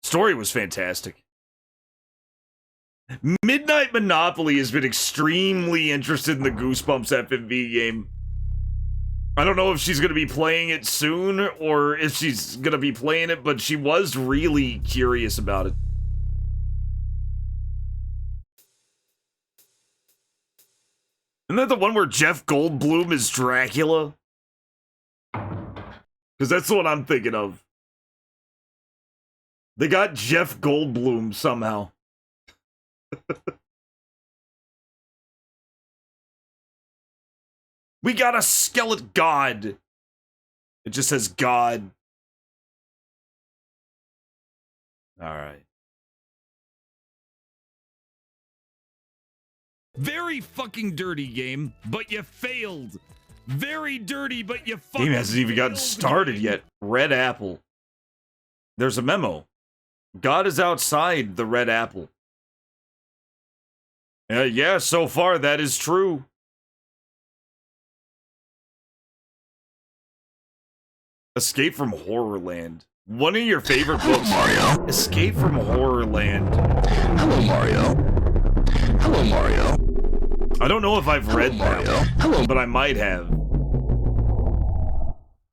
Story was fantastic. Midnight Monopoly has been extremely interested in the Goosebumps FMV game. I don't know if she's going to be playing it soon or if she's going to be playing it, but she was really curious about it. Isn't that the one where Jeff Goldblum is Dracula? Because that's the one I'm thinking of. They got Jeff Goldblum somehow. We got a skeleton god. It just says God. Alright. Very fucking dirty game, but you failed. Very dirty, but you fucking game hasn't even gotten started yet. Red apple. There's a memo. God is outside the red apple. Yeah, so far that is true. Escape from Horrorland. One of your favorite books, Mario. Escape from Horrorland. Hello, Mario. Hello, Mario. I don't know if I've read that one, Hello. but I might have.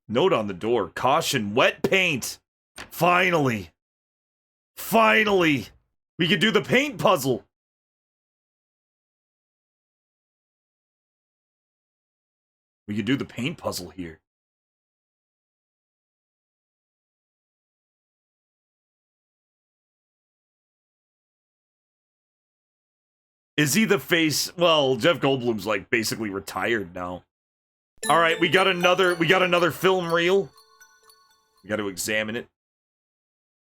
Note on the door. Caution, wet paint. Finally. Finally. We could do the paint puzzle. We could do the paint puzzle here. Is he the face? Well, Jeff Goldblum's like basically retired now. All right, we got another film reel. We got to examine it.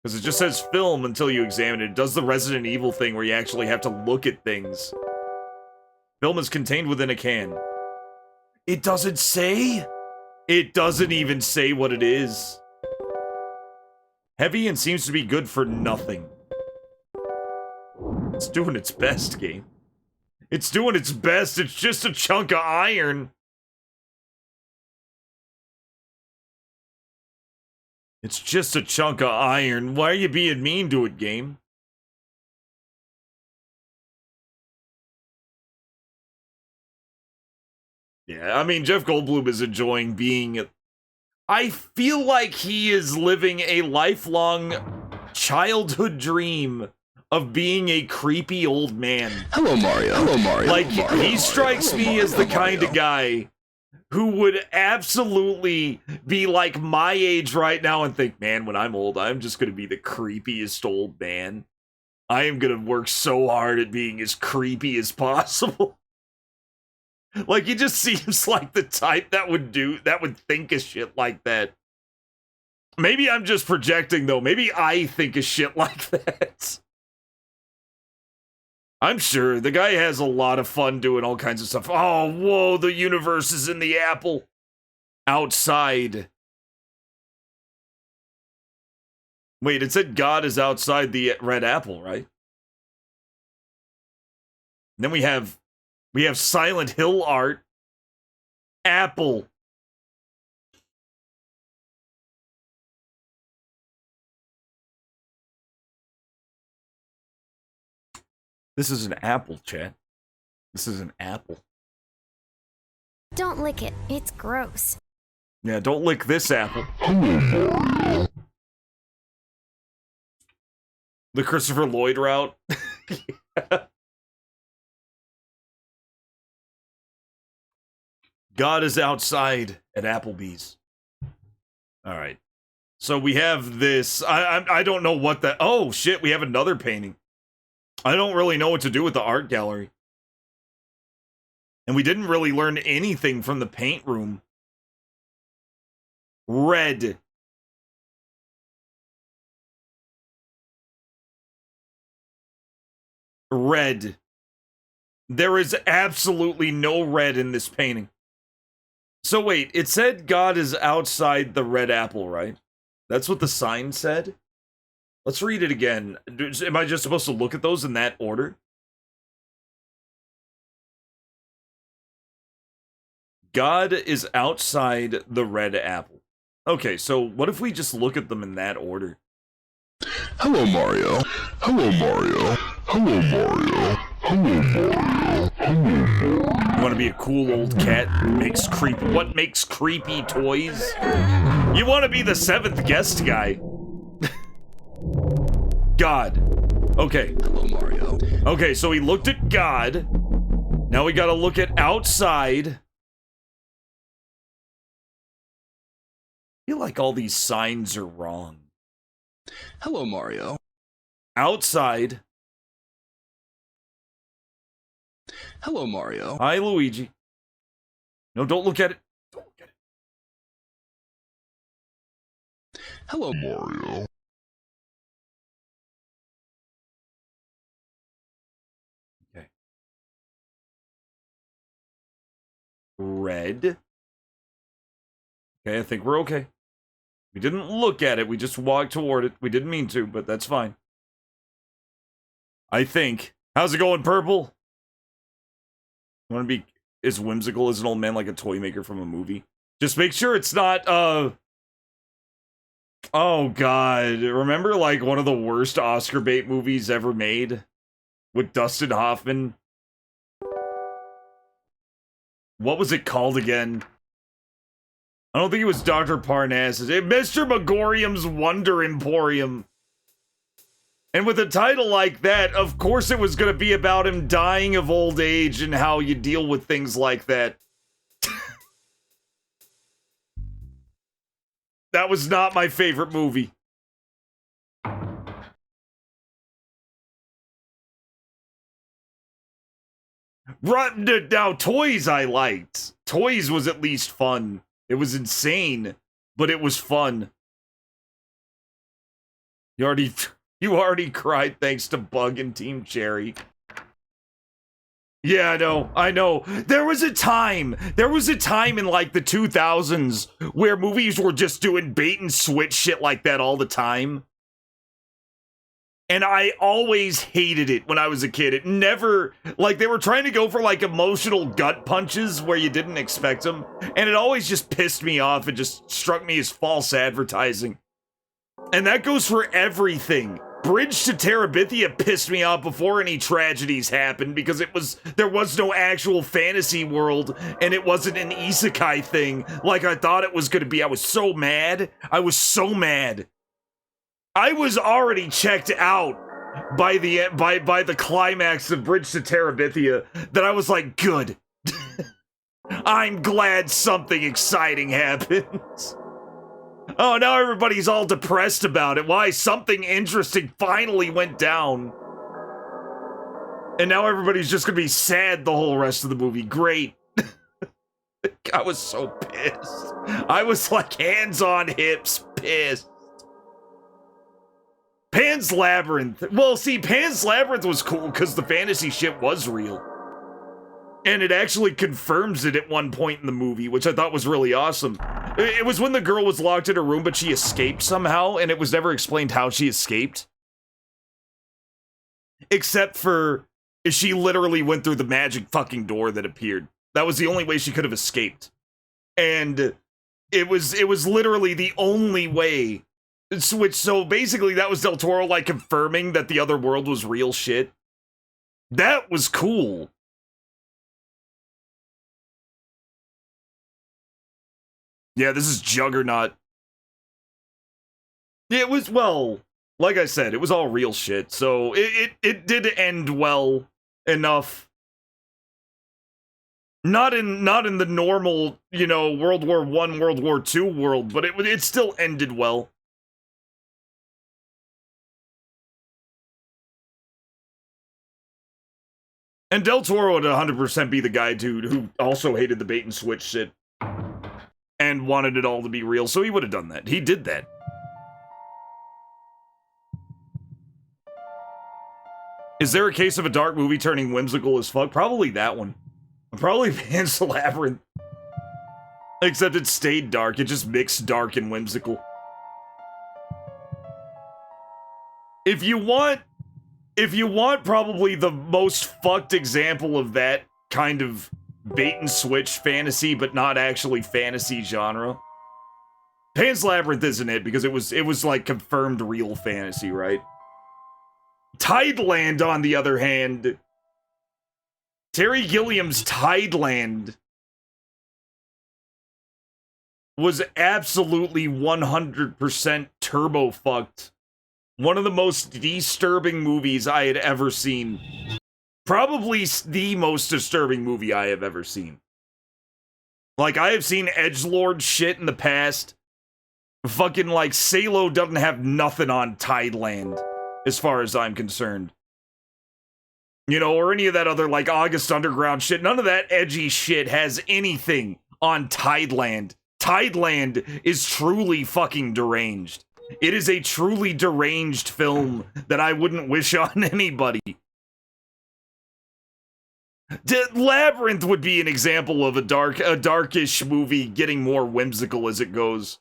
Because it just says film until you examine it. It does the Resident Evil thing where you actually have to look at things. Film is contained within a can. It doesn't say? It doesn't even say what it is. Heavy and seems to be good for nothing. It's doing its best, game. It's doing its best. It's just a chunk of iron. It's just a chunk of iron. Why are you being mean to it, game? Yeah, I mean, Jeff Goldblum is enjoying being... I feel like he is living a lifelong childhood dream of being a creepy old man. Hello, Mario. Hello, Mario. Like, Mario, he strikes Mario, me Mario, as the Mario. kind of guy who would absolutely be like my age right now and think, man, when I'm old, I'm just going to be the creepiest old man. I am going to work so hard at being as creepy as possible. Like, he just seems like the type that would think of shit like that. Maybe I'm just projecting, though. Maybe I think of shit like that. I'm sure the guy has a lot of fun doing all kinds of stuff. Oh, whoa, the universe is in the apple. Outside. Wait, it said God is outside the red apple, right? And then we have Silent Hill art. Apple. This is an apple, chat. This is an apple. Don't lick it. It's gross. Yeah, don't lick this apple. The Christopher Lloyd route. Yeah. God is outside at Applebee's. All right. So we have this. I don't know what that. Oh, shit. We have another painting. I don't really know what to do with the art gallery. And we didn't really learn anything from the paint room. Red. Red. There is absolutely no red in this painting. So wait, it said God is outside the red apple, right? That's what the sign said? Let's read it again. Am I just supposed to look at those in that order? God is outside the red apple. Okay, so what if we just look at them in that order? Hello, Mario. Hello, Mario. Hello, Mario. Hello, Mario. Hello, Mario. You want to be a cool old cat? What makes creepy toys? You want to be the 7th guest guy. God. Okay. Hello, Mario. Okay, so we looked at God. Now we gotta look at outside. I feel like all these signs are wrong. Hello, Mario. Outside. Hello, Mario. Hi, Luigi. No, don't look at it. Don't look at it. Hello, Mario. Okay. Red. Okay, I think we're okay. We didn't look at it, we just walked toward it. We didn't mean to, but that's fine. I think. How's it going, Purple? You wanna be as whimsical as an old man like a toy maker from a movie? Just make sure it's not, oh god. Remember, like, one of the worst Oscar bait movies ever made? With Dustin Hoffman? What was it called again? I don't think it was Dr. Parnassus. Mr. Megorium's Wonder Emporium. And with a title like that, of course it was going to be about him dying of old age and how you deal with things like that. That was not my favorite movie. Now, Toys I liked. Toys was at least fun. It was insane, but it was fun. You already cried thanks to Bug and Team Cherry. Yeah, I know. There was a time in like the 2000s where movies were just doing bait and switch shit like that all the time. And I always hated it when I was a kid. It never, like, they were trying to go for, like, emotional gut punches where you didn't expect them. And it always just pissed me off. It just struck me as false advertising. And that goes for everything. Bridge to Terabithia pissed me off before any tragedies happened because there was no actual fantasy world and it wasn't an isekai thing like I thought it was going to be. I was so mad. I was so mad. I was already checked out by the climax of Bridge to Terabithia that I was like, good. I'm glad something exciting happens. Oh, now everybody's all depressed about it. Why? Something interesting finally went down. And now everybody's just gonna be sad the whole rest of the movie. Great. I was so pissed. I was like hands on hips pissed. Pan's Labyrinth. Well, see, Pan's Labyrinth was cool because the fantasy shit was real. And it actually confirms it at one point in the movie, which I thought was really awesome. It was when the girl was locked in her room, but she escaped somehow, and it was never explained how she escaped. Except for, she literally went through the magic fucking door that appeared. That was the only way she could have escaped. And it was literally the only way. So basically that was Del Toro, like, confirming that the other world was real shit. That was cool. Yeah, this is Juggernaut. It was, well, like I said, it was all real shit, so it did end well enough. Not in the normal, you know, World War I, World War II world, but it still ended well. And Del Toro would 100% be the guy, dude, who also hated the bait and switch shit. And wanted it all to be real, so he would have done that. He did that. Is there a case of a dark movie turning whimsical as fuck? Probably that one. Probably Pan's Labyrinth. Except it stayed dark. It just mixed dark and whimsical. If you want probably the most fucked example of that kind of bait and switch fantasy, but not actually fantasy genre, Pan's Labyrinth isn't it, because it was like confirmed real fantasy, right? Tideland, on the other hand, Terry Gilliam's Tideland was absolutely 100% turbo fucked. One of the most disturbing movies I had ever seen. Probably the most disturbing movie I have ever seen. Like, I have seen edgelord shit in the past. Fucking, like, Salo doesn't have nothing on Tideland, as far as I'm concerned. You know, or any of that other, like, August Underground shit. None of that edgy shit has anything on Tideland. Tideland is truly fucking deranged. It is a truly deranged film that I wouldn't wish on anybody. Labyrinth would be an example of a darkish movie getting more whimsical as it goes.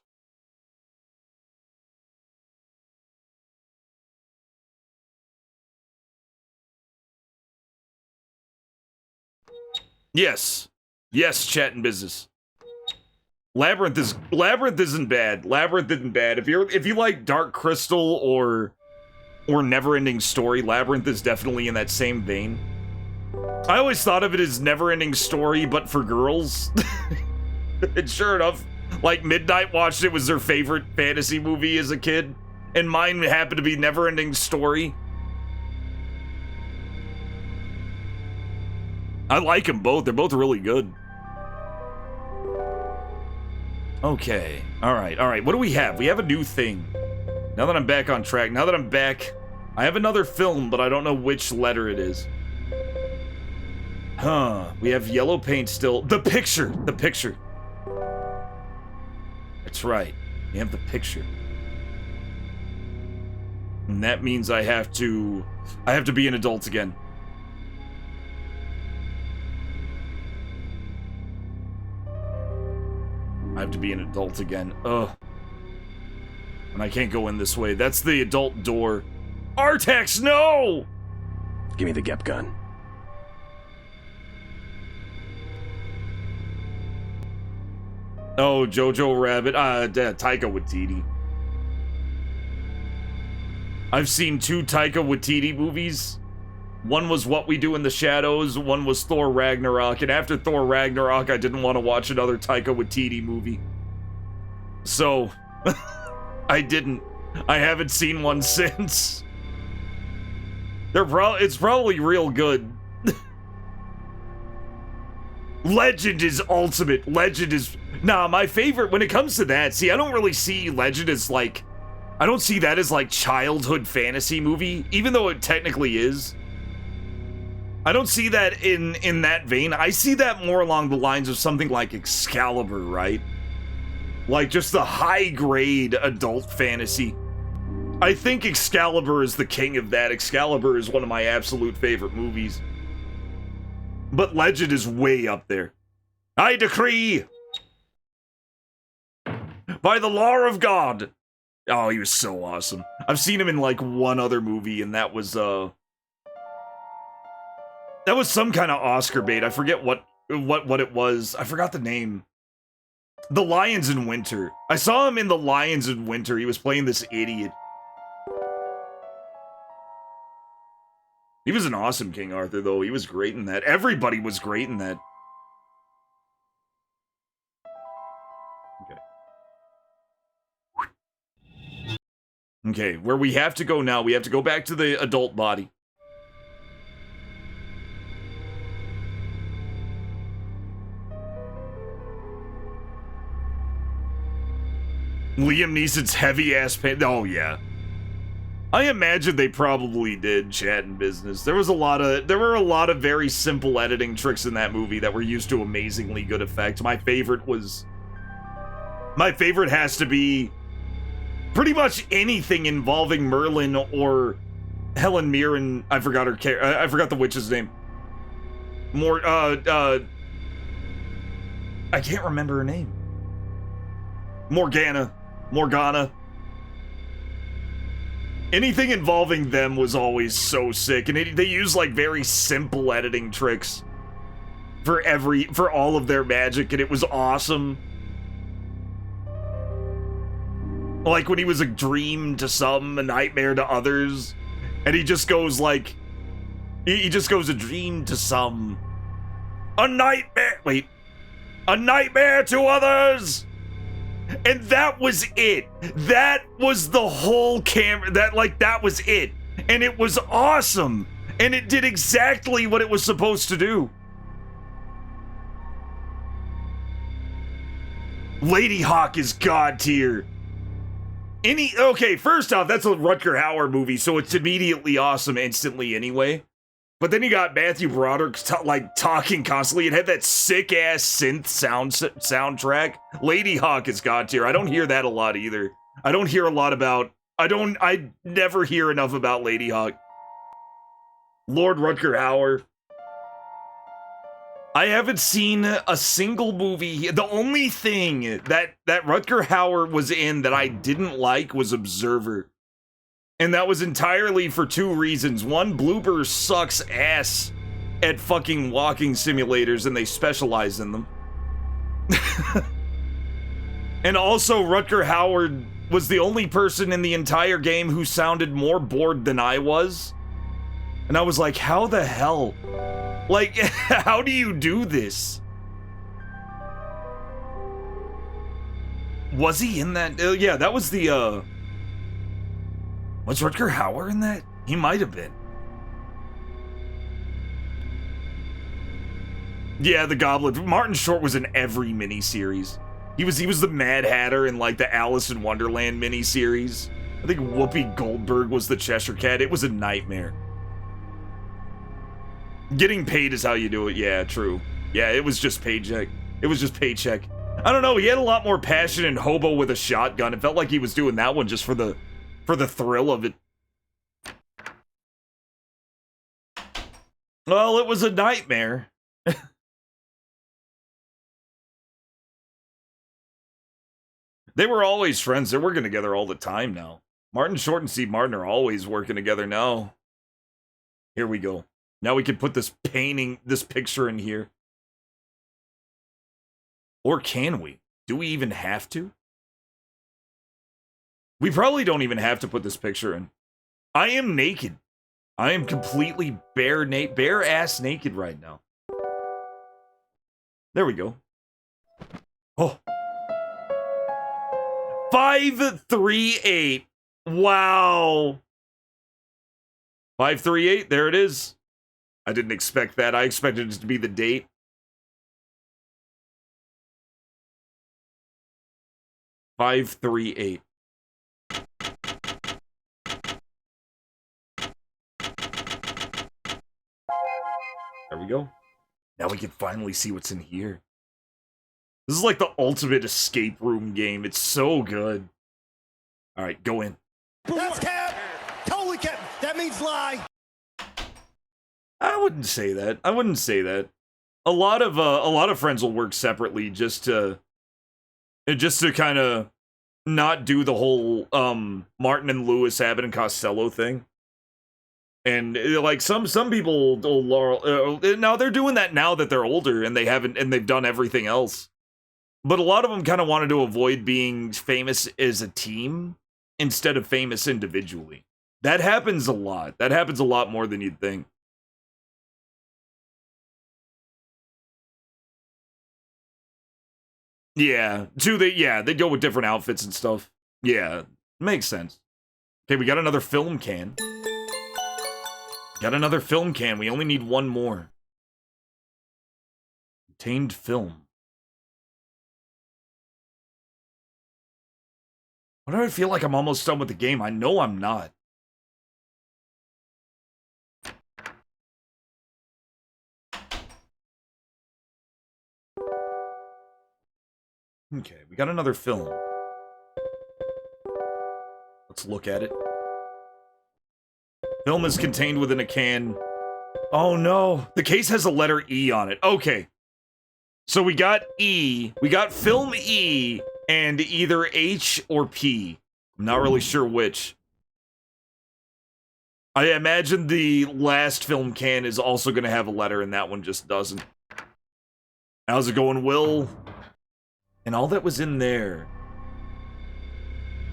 Yes. Yes, chat and business. Labyrinth isn't bad. Labyrinth isn't bad. If you like Dark Crystal or Neverending Story, Labyrinth is definitely in that same vein. I always thought of it as Neverending Story, but for girls. And sure enough, like Midnight watched it was their favorite fantasy movie as a kid, and mine happened to be Neverending Story. I like them both. They're both really good. Okay. All right. What do we have? We have a new thing. Now that I'm back on track, I have another film, but I don't know which letter it is. Huh. We have yellow paint still. The picture. That's right. We have the picture. And that means I have to be an adult again. I have to be an adult again. Ugh. And I can't go in this way. That's the adult door. Artax, no! Give me the Gep gun. Oh, Jojo Rabbit. Taika Waititi. I've seen 2 Taika Waititi movies. One was What We Do in the Shadows, one was Thor Ragnarok, and after Thor Ragnarok, I didn't want to watch another Taika Waititi movie. So, I didn't. I haven't seen one since. It's probably real good. Legend is ultimate. Legend is... Nah, my favorite, when it comes to that, see, I don't really see Legend as, like... I don't see that as, like, childhood fantasy movie, even though it technically is. I don't see that in that vein. I see that more along the lines of something like Excalibur, right? Like, just the high-grade adult fantasy. I think Excalibur is the king of that. Excalibur is one of my absolute favorite movies. But Legend is way up there. I decree! By the law of God! Oh, he was so awesome. I've seen him in, like, one other movie, and that was some kind of Oscar bait. I forget what it was. I forgot the name. The Lions in Winter. I saw him in The Lions in Winter. He was playing this idiot. He was an awesome King Arthur, though. He was great in that. Everybody was great in that. Okay, where we have to go now, we have to go back to the adult body. Liam Neeson's heavy-ass paint. Oh, yeah. I imagine they probably did, chat and business. There were a lot of very simple editing tricks in that movie that were used to amazingly good effect. My favorite has to be pretty much anything involving Merlin or Helen Mirren. I forgot the witch's name. I can't remember her name. Morgana. Anything involving them was always so sick, and they use like very simple editing tricks for all of their magic, and it was awesome. Like when he was a dream to some, a nightmare to others. And he just goes like, he just goes a dream to some, a nightmare, wait, a nightmare to others. And that was it. That was the whole camera, that was it. And it was awesome. And it did exactly what it was supposed to do. Lady Hawk is god tier. Okay, first off, that's a Rutger Hauer movie, so it's immediately awesome instantly anyway. But then you got Matthew Broderick talking constantly. It had that sick ass synth soundtrack. Lady Hawk is god tier. I don't hear that a lot either. I don't hear a lot about. I never hear enough about Lady Hawk. Lord Rutger Hauer. I haven't seen a single movie. The only thing that Rutger Hauer was in that I didn't like was Observer. And that was entirely for two reasons. One, Bloober sucks ass at fucking walking simulators, and they specialize in them. And also, Rutger Hauer was the only person in the entire game who sounded more bored than I was. And I was like, how the hell? Like, how do you do this? Was he in that? Yeah, that was the, was Rutger Hauer in that? He might have been. Yeah, the Goblin. Martin Short was in every miniseries. He was the Mad Hatter in, like, the Alice in Wonderland miniseries. I think Whoopi Goldberg was the Cheshire Cat. It was a nightmare. Getting paid is how you do it. Yeah, true. Yeah, it was just paycheck. It was just paycheck. I don't know. He had a lot more passion in Hobo with a Shotgun. It felt like he was doing that one just for the thrill of it. Well, it was a nightmare. They were always friends. They're working together all the time now. Martin Short and Steve Martin are always working together now. Here we go. Now we can put this picture in here. Or can we? Do we even have to? We probably don't even have to put this picture in. I am naked. I am completely bare ass naked right now. There we go. Oh. 538. Wow. 538, there it is. I didn't expect that. I expected it to be the date. $538. There we go. Now we can finally see what's in here. This is like the ultimate escape room game. It's so good. All right, go in. That's cap. Totally cap. That means lie. I wouldn't say that. I wouldn't say that. A lot of friends will work separately just to kind of not do the whole Martin and Lewis, Abbott and Costello thing. And like some people now they're doing that now that they're older and they've done everything else. But a lot of them kind of wanted to avoid being famous as a team instead of famous individually. That happens a lot. That happens a lot more than you'd think. Yeah, they go with different outfits and stuff. Yeah, makes sense. Okay, we got another film can. Got another film can. We only need one more. Contained film. Why do I feel like I'm almost done with the game? I know I'm not. Okay, we got another film. Let's look at it. Film is contained within a can. Oh no, the case has a letter E on it. Okay. So we got E, we got film E, and either H or P. I'm not really sure which. I imagine the last film can is also going to have a letter, and that one just doesn't. How's it going, Will? And all that was in there.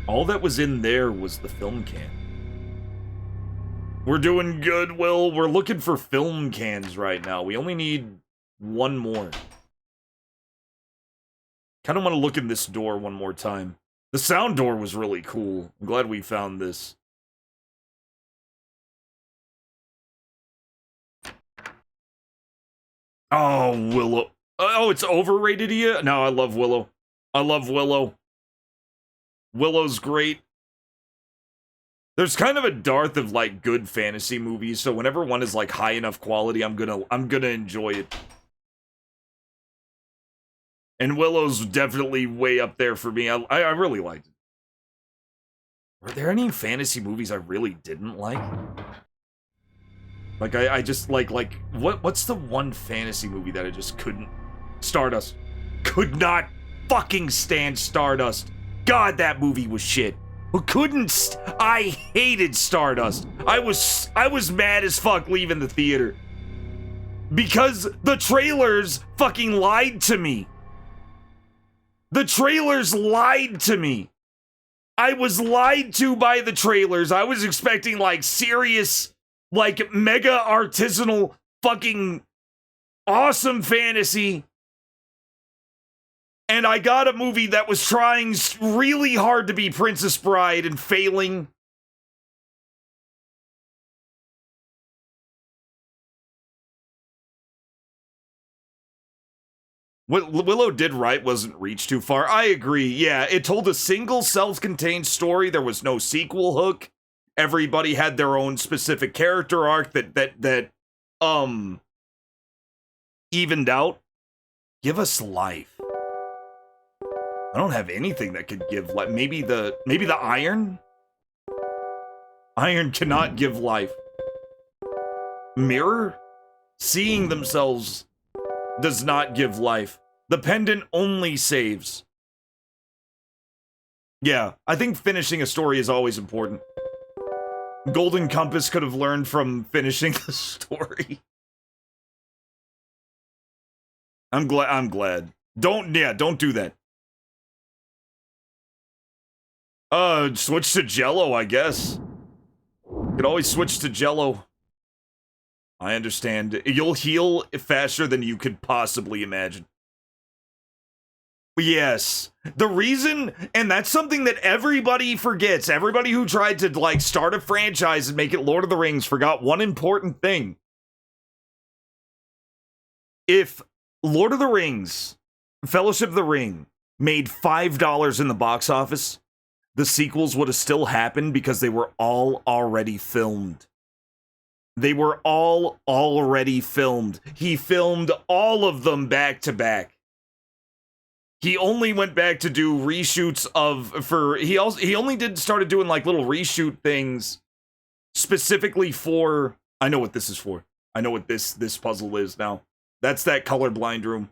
All that was in there was the film can. We're doing good, Will. We're looking for film cans right now. We only need one more. Kind of want to look in this door one more time. The sound door was really cool. I'm glad we found this. Oh, Willow. Oh, it's overrated here? No, I love Willow. I love Willow. Willow's great. There's kind of a dearth of like good fantasy movies, so whenever one is like high enough quality, I'm gonna enjoy it. And Willow's definitely way up there for me. I really liked it. Were there any fantasy movies I really didn't like? Like I just like what's the one fantasy movie that I just couldn't? Stardust. Could not fucking stand Stardust. God, that movie was shit. Who couldn't? I hated Stardust. I was mad as fuck leaving the theater because the trailers fucking lied to me. The trailers lied to me. I was lied to by the trailers. I was expecting like serious, like mega artisanal fucking awesome fantasy. And I got a movie that was trying really hard to be Princess Bride and failing. What Willow did right wasn't reach too far. I agree. Yeah, it told a single self-contained story. There was no sequel hook. Everybody had their own specific character arc that evened out. Give us life. I don't have anything that could give life. Maybe the iron? Iron cannot give life. Mirror? Seeing themselves does not give life. The pendant only saves. Yeah, I think finishing a story is always important. Golden Compass could have learned from finishing the story. I'm glad. Don't do that. Switch to Jello, I guess. Could always switch to Jello. I understand. You'll heal faster than you could possibly imagine. Yes. The reason, and that's something that everybody forgets. Everybody who tried to, like, start a franchise and make it Lord of the Rings forgot one important thing. If Lord of the Rings, Fellowship of the Ring, made $5 in the box office, the sequels would have still happened because they were all already filmed. They were all already filmed. He filmed all of them back to back. He only went back to do reshoots he only started doing like little reshoot things specifically for, I know what this is for. I know what this puzzle is now. That's that colorblind room.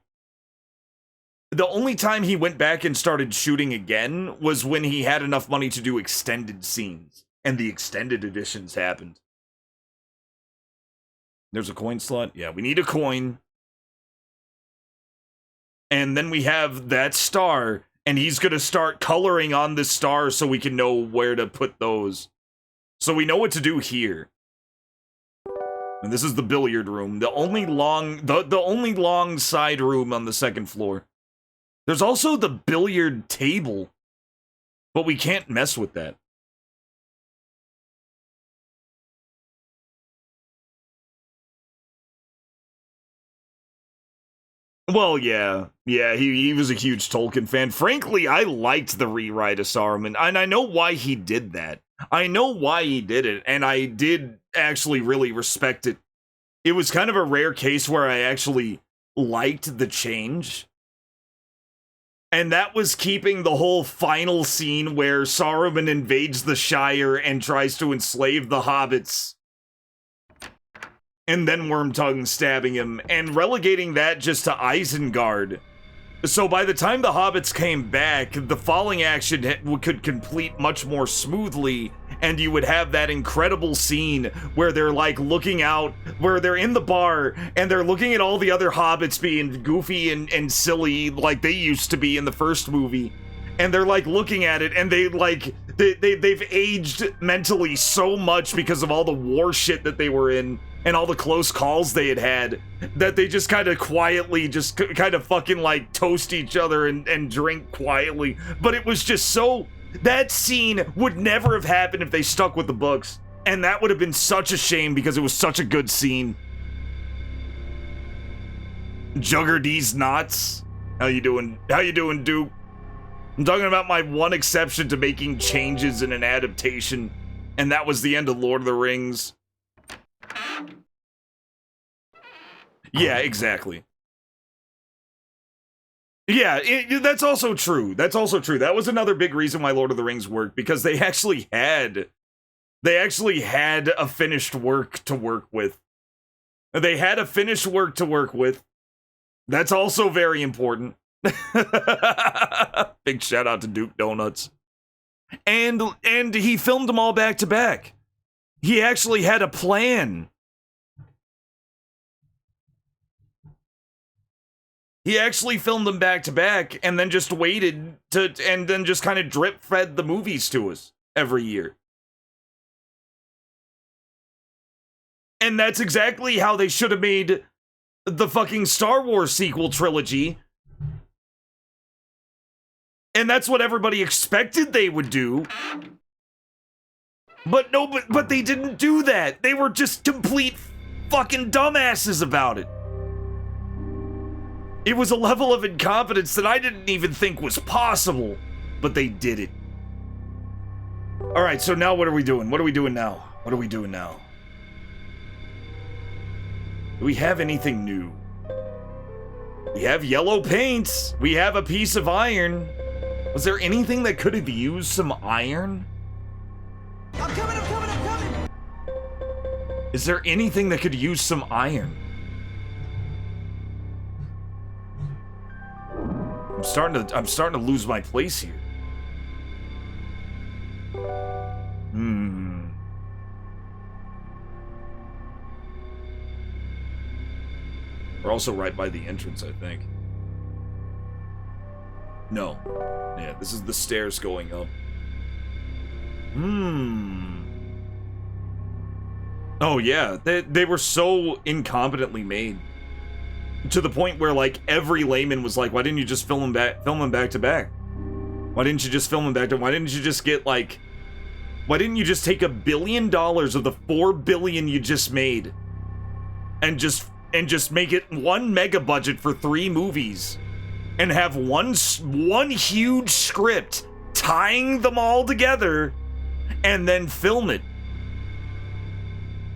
The only time he went back and started shooting again was when he had enough money to do extended scenes. And the extended editions happened. There's a coin slot. Yeah, we need a coin. And then we have that star. And he's going to start coloring on this star so we can know where to put those. So we know what to do here. And this is the billiard room. The only long side room on the second floor. There's also the billiard table, but we can't mess with that. Well, yeah, he was a huge Tolkien fan. Frankly, I liked the rewrite of Saruman, and I know why he did that. I know why he did it, and I did actually really respect it. It was kind of a rare case where I actually liked the change. And that was keeping the whole final scene where Saruman invades the Shire and tries to enslave the hobbits. And then Wormtongue stabbing him, and relegating that just to Isengard. So by the time the hobbits came back, the falling action could complete much more smoothly, and you would have that incredible scene where they're like looking out, where they're in the bar, and they're looking at all the other hobbits being goofy and silly like they used to be in the first movie. and they're like looking at it, and they've aged mentally so much because of all the war shit that they were in and all the close calls they had that they just kind of quietly just kind of fucking like toast each other and drink quietly. But it was just so, that scene would never have happened if they stuck with the books, and that would have been such a shame because it was such a good scene. JUGGERNAUTs, how you doing? How you doing, Duke? I'm talking about my one exception to making changes in an adaptation, and that was the end of Lord of the Rings. Yeah, exactly. Yeah, that's also true. That's also true. That was another big reason why Lord of the Rings worked, because they actually had a finished work to work with. They had a finished work to work with. That's also very important. Big shout out to Duke Donuts. And he filmed them all back to back. He actually had a plan. He actually filmed them back to back and then just waited to, and then just kind of drip fed the movies to us every year. And that's exactly how they should have made the fucking Star Wars sequel trilogy. And that's what everybody expected they would do. But no, but they didn't do that. They were just complete fucking dumbasses about it. It was a level of incompetence that I didn't even think was possible, but they did it. All right, so now what are we doing? What are we doing now? What are we doing now? Do we have anything new? We have yellow paints. We have a piece of iron. Was there anything that could have used some iron? I'm coming, I'm coming, I'm coming! Is there anything that could use some iron? I'm starting to lose my place here. We're also right by the entrance, I think. No. Yeah, this is the stairs going up. Oh yeah, they were so incompetently made. To the point where, like, every layman was like, why didn't you just film them back to back? Why didn't you just film them back to, why didn't you just get, like, why didn't you just take $1 billion of the $4 billion you just made and just make it one mega budget for 3 movies and have one huge script tying them all together and then film it?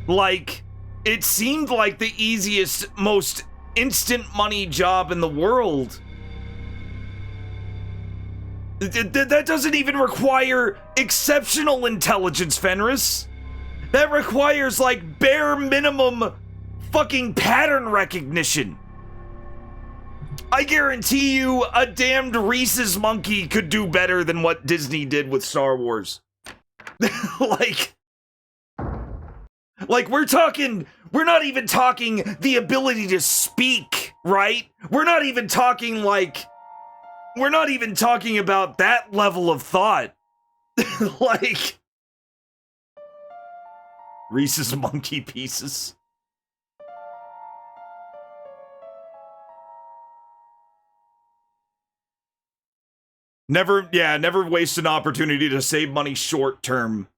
Like, it seemed like the easiest, most instant money job in the world. That doesn't even require exceptional intelligence, Fenris. That requires, like, bare minimum fucking pattern recognition. I guarantee you a damned Reese's monkey could do better than what Disney did with Star Wars. Like, we're not even talking the ability to speak, right? We're not even talking about that level of thought. Like, Reese's monkey pieces. Never waste an opportunity to save money short term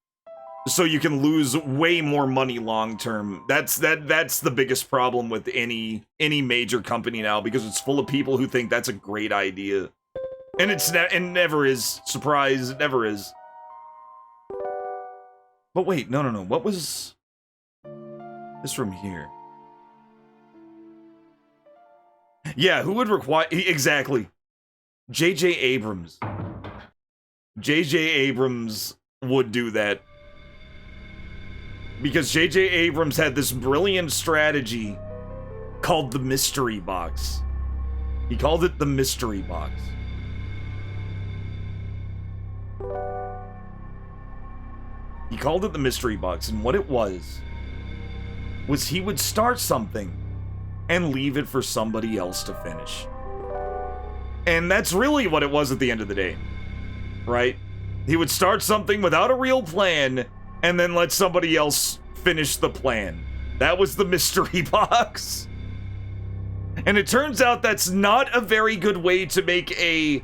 so you can lose way more money long term. That's the biggest problem with any major company now, because it's full of people who think that's a great idea. And it never is. Surprise, it never is. But wait, no. What was this room here? Yeah, who would require exactly? J.J. Abrams. J.J. Abrams would do that. Because J.J. Abrams had this brilliant strategy called the mystery box. He called it the mystery box. He called it the mystery box, and what it was he would start something and leave it for somebody else to finish. And that's really what it was at the end of the day. right? He would start something without a real plan and then let somebody else finish the plan. That was the mystery box. And it turns out that's not a very good way to make a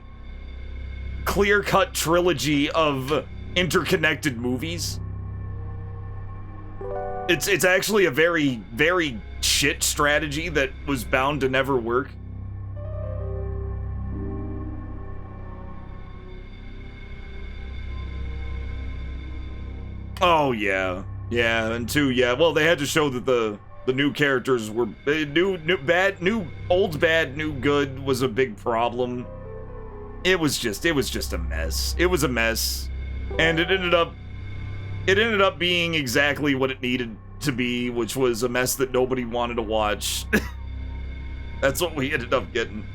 clear-cut trilogy of interconnected movies. It's actually a very, very shit strategy that was bound to never work. Oh, yeah. Yeah, and two, yeah. Well, they had to show that the new characters were old bad, new good was a big problem. It was just a mess. It was a mess. And it ended up being exactly what it needed to be, which was a mess that nobody wanted to watch. That's what we ended up getting.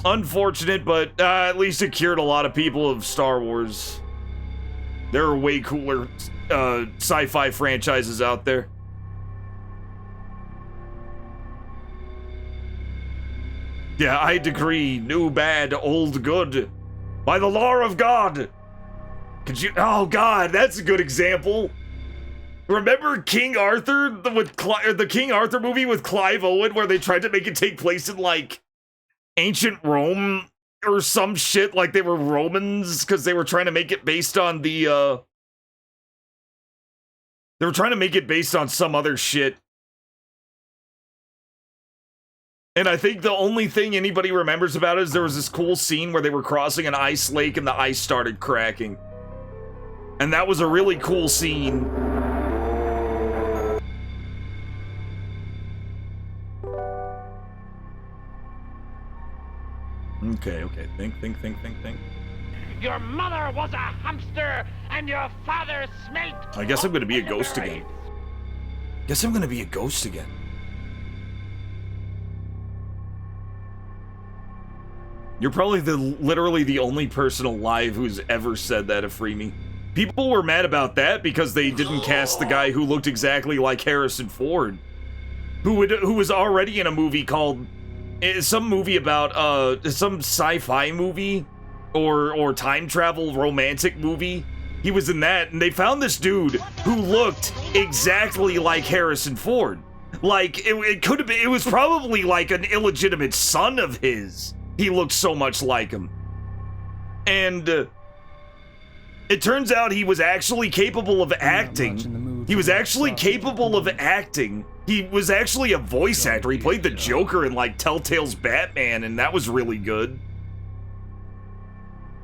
Unfortunate, but at least it cured a lot of people of Star Wars. There are way cooler sci-fi franchises out there. Yeah, I decree new bad, old good. By the law of God. Could you... Oh, God, that's a good example. Remember King Arthur with the King Arthur movie with Clive Owen, where they tried to make it take place in, like, ancient Rome or some shit, like they were Romans, because they were trying to make it based on the, they were trying to make it based on some other shit. And I think the only thing anybody remembers about it is there was this cool scene where they were crossing an ice lake and the ice started cracking. And that was a really cool scene. Okay, think. Your mother was a hamster, and your father smelt. I guess I'm gonna be a ghost again. You're probably literally the only person alive who's ever said that of Freemy. People were mad about that because they didn't cast the guy who looked exactly like Harrison Ford, who was already in a movie called some movie about some sci-fi movie or time travel romantic movie. He was in that, and they found this dude who looked exactly like Harrison Ford. Like it could have been. It was probably like an illegitimate son of his. He looked so much like him. And it turns out he was actually capable of acting. He was actually capable of acting. He was actually a voice actor. He played the Joker in, like, Telltale's Batman, and that was really good.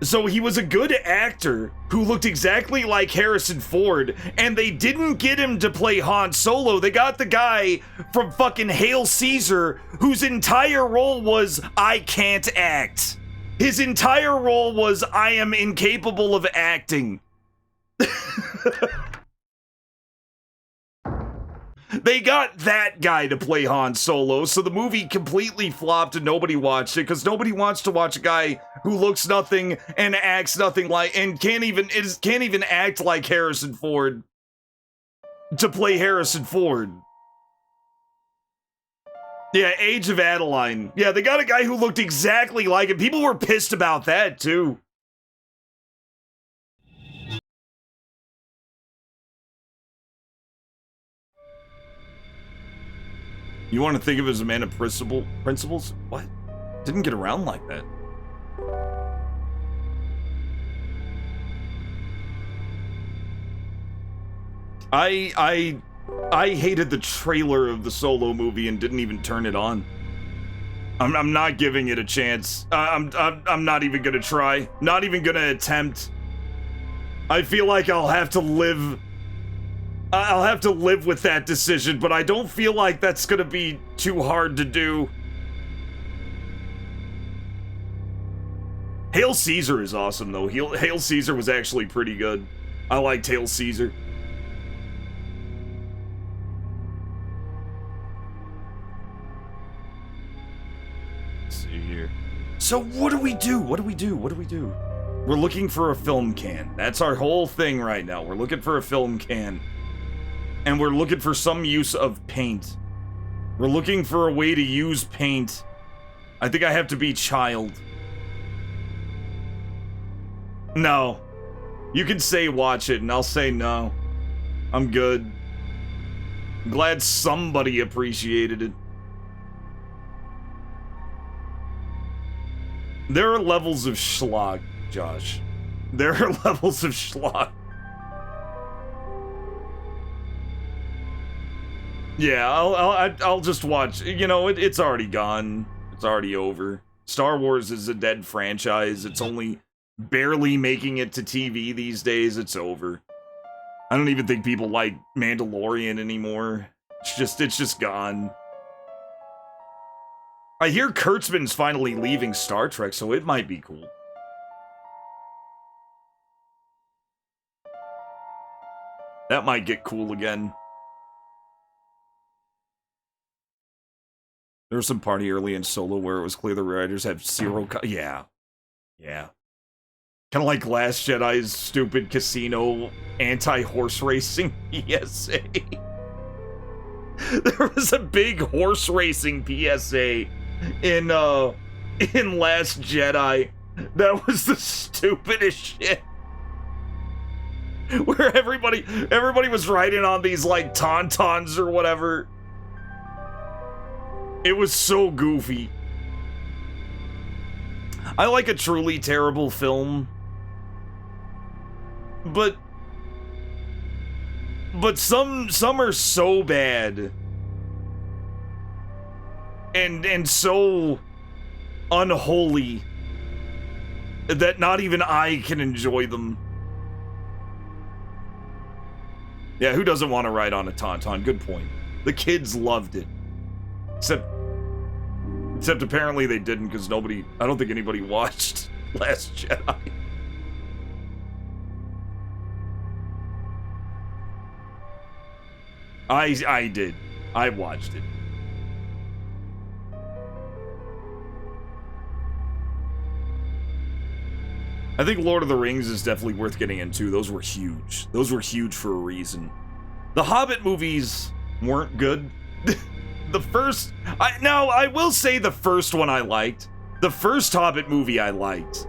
So he was a good actor who looked exactly like Harrison Ford, and they didn't get him to play Han Solo. They got the guy from fucking Hail Caesar, whose entire role was, I can't act. His entire role was, I am incapable of acting. They got that guy to play Han Solo, so the movie completely flopped and nobody watched it, because nobody wants to watch a guy who looks nothing and acts nothing like, and can't even act like Harrison Ford to play Harrison Ford. Yeah, Age of Adeline. Yeah, they got a guy who looked exactly like him. People were pissed about that, too. You want to think of it as a man of principles? What? Didn't get around like that. I hated the trailer of the Solo movie and didn't even turn it on. I'm not giving it a chance. I'm not even gonna try. Not even gonna attempt. I feel like I'll have to live with that decision, but I don't feel like that's gonna be too hard to do. Hail Caesar is awesome, though. Hail Caesar was actually pretty good. I liked Hail Caesar. Let's see here. So what do we do? We're looking for a film can. That's our whole thing right now. We're looking for a film can. And we're looking for some use of paint. We're looking for a way to use paint. I think I have to be child. No. You can say watch it, and I'll say no. I'm good. I'm glad somebody appreciated it. There are levels of schlock, Josh. There are levels of schlock. Yeah, I'll just watch. You know, it's already gone. It's already over. Star Wars is a dead franchise. It's only barely making it to TV these days. It's over. I don't even think people like Mandalorian anymore. It's just gone. I hear Kurtzman's finally leaving Star Trek, so it might be cool. That might get cool again. There was some party early in Solo where it was clear the writers have zero... Yeah. Yeah. Kind of like Last Jedi's stupid casino anti-horse racing PSA. There was a big horse racing PSA in Last Jedi. That was the stupidest shit. Where everybody was riding on these like tauntauns or whatever. It was so goofy. I like a truly terrible film. But some are so bad and so unholy that not even I can enjoy them. Yeah, who doesn't want to ride on a tauntaun? Good point. The kids loved it. Except apparently they didn't, because I don't think anybody watched Last Jedi. I did. I watched it. I think Lord of the Rings is definitely worth getting into. Those were huge. Those were huge for a reason. The Hobbit movies weren't good. The first... I will say the first one I liked. The first Hobbit movie I liked.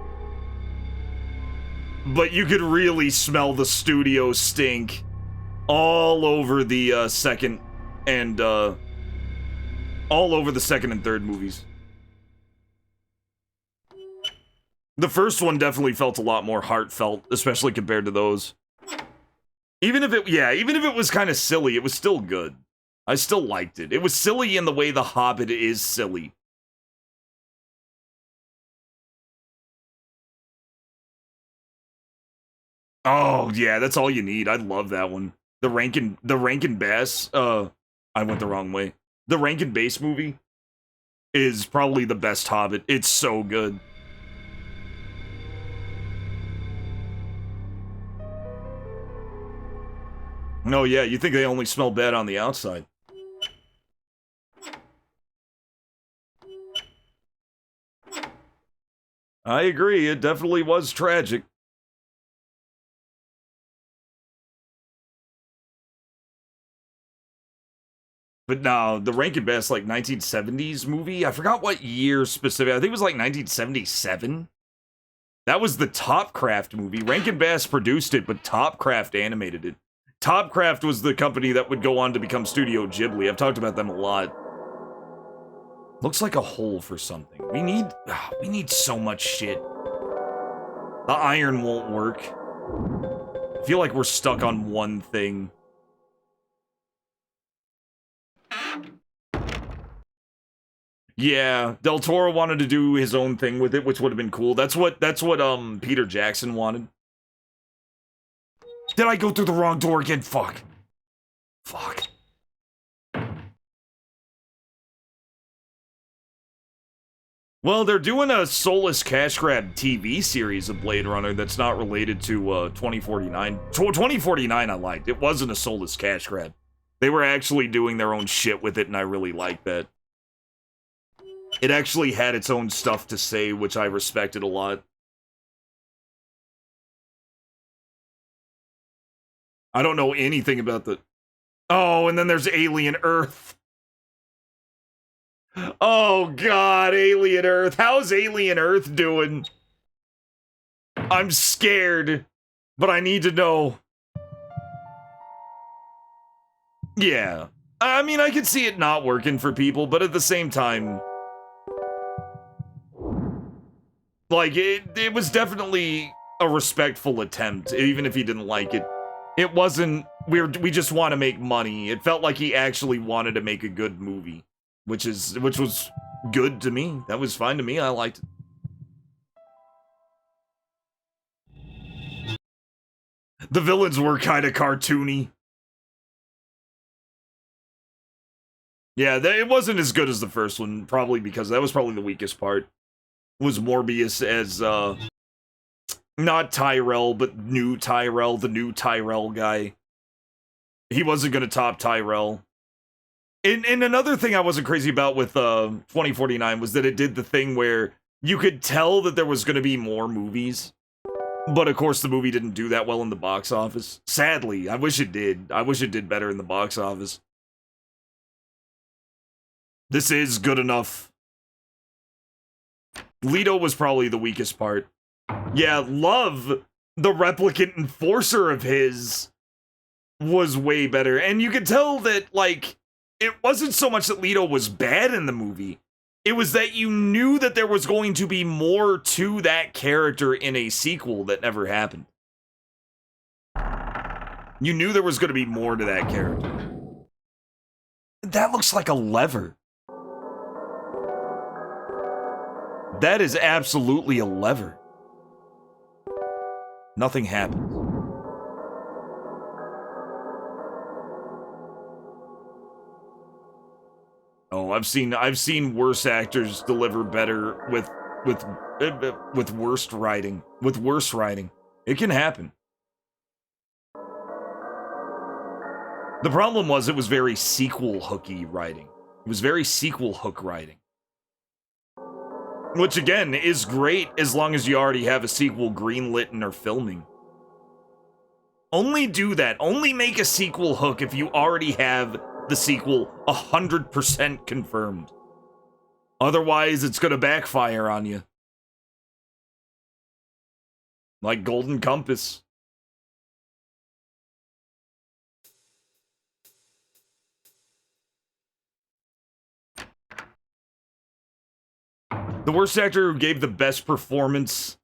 But you could really smell the studio stink all over the second and third movies. The first one definitely felt a lot more heartfelt, especially compared to those. Even if it was kind of silly, it was still good. I still liked it. It was silly in the way The Hobbit is silly. Oh, yeah, that's all you need. I love that one. The Rankin Bass, I went the wrong way. The Rankin Bass movie is probably the best Hobbit. It's so good. No, yeah, you think they only smell bad on the outside. I agree, it definitely was tragic. But no, the Rankin Bass, like, 1970s movie, I forgot what year specific, I think it was like 1977. That was the Topcraft movie. Rankin Bass produced it, but Topcraft animated it. Topcraft was the company that would go on to become Studio Ghibli. I've talked about them a lot. Looks like a hole for something. We need so much shit. The iron won't work. I feel like we're stuck on one thing. Yeah, Del Toro wanted to do his own thing with it, which would have been cool. That's what Peter Jackson wanted. Did I go through the wrong door again? Fuck. Fuck. Well, they're doing a soulless cash grab TV series of Blade Runner that's not related to 2049. 2049 I liked. It wasn't a soulless cash grab. They were actually doing their own shit with it, and I really liked that. It actually had its own stuff to say, which I respected a lot. I don't know anything about the... Oh, and then there's Alien Earth. Oh, God, Alien Earth. How's Alien Earth doing? I'm scared, but I need to know. Yeah. I mean, I could see it not working for people, but at the same time, like, it was definitely a respectful attempt, even if he didn't like it. It wasn't, we just want to make money. It felt like he actually wanted to make a good movie, which was good to me. That was fine to me. I liked it. The villains were kind of cartoony. Yeah, it wasn't as good as the first one, probably because that was probably the weakest part. Was Morbius as, not Tyrell, but new Tyrell, the new Tyrell guy. He wasn't gonna top Tyrell. And another thing I wasn't crazy about with 2049 was that it did the thing where you could tell that there was gonna be more movies. But of course the movie didn't do that well in the box office. Sadly, I wish it did. I wish it did better in the box office. This is good enough. Leto was probably the weakest part. Yeah, Love, the replicant enforcer of his, was way better. And you could tell that, like, it wasn't so much that Leto was bad in the movie. It was that you knew that there was going to be more to that character in a sequel that never happened. You knew there was going to be more to that character. That looks like a lever. That is absolutely a lever. Nothing happened. Oh, I've seen worse actors deliver better with worse writing. With worse writing. It can happen. The problem was it was very sequel hooky writing. It was very sequel hook writing. Which again is great as long as you already have a sequel greenlit and are filming. Only do that. Only make a sequel hook if you already have the sequel 100% confirmed. Otherwise, it's gonna backfire on you. Like Golden Compass. The worst actor who gave the best performance.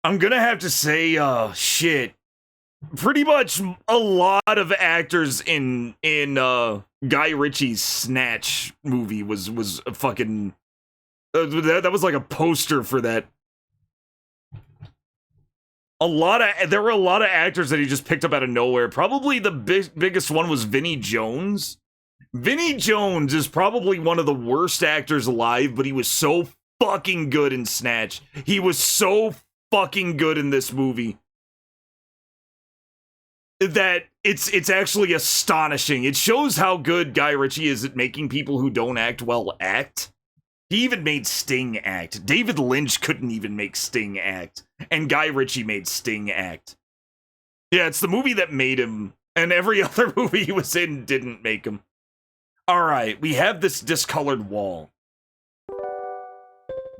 I'm gonna have to say, shit. Pretty much a lot of actors in Guy Ritchie's Snatch movie was a fucking that was like a poster for that. There were a lot of actors that he just picked up out of nowhere. Probably the biggest one was Vinnie Jones. Vinnie Jones is probably one of the worst actors alive, but he was so fucking good in Snatch. He was so fucking good in this movie that it's actually astonishing. It shows how good Guy Ritchie is at making people who don't act well act. He even made Sting act. David Lynch couldn't even make Sting act. And Guy Ritchie made Sting act. Yeah, it's the movie that made him, and every other movie he was in didn't make him. Alright, we have this discolored wall.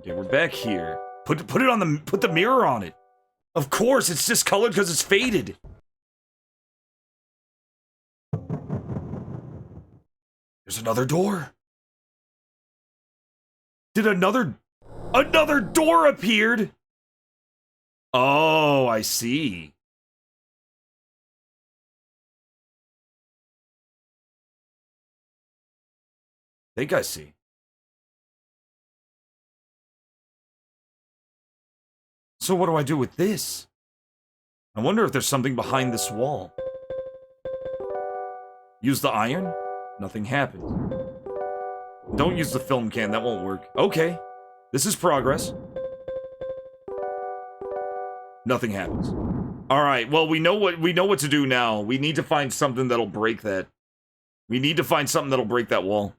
Okay, we're back here. Put the mirror on it. Of course, it's discolored because it's faded. There's another door. Did another door appeared? Oh, I see. I think I see. So what do I do with this? I wonder if there's something behind this wall. Use the iron? Nothing happened. Don't use the film can, that won't work. Okay. This is progress. Nothing happens. Alright, well we know what to do now. We need to find something that'll break that. We need to find something that'll break that wall.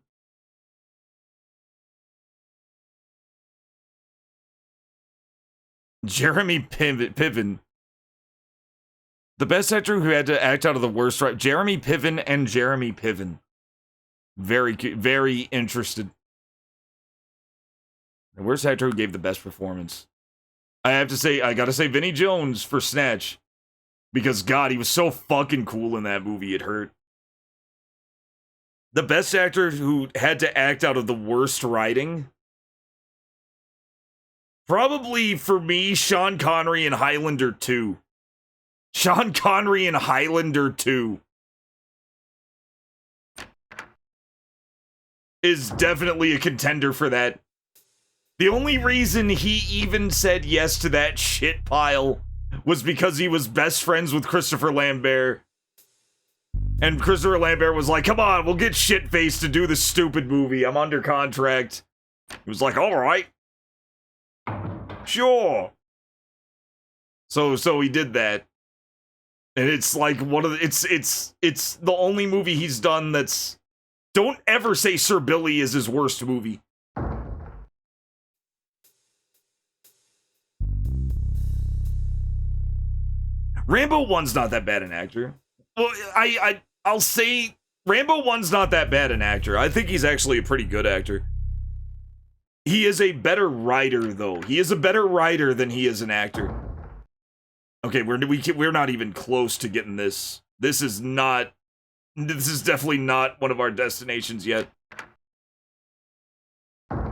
Jeremy Piven. The best actor who had to act out of the worst, right? Jeremy Piven and Jeremy Piven. Very, very interested. The worst actor who gave the best performance. I have to say, I gotta say Vinnie Jones for Snatch. Because, God, he was so fucking cool in that movie, it hurt. The best actor who had to act out of the worst writing? Probably, for me, Sean Connery in Highlander 2. Sean Connery in Highlander 2 is definitely a contender for that. The only reason he even said yes to that shit pile was because he was best friends with Christopher Lambert. And Christopher Lambert was like, come on, we'll get shit-faced to do this stupid movie. I'm under contract. He was like, all right. Sure. So he did that. And it's like one of the, it's the only movie he's done that's, don't ever say Sir Billy is his worst movie. Rambo 1's not that bad an actor. Well, I'll say Rambo 1's not that bad an actor. I think he's actually a pretty good actor. He is a better writer, though. He is a better writer than he is an actor. Okay, we're not even close to getting this. This is definitely not one of our destinations yet.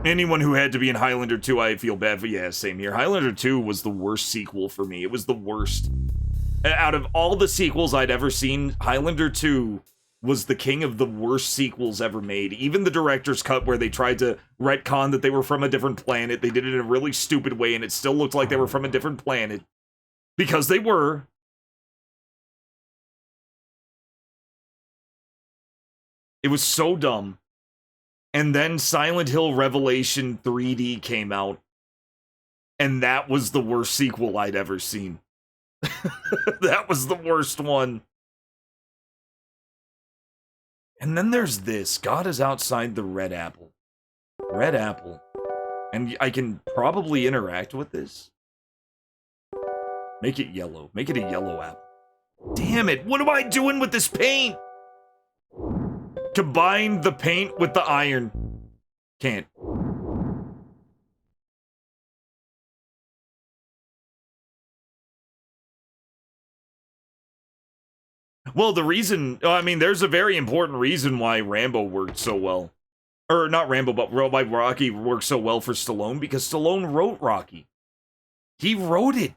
Anyone who had to be in Highlander 2, I feel bad for. Yeah, same here. Highlander 2 was the worst sequel for me. It was the worst. Out of all the sequels I'd ever seen, Highlander 2 was the king of the worst sequels ever made. Even the director's cut where they tried to retcon that they were from a different planet, they did it in a really stupid way and it still looked like they were from a different planet. Because they were. It was so dumb. And then Silent Hill Revelation 3D came out. And that was the worst sequel I'd ever seen. That was the worst one. And then there's this. God is outside the red apple. Red apple. And I can probably interact with this. Make it yellow. Make it a yellow apple. Damn it. What am I doing with this paint? Combine the paint with the iron. Can't. Well, the reason, I mean, there's a very important reason why Rambo worked so well. Or not Rambo, but why Rocky worked so well for Stallone, because Stallone wrote Rocky. He wrote it.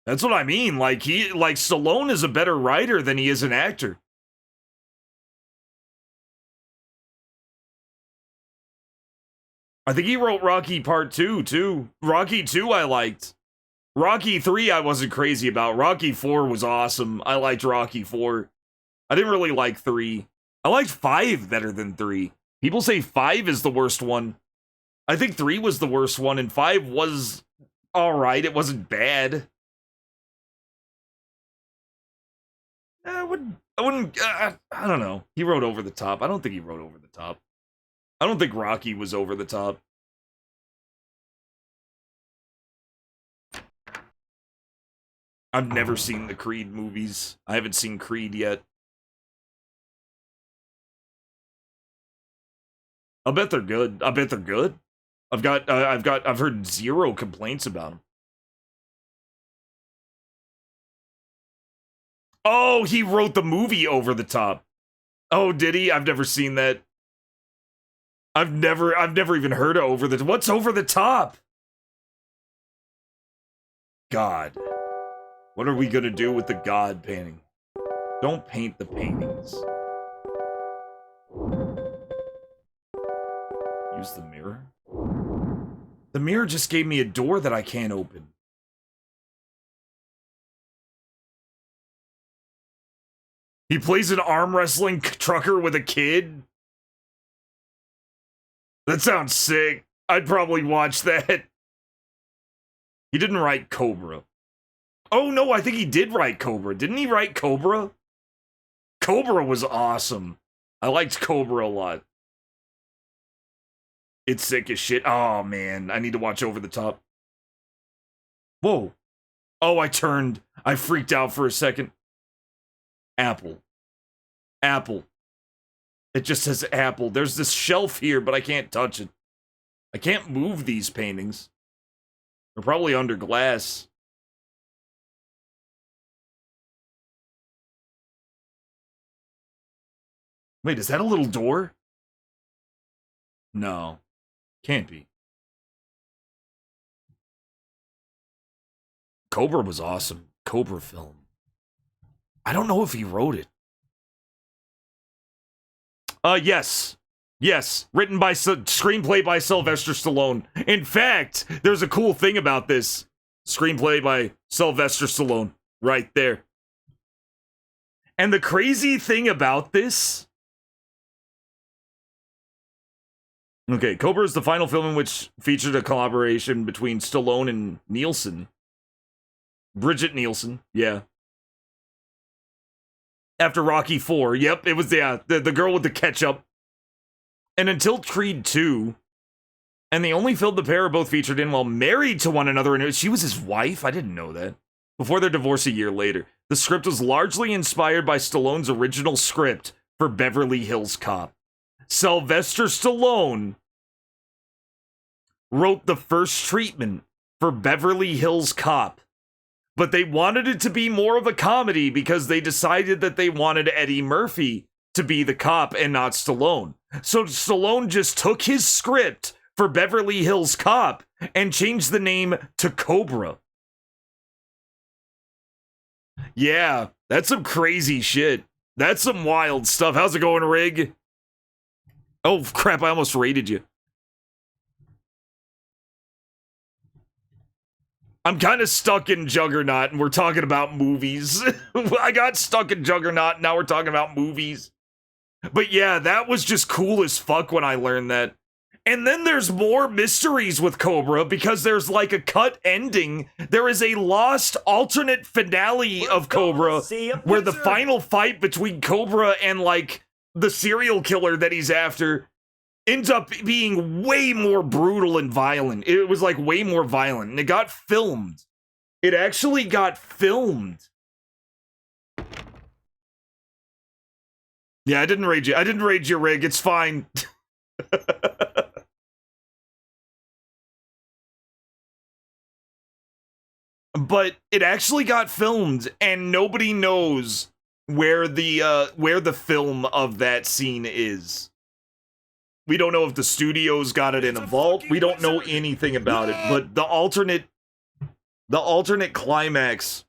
That's what I mean. Like, Stallone is a better writer than he is an actor. I think he wrote Rocky Part 2, too. Rocky 2 I liked. Rocky 3 I wasn't crazy about. Rocky 4 was awesome. I liked Rocky 4. I didn't really like 3. I liked 5 better than 3. People say 5 is the worst one. I think 3 was the worst one, and 5 was alright. It wasn't bad. I don't know. He wrote Over the Top. I don't think he wrote Over the Top. I don't think Rocky was over the top. I've never seen the Creed movies. I haven't seen Creed yet. I'll bet they're good. I bet they're good. I've heard 0 complaints about them. Oh, he wrote the movie Over the Top. Oh, did he? I've never seen that. I've never even heard of Over the Top. What's Over the Top? God. What are we gonna do with the God painting? Don't paint the paintings. Use the mirror? The mirror just gave me a door that I can't open. He plays an arm wrestling trucker with a kid? That sounds sick. I'd probably watch that. He didn't write Cobra. Oh no, I think he did write Cobra. Didn't he write Cobra? Cobra was awesome. I liked Cobra a lot. It's sick as shit. Oh man, I need to watch Over the Top. Whoa. Oh, I freaked out for a second. Apple. Apple. It just says Apple. There's this shelf here, but I can't touch it. I can't move these paintings. They're probably under glass. Wait, is that a little door? No. Can't be. Cobra was awesome. Cobra film. I don't know if he wrote it. Yes. Yes. Written by... Screenplay by Sylvester Stallone. In fact, there's a cool thing about this. Screenplay by Sylvester Stallone. Right there. And the crazy thing about this... Okay, Cobra is the final film in which featured a collaboration between Stallone and Nielsen. Bridget Nielsen, yeah. After Rocky 4, yep, it was, yeah, the girl with the ketchup. And until Creed 2, and the only film the pair are both featured in while married to one another, and she was his wife? I didn't know that. Before their divorce a year later. The script was largely inspired by Stallone's original script for Beverly Hills Cop. Sylvester Stallone wrote the first treatment for Beverly Hills Cop, but they wanted it to be more of a comedy because they decided that they wanted Eddie Murphy to be the cop and not Stallone. So Stallone just took his script for Beverly Hills Cop and changed the name to Cobra. Yeah, that's some crazy shit. That's some wild stuff. How's it going, Rig? Oh, crap, I almost raided you. I'm kind of stuck in Juggernaut, and we're talking about movies. I got stuck in Juggernaut, and now we're talking about movies. But yeah, that was just cool as fuck when I learned that. And then there's more mysteries with Cobra, because there's like a cut ending. There is a lost alternate finale of Cobra, where the final fight between Cobra and like the serial killer that he's after ends up being way more brutal and violent. It was like way more violent, and it got filmed. It actually got filmed. Yeah, I didn't raid you. I didn't raid your Rig. It's fine. But it actually got filmed, and nobody knows where the film of that scene is. We don't know if the studios got it in a vault. We don't know anything about it. But the alternate climax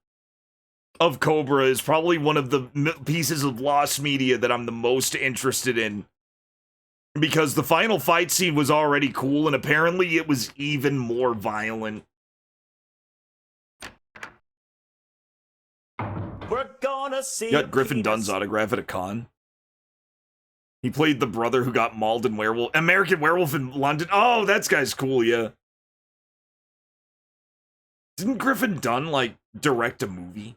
of Cobra is probably one of the pieces of lost media that I'm the most interested in. Because the final fight scene was already cool, and apparently it was even more violent. We're gonna see. Got Griffin Dunn's autograph at a con. He played the brother who got mauled in American Werewolf in London. Oh, that guy's cool, yeah. Didn't Griffin Dunn, like, direct a movie?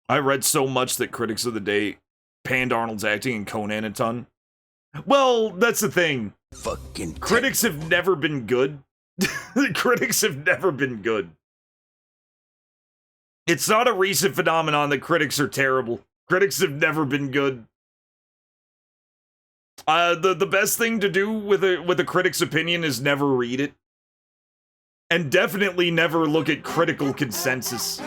I read so much that critics of the day panned Arnold's acting in Conan a ton. Well, that's the thing. Fucking critics have never been good. Critics have never been good. It's not a recent phenomenon that critics are terrible. Critics have never been good. The best thing to do with a critic's opinion is never read it. And definitely never look at critical consensus.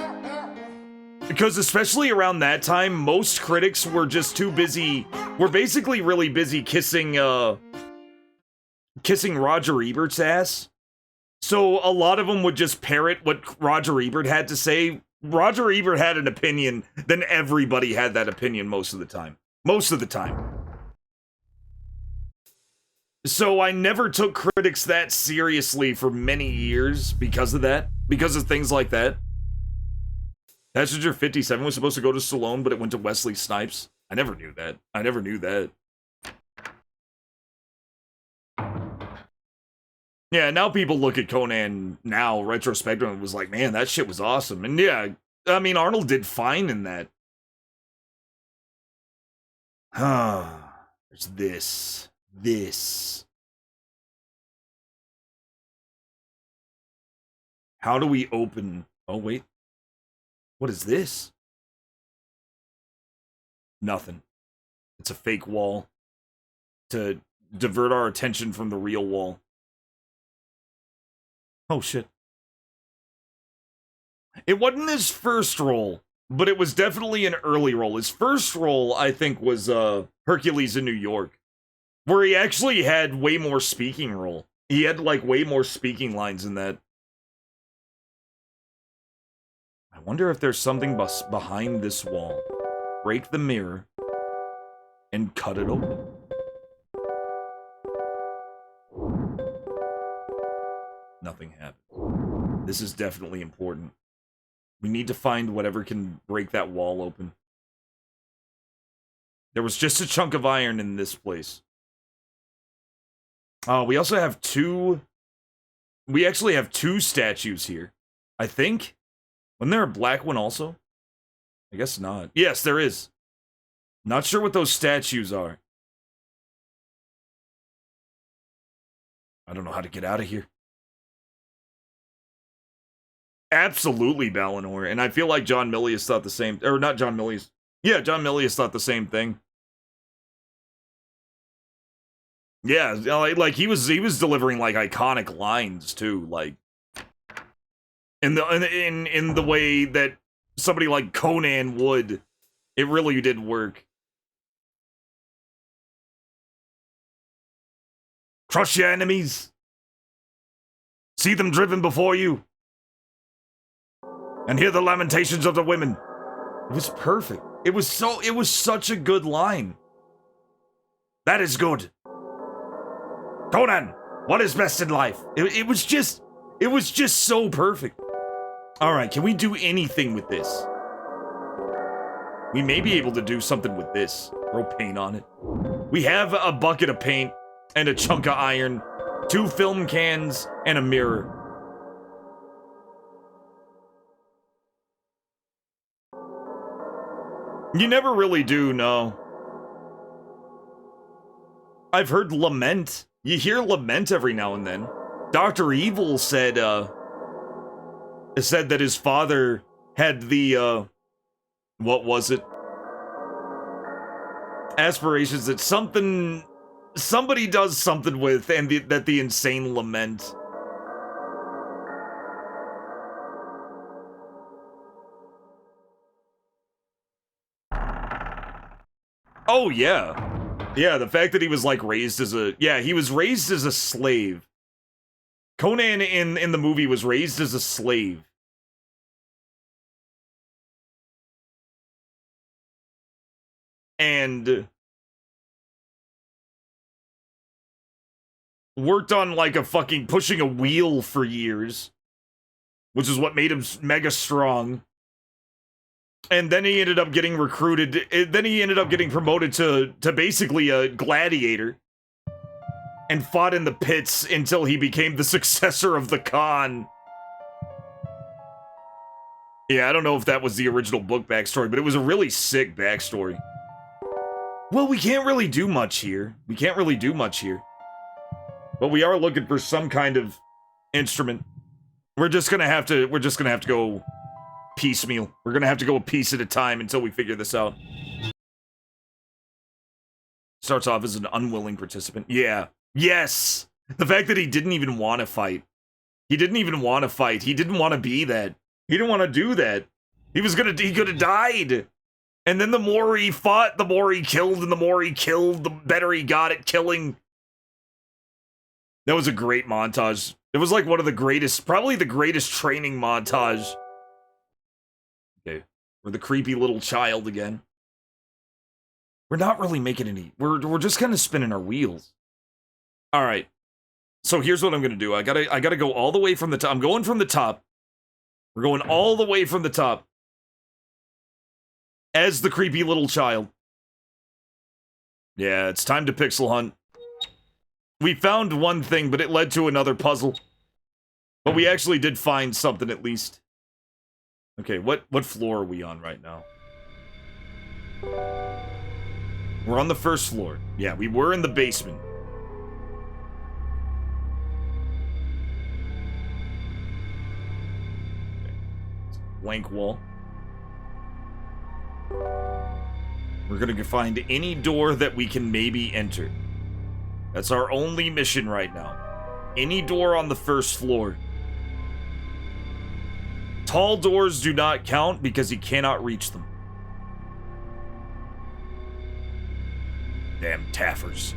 Because especially around that time, most critics were just too busy, were basically really busy kissing Roger Ebert's ass. So a lot of them would just parrot what Roger Ebert had to say. Roger Ebert had an opinion, then everybody had that opinion most of the time. Most of the time. So I never took critics that seriously for many years because of that. Because of things like that. Passenger 57 was supposed to go to Stallone, but it went to Wesley Snipes. I never knew that. I never knew that. Yeah, now people look at Conan now, retrospectively, and was like, man, that shit was awesome. And yeah, I mean, Arnold did fine in that. There's this. This. How do we open... Oh, wait. What is this? Nothing. It's a fake wall to divert our attention from the real wall. Oh, shit. It wasn't his first role, but it was definitely an early role. His first role, I think, was Hercules in New York, where he actually had way more speaking role. He had, like, way more speaking lines in that. I wonder if there's something behind this wall. Break the mirror and cut it open. Nothing happened. This is definitely important. We need to find whatever can break that wall open. There was just a chunk of iron in this place. Oh, we also have two... We actually have two statues here. I think? Wasn't there a black one also? I guess not. Yes, there is. Not sure what those statues are. I don't know how to get out of here. Absolutely Balinor, and I feel like John Milius thought the same, or not John Milius. Yeah, John Milius thought the same thing. Yeah, like he was delivering like iconic lines too, like in the way that somebody like Conan would. It really did work. Crush your enemies. See them driven before you. And hear the lamentations of the women. It was perfect. It was such a good line. That is good. Conan, what is best in life? It was just so perfect. All right, can we do anything with this? We may be able to do something with this. Throw paint on it. We have a bucket of paint and a chunk of iron, 2 film cans, and a mirror. You never really do, no. I've heard lament. You hear lament every now and then. Dr. Evil said that his father had the, what was it? Aspirations that somebody does something with, and that the insane lament. Oh, yeah. Yeah, the fact that he was, like, raised as a... Yeah, he was raised as a slave. Conan in the movie was raised as a slave. And... worked on, like, a fucking... pushing a wheel for years. Which is what made him mega strong. And then he ended up getting recruited. Then he ended up getting promoted to basically a gladiator. And fought in the pits until he became the successor of the Khan. Yeah, I don't know if that was the original book backstory, but it was a really sick backstory. Well, we can't really do much here. But we are looking for some kind of instrument. We're just gonna have to go piecemeal. We're gonna have to go a piece at a time until we figure this out. Starts off as an unwilling participant. Yeah. Yes! The fact that he didn't even want to fight. He didn't want to be that. He didn't want to do that. He could have died. And then the more he fought, the more he killed, and the more he killed, the better he got at killing. That was a great montage. It was like one of the greatest, probably the greatest training montage. Okay, we're the creepy little child again. We're not really making any, we're just kind of spinning our wheels. All right, so here's what I'm gonna do. I gotta go all the way from the top. I'm going from the top. We're going all the way from the top. As the creepy little child. Yeah, it's time to pixel hunt. We found one thing, but it led to another puzzle. But we actually did find something at least. Okay, what floor are we on right now? We're on the first floor. Yeah, we were in the basement. Blank wall. We're gonna find any door that we can maybe enter. That's our only mission right now. Any door on the first floor. Tall doors do not count because he cannot reach them. Damn taffers.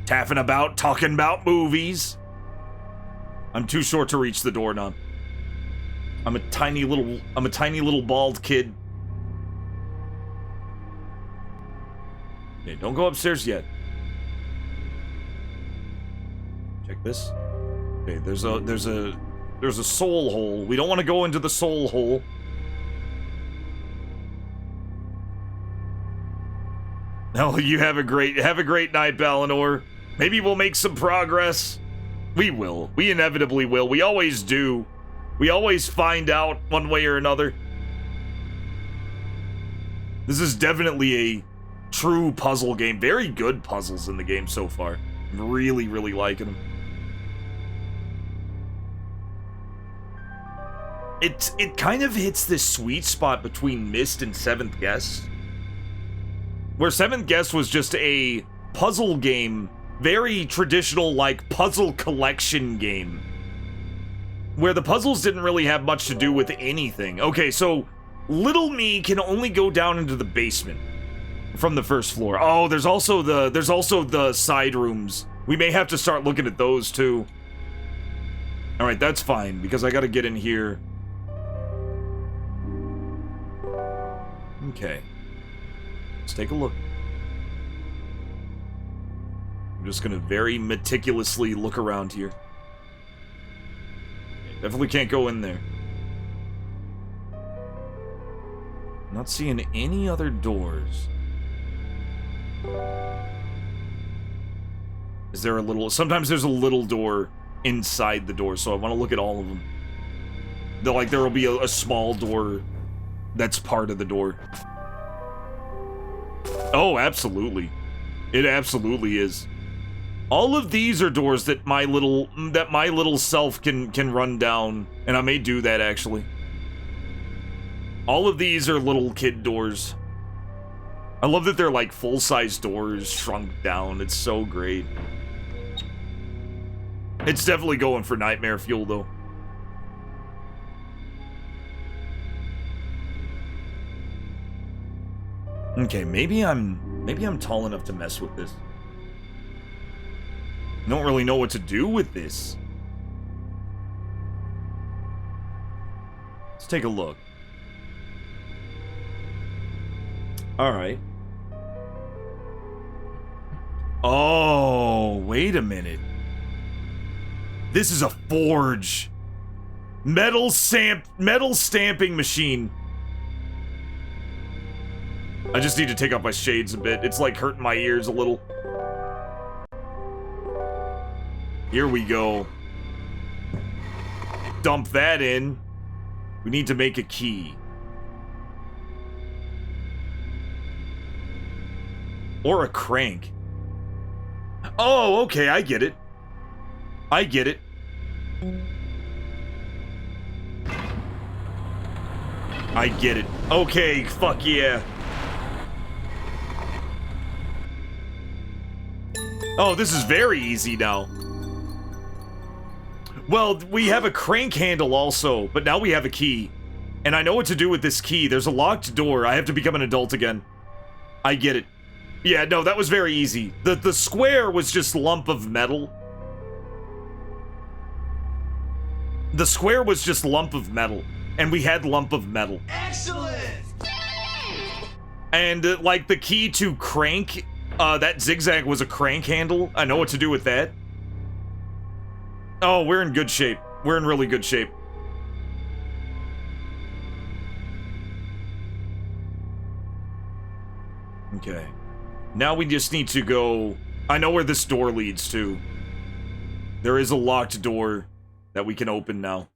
Taffing about, talking about movies. I'm too short to reach the doorknob. I'm a tiny little bald kid. Okay, don't go upstairs yet. Check this. Okay, there's a soul hole. We don't want to go into the soul hole. No, you have a great night, Balinor. Maybe we'll make some progress. We will. We inevitably will. We always do. We always find out one way or another. This is definitely a true puzzle game. Very good puzzles in the game so far. I'm really, really liking them. It kind of hits this sweet spot between Myst and Seventh Guest. Where Seventh Guest was just a puzzle game, very traditional, like, puzzle collection game. Where the puzzles didn't really have much to do with anything. Okay, so little me can only go down into the basement from the first floor. Oh, there's also the side rooms. We may have to start looking at those too. All right, that's fine because I got to get in here. Okay. Let's take a look. I'm just gonna very meticulously look around here. Definitely can't go in there. Not seeing any other doors. Is there a little... Sometimes there's a little door inside the door, so I want to look at all of them. Like, there will be a small door that's part of the door. Oh, absolutely. It absolutely is. All of these are doors that my little self can run down, and I may do that actually. All of these are little kid doors. I love that they're like full-size doors shrunk down. It's so great. It's definitely going for nightmare fuel though. Okay, maybe I'm tall enough to mess with this. I don't really know what to do with this. Let's take a look. Alright. Oh, wait a minute. This is a forge. Metal stamping machine. I just need to take off my shades a bit. It's like hurting my ears a little. Here we go. Dump that in. We need to make a key. Or a crank. Oh, okay, I get it. I get it. I get it. Okay, fuck yeah. Oh, this is very easy now. Well, we have a crank handle also, but now we have a key. And I know what to do with this key. There's a locked door. I have to become an adult again. I get it. Yeah, no, that was very easy. The square was just lump of metal. The square was just lump of metal. And we had lump of metal. Excellent! And, like, the key to crank, that zigzag was a crank handle. I know what to do with that. Oh, we're in good shape. We're in really good shape. Okay. Now we just need to go... I know where this door leads to. There is a locked door that we can open now.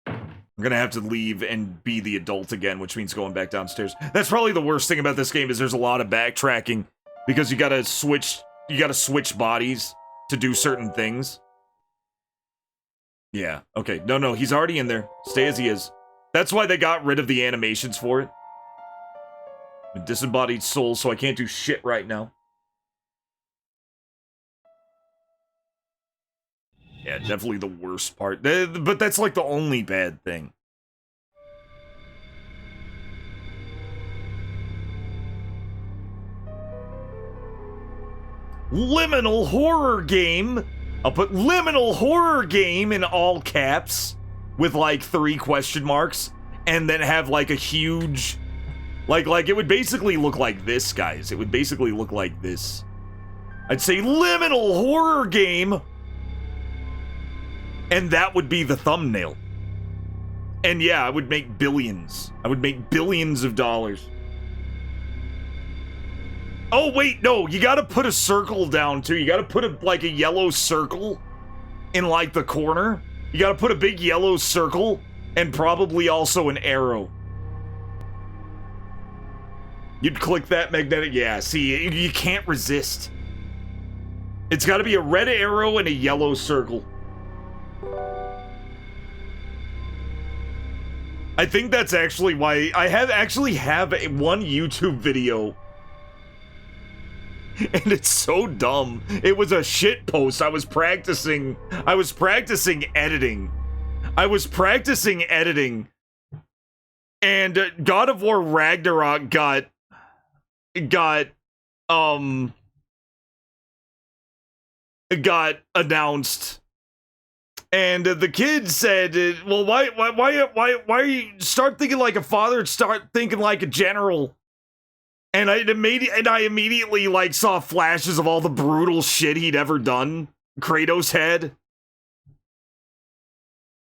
I'm gonna have to leave and be the adult again, which means going back downstairs. That's probably the worst thing about this game is there's a lot of backtracking because you gotta switch bodies to do certain things. Yeah, okay. No, he's already in there. Stay as he is. That's why they got rid of the animations for it. I'm a disembodied soul, so I can't do shit right now. Yeah, definitely the worst part. But that's like the only bad thing. Liminal horror game. I'll put liminal horror game in all caps with like 3 question marks and then have like a huge like it would basically look like this, guys. It would basically look like this. I'd say liminal horror game and that would be the thumbnail. And yeah, I would make billions. I would make billions of dollars. Oh, wait, no, you gotta put a circle down, too. You gotta put, like, a yellow circle in, like, the corner. You gotta put a big yellow circle and probably also an arrow. You'd click that magnetic... Yeah, see, you can't resist. It's gotta be a red arrow and a yellow circle. I think that's actually why... I actually have one YouTube video... And it's so dumb. It was a shit post. I was practicing editing. And God of War Ragnarok got announced. And the kid said, well, why are you start thinking like a father, start thinking like a general. And I immediately like saw flashes of all the brutal shit he'd ever done. Kratos had.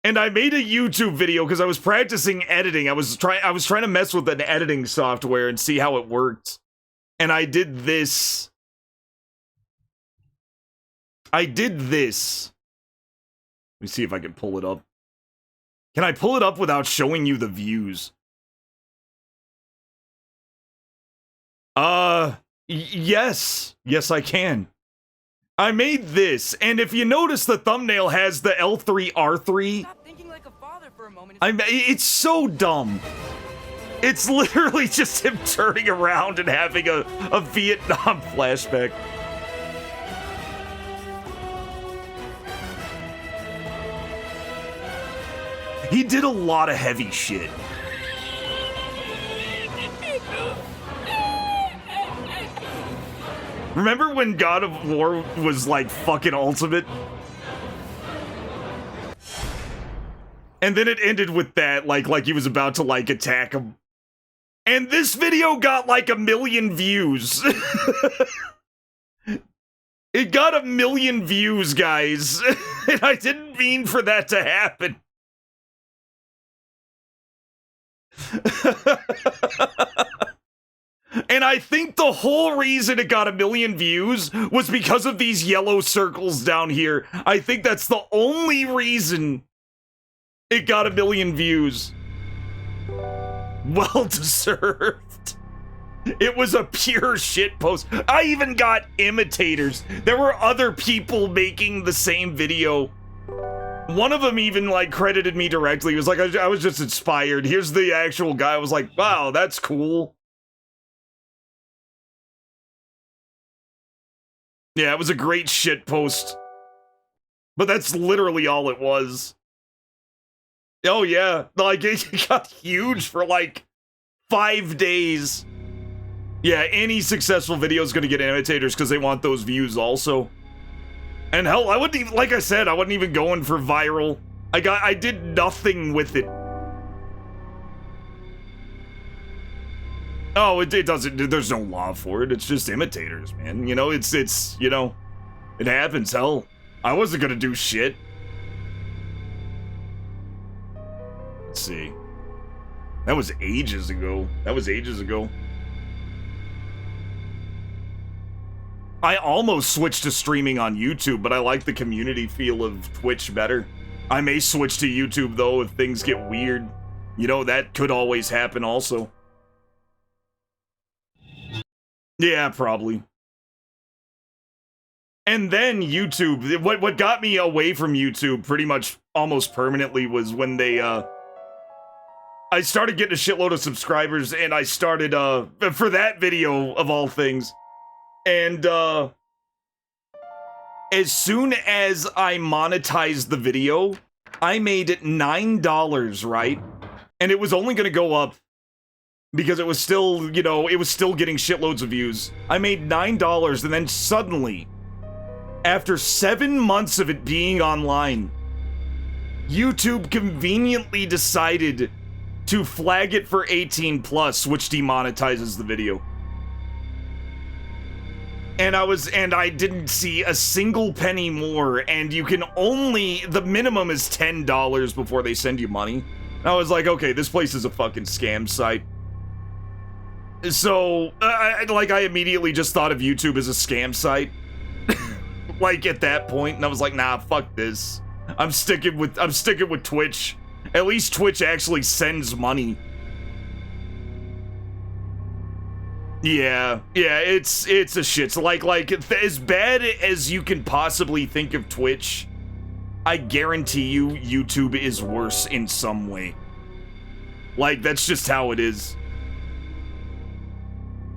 And I made a YouTube video because I was practicing editing. I was trying to mess with an editing software and see how it worked. And I did this. Let me see if I can pull it up. Can I pull it up without showing you the views? Yes. Yes, I can. I made this, and if you notice, the thumbnail has the L3R3. Stop thinking like a father for a moment. It's so dumb. It's literally just him turning around and having a Vietnam flashback. He did a lot of heavy shit. Remember when God of War was like fucking ultimate? And then it ended with that, like he was about to like attack him. And this video got like 1 million views. It got 1 million views, guys. And I didn't mean for that to happen. And I think the whole reason it got 1 million views was because of these yellow circles down here. I think that's the only reason it got 1 million views. Well deserved. It was a pure shit post. I even got imitators. There were other people making the same video. One of them even like credited me directly. He was like, I was just inspired. Here's the actual guy. I was like, wow, that's cool. Yeah, it was a great shit post. But that's literally all it was. Oh yeah, like it got huge for like 5 days. Yeah, any successful video is gonna get imitators because they want those views also. And hell, I wouldn't even, like I said, I wasn't even going for viral. I did nothing with it. Oh, it doesn't, there's no law for it. It's just imitators, man. You know, it's, you know, it happens. Hell, I wasn't gonna do shit. Let's see. That was ages ago. I almost switched to streaming on YouTube, but I like the community feel of Twitch better. I may switch to YouTube, though, if things get weird. You know, that could always happen also. Yeah, probably. And then YouTube, what got me away from YouTube pretty much almost permanently was when they, I started getting a shitload of subscribers, and I started, for that video, of all things. And as soon as I monetized the video, I made $9, right? And it was only going to go up because it was still, you know, it was still getting shitloads of views. I made $9, and then suddenly, after 7 months of it being online, YouTube conveniently decided to flag it for 18+, which demonetizes the video. And I didn't see a single penny more, and you can only, the minimum is $10 before they send you money. And I was like, okay, this place is a fucking scam site. So, I immediately just thought of YouTube as a scam site. Like, at that point, and I was like, nah, fuck this. I'm sticking with Twitch. At least Twitch actually sends money. Yeah, it's a shit. So like as bad as you can possibly think of Twitch, I guarantee you YouTube is worse in some way. Like, that's just how it is.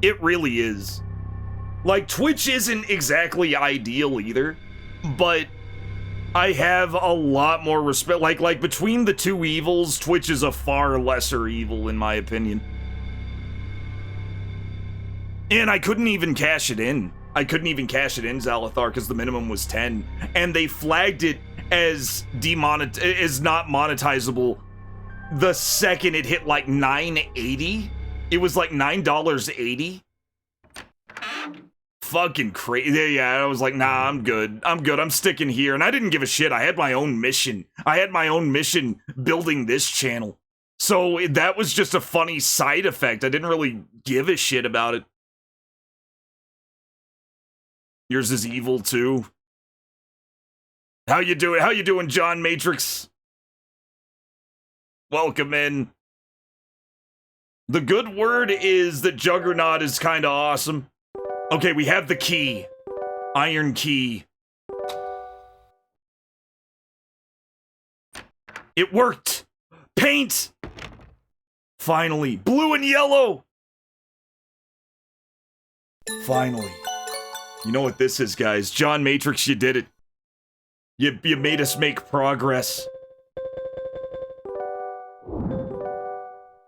It really is. Like, Twitch isn't exactly ideal either, but I have a lot more respect. Like between the two evils, Twitch is a far lesser evil in my opinion. And I couldn't even cash it in. Zalathar, because the minimum was 10. And they flagged it as not monetizable the second it hit like $9.80. It was like $9.80. Fucking crazy. Yeah, I was like, nah, I'm good. I'm sticking here. And I didn't give a shit. I had my own mission. Building this channel. So that was just a funny side effect. I didn't really give a shit about it. Yours is evil too. How you doing, John Matrix? Welcome in. The good word is that Juggernaut is kind of awesome. Okay, we have the key. Iron key. It worked. Paint. Finally. Blue and yellow. Finally. You know what this is, guys. John Matrix, you did it. You made us make progress.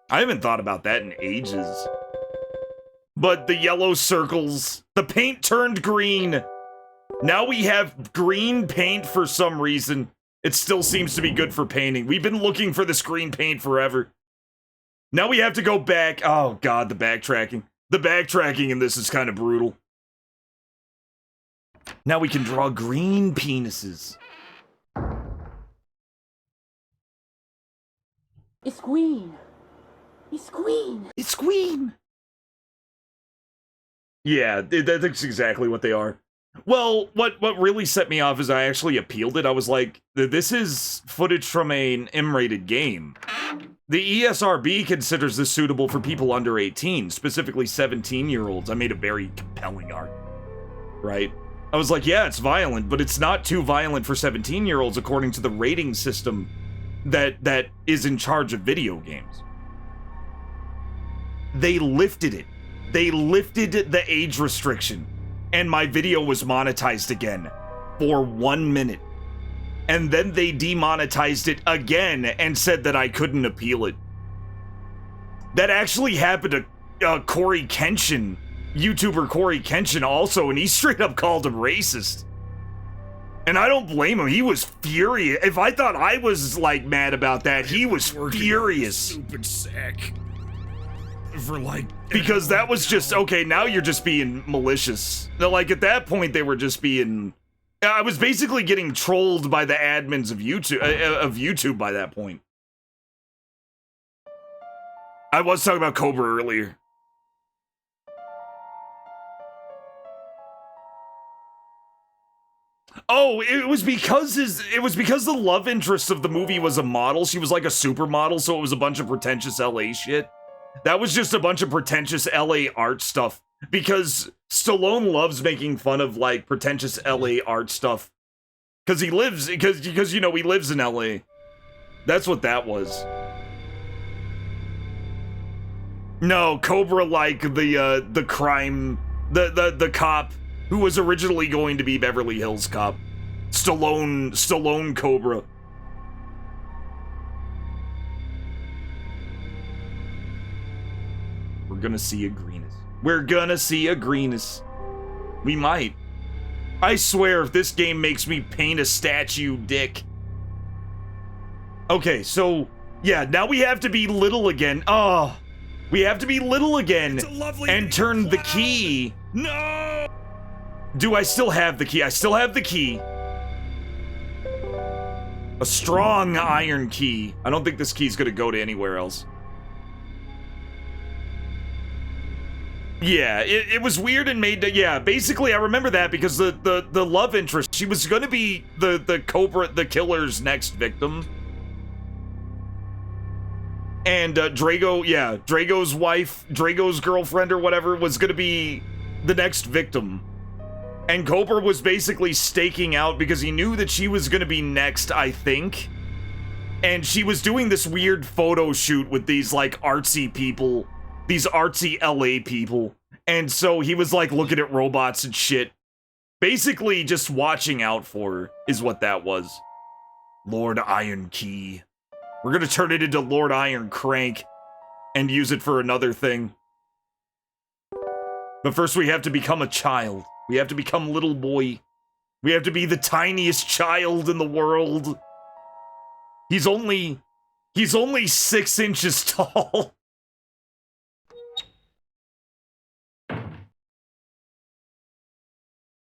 I haven't thought about that in ages. But the yellow circles, the paint turned green. Now we have green paint for some reason. It still seems to be good for painting. We've been looking for this green paint forever. Now we have to go back. Oh god, the backtracking. The backtracking in this is kind of brutal. Now we can draw green penises. It's green. It's green. It's green. Yeah, that's exactly what they are. Well, what really set me off is I actually appealed it. I was like, this is footage from an M-rated game. The ESRB considers this suitable for people under 18, specifically 17-year-olds. I made a very compelling argument, right? I was like, yeah, it's violent, but it's not too violent for 17-year-olds according to the rating system that is in charge of video games. They lifted it. They lifted the age restriction, and my video was monetized again for 1 minute. And then they demonetized it again and said that I couldn't appeal it. That actually happened to Corey Kenshin, YouTuber Corey Kenshin also, and he straight up called him racist. And I don't blame him. He was furious. If I thought I was like mad about that, he was furious. Stupid sack. For like, because that was just okay. Now you're just being malicious. Like at that point, they were just being. I was basically getting trolled by the admins of YouTube by that point. I was talking about Cobra earlier. Oh, it was because the love interest of the movie was a model. She was like a supermodel, so it was a bunch of pretentious LA shit. That was just a bunch of pretentious LA art stuff. Because Stallone loves making fun of like pretentious LA art stuff. Because he lives in LA. That's what that was. No, Cobra like the crime, the cop who was originally going to be Beverly Hills Cop. Stallone Cobra. We're gonna see a greenest. We're gonna see a greenest. We might. I swear, if this game makes me paint a statue dick. Okay, so, yeah, now we have to be little again. Oh, we have to be little again and turn the key. No! Do I still have the key? I still have the key. A strong iron key. I don't think this key's gonna go to anywhere else. Yeah, it was weird and made to, yeah, basically I remember that because the love interest, she was gonna be the Cobra, the killer's next victim. And Drago, yeah, Drago's wife, Drago's girlfriend or whatever was gonna be the next victim. And Cobra was basically staking out because he knew that she was gonna be next, I think. And she was doing this weird photo shoot with these, like, artsy people. These artsy LA people. And so he was, like, looking at robots and shit. Basically, just watching out for her is what that was. Lord Iron Key. We're gonna turn it into Lord Iron Crank and use it for another thing. But first we have to become a child. We have to become little boy. We have to be the tiniest child in the world. He's only 6 inches tall.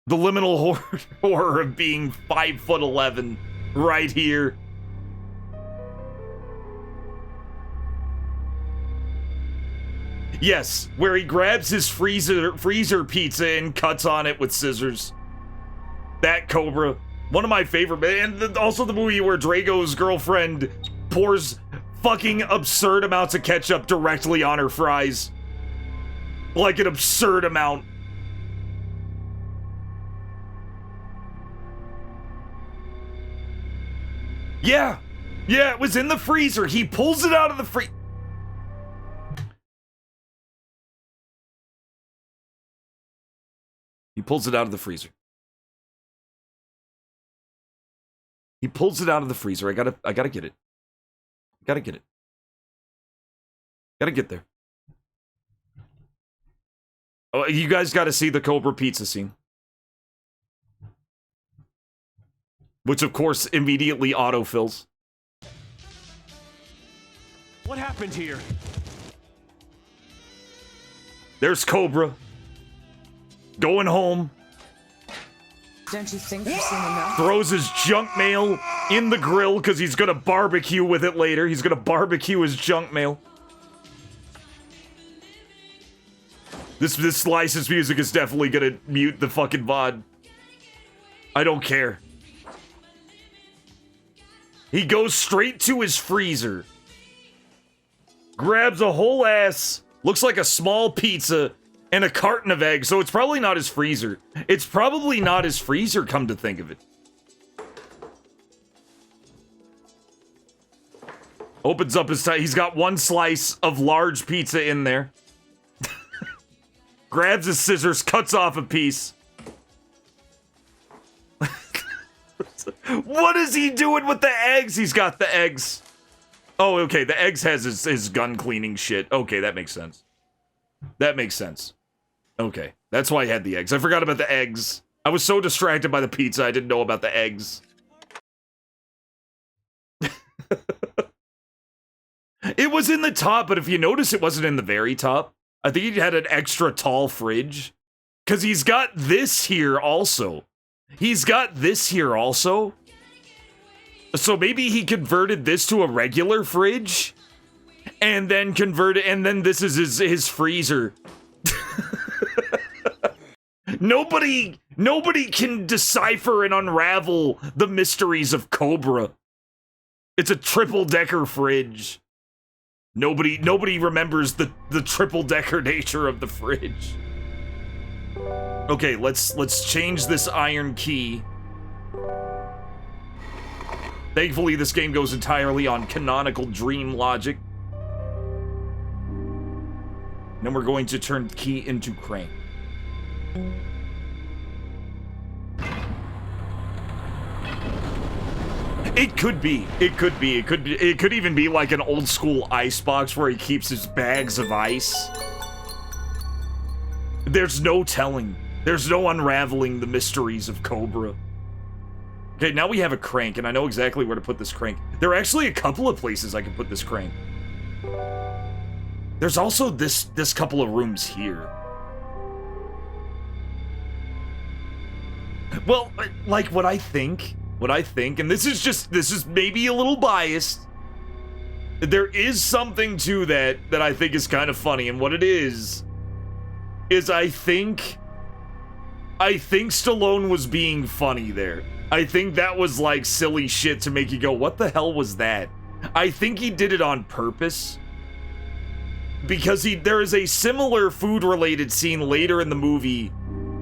The liminal horror of being 5'11" right here. Yes, where he grabs his freezer pizza and cuts on it with scissors. That Cobra. One of my favorite, and also the movie where Drago's girlfriend pours fucking absurd amounts of ketchup directly on her fries. Like an absurd amount. Yeah, it was in the freezer. He pulls it out of the freezer. He pulls it out of the freezer. He pulls it out of the freezer. I gotta get it. Gotta get it. Gotta get there. Oh, you guys gotta see the Cobra pizza scene. Which, of course, immediately autofills. What happened here? There's Cobra. Going home. Don't you think you've seen enough? Throws his junk mail in the grill because he's gonna barbecue with it later. He's gonna barbecue his junk mail. This licensed music is definitely gonna mute the fucking VOD. I don't care. He goes straight to his freezer. Grabs a whole ass, looks like a small pizza, and a carton of eggs, so it's probably not his freezer. It's probably not his freezer, come to think of it. Opens up his he's got one slice of large pizza in there. Grabs his scissors, cuts off a piece. What is he doing with the eggs? He's got the eggs. Oh, okay, the eggs has his gun cleaning shit. Okay, that makes sense. That makes sense. Okay, that's why I had the eggs. I forgot about the eggs. I was so distracted by the pizza, I didn't know about the eggs. It was in the top, but if you notice, it wasn't in the very top. I think he had an extra tall fridge. Because he's got this here also. He's got this here also. So maybe he converted this to a regular fridge. And then converted, and then this is his freezer. Nobody can decipher and unravel the mysteries of Cobra. It's a triple-decker fridge. Nobody remembers the triple-decker nature of the fridge. Okay, let's change this iron key. Thankfully, this game goes entirely on canonical dream logic. Then we're going to turn key into crank. It could be. It could be. It could be. It could even be like an old school ice box where he keeps his bags of ice. There's no telling. There's no unraveling the mysteries of Cobra. Okay, now we have a crank, and I know exactly where to put this crank. There are actually a couple of places I can put this crank. There's also this couple of rooms here. Well, like what I think, and this is maybe a little biased. There is something to that I think is kind of funny, and what it is I think Stallone was being funny there. I think that was like silly shit to make you go, what the hell was that? I think he did it on purpose. Because there is a similar food-related scene later in the movie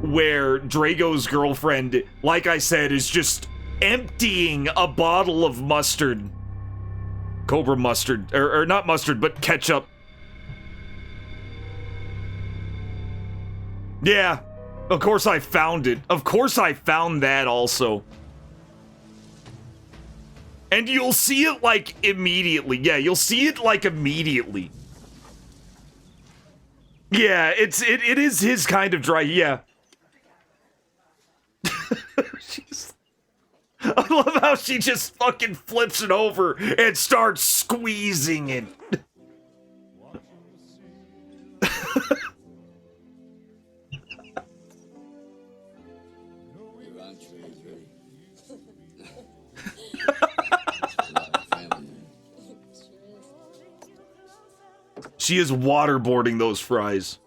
where Drago's girlfriend, like I said, is just emptying a bottle of mustard. Cobra mustard. Or not mustard, but ketchup. Yeah. Of course I found it. Of course I found that also. And you'll see it, like, immediately. Yeah, you'll see it, like, immediately. Yeah, it is his kind of dry, yeah. I love how she just fucking flips it over and starts squeezing it. She is waterboarding those fries.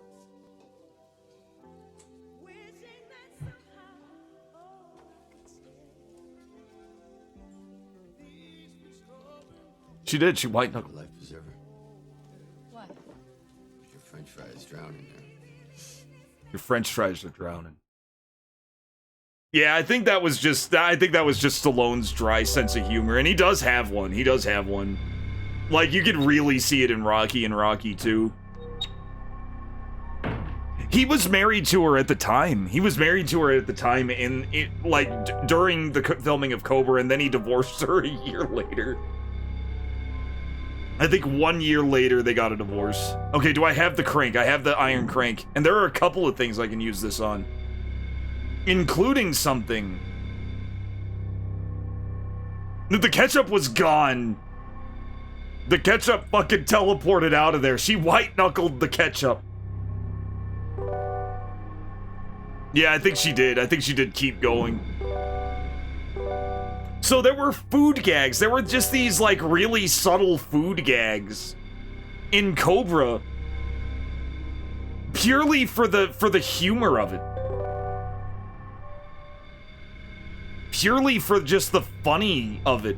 She did. She white knuckled. Life preserver. What? Your French fries drowning there. Your French fries are drowning. Yeah, I think that was just Stallone's dry sense of humor, and he does have one. He does have one. Like, you could really see it in Rocky and Rocky 2. He was married to her at the time. He was married to her at the time during the filming of Cobra, and then he divorced her a year later. I think 1 year later they got a divorce. Okay, do I have the crank? I have the iron crank. And there are a couple of things I can use this on. Including something. The ketchup was gone. The ketchup fucking teleported out of there. She white-knuckled the ketchup. Yeah, I think she did. I think she did keep going. So there were food gags. There were just these, like, really subtle food gags in Cobra. Purely for the humor of it. Purely for just the funny of it.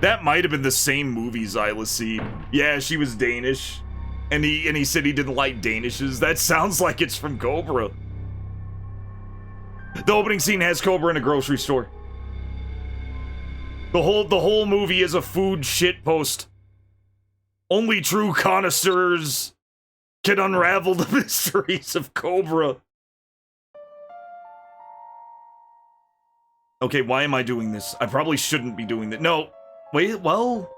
That might have been the same movie Zyla Seed. Yeah, she was Danish. And he said he didn't like Danishes. That sounds like it's from Cobra. The opening scene has Cobra in a grocery store. The whole movie is a food shitpost. Only true connoisseurs can unravel the mysteries of Cobra. Okay, why am I doing this? I probably shouldn't be doing that. No. Wait, well...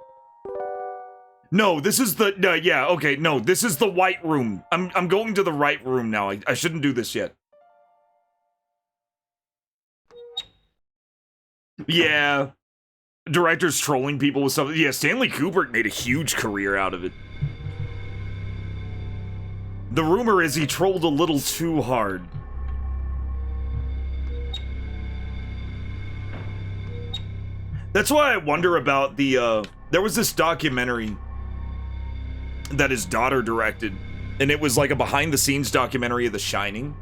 No, this is the... yeah, okay, no, this is the white room. I'm going to the right room now. I shouldn't do this yet. Yeah. Directors trolling people with something. Yeah, Stanley Kubrick made a huge career out of it. The rumor is he trolled a little too hard. That's why I wonder about the, there was this documentary that his daughter directed, and it was like a behind-the-scenes documentary of The Shining,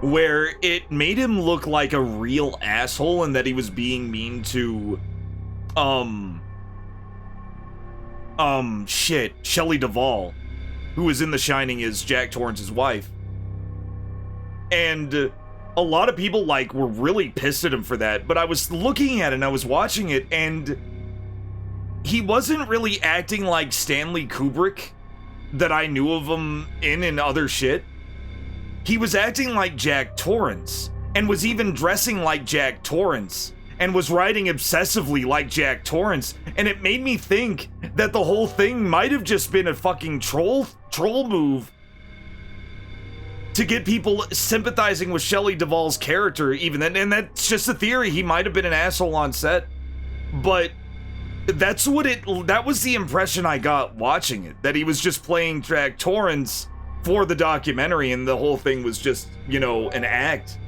where it made him look like a real asshole and that he was being mean to, Shelley Duvall, who was in The Shining as Jack Torrance's wife. And a lot of people, like, were really pissed at him for that, but I was looking at it and I was watching it, and he wasn't really acting like Stanley Kubrick. that I knew of him in other shit, he was acting like Jack Torrance, and was even dressing like Jack Torrance, and was writing obsessively like Jack Torrance, and it made me think that the whole thing might have just been a fucking troll move to get people sympathizing with Shelley Duvall's character, even then, and that's just a theory. He might have been an asshole on set, but that was the impression I got watching it, that he was just playing Jack Torrance for the documentary, and the whole thing was just, you know, an act.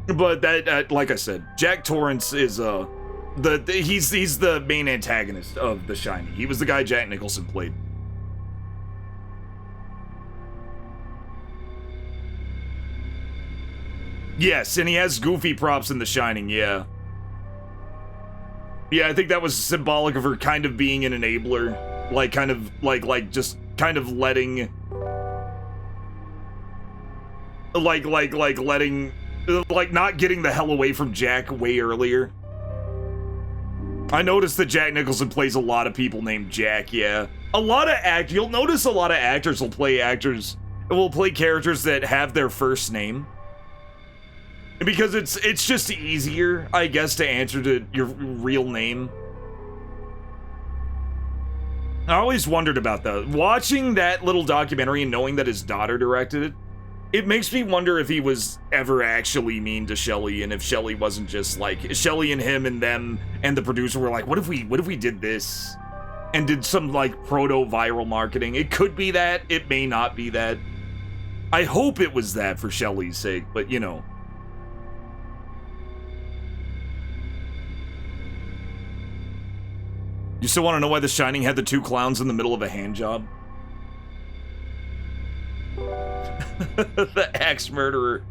But that, like I said, Jack Torrance is he's the main antagonist of The Shining. He was the guy Jack Nicholson played. Yes, and he has goofy props in The Shining, yeah. Yeah, I think that was symbolic of her kind of being an enabler. Like, kind of, like just kind of letting... letting... Like, not getting the hell away from Jack way earlier. I noticed that Jack Nicholson plays a lot of people named Jack, yeah. You'll notice a lot of actors will play characters that have their first name. Because it's just easier, I guess, to answer to your real name. I always wondered about that. Watching that little documentary and knowing that his daughter directed it, it makes me wonder if he was ever actually mean to Shelley, and if Shelley wasn't just like Shelley and him and them and the producer were like, what if we did this and did some like proto-viral marketing? It could be that, it may not be that. I hope it was that for Shelley's sake, but you know. You still want to know why The Shining had the two clowns in the middle of a hand job? The axe murderer.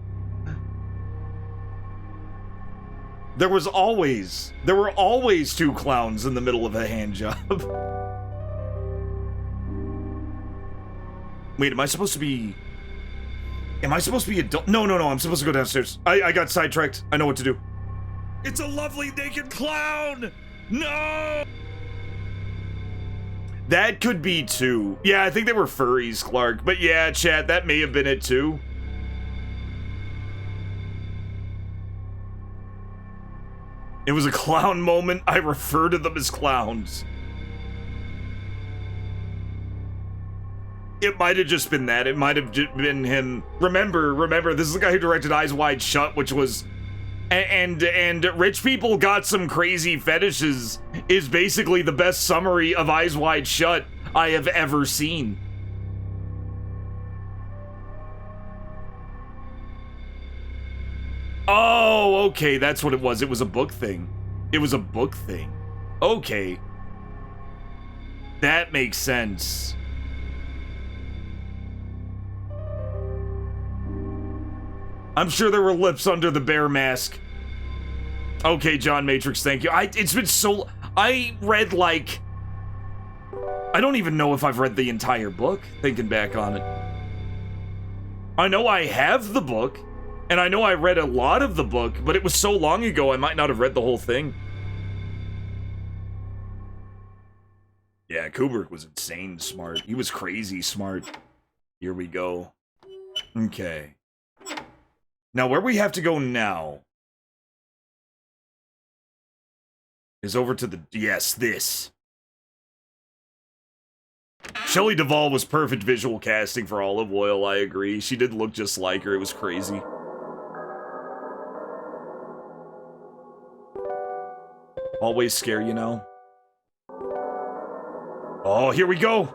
There were always two clowns in the middle of a hand job. Wait, am I supposed to be adult? No, I'm supposed to go downstairs. I got sidetracked. I know what to do. It's a lovely naked clown! No! That could be too. Yeah, I think they were furries, Clark. But yeah, chat, that may have been it too. It was a clown moment. I refer to them as clowns. It might have just been that. It might have just been him. Remember, this is the guy who directed Eyes Wide Shut, which was... And Rich People Got Some Crazy Fetishes is basically the best summary of Eyes Wide Shut I have ever seen. Oh, okay, that's what it was. It was a book thing. Okay. That makes sense. I'm sure there were lips under the bear mask. Okay, John Matrix, thank you. It's been so... I read, like... I don't even know if I've read the entire book, thinking back on it. I know I have the book, and I know I read a lot of the book, but it was so long ago I might not have read the whole thing. Yeah, Kubrick was insane smart. He was crazy smart. Here we go. Okay. Now, where we have to go now is over to the... Yes, this. Shelley Duvall was perfect visual casting for Olive Oil, I agree. She did look just like her. It was crazy. Always scare you know. Oh, here we go!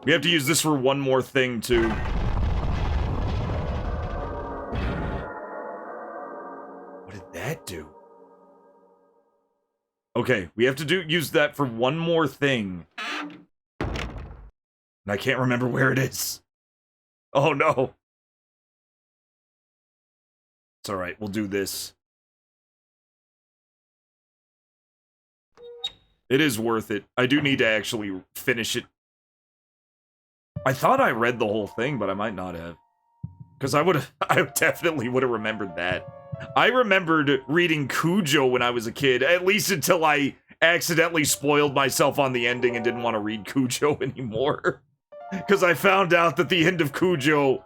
We have to use this for one more thing, too. That do? Okay, we have to use that for one more thing. And I can't remember where it is. Oh no. It's alright, we'll do this. It is worth it. I do need to actually finish it. I thought I read the whole thing, but I might not have. Because I definitely would have remembered that. I remembered reading Cujo when I was a kid, at least until I accidentally spoiled myself on the ending and didn't want to read Cujo anymore. Because I found out that the end of Cujo,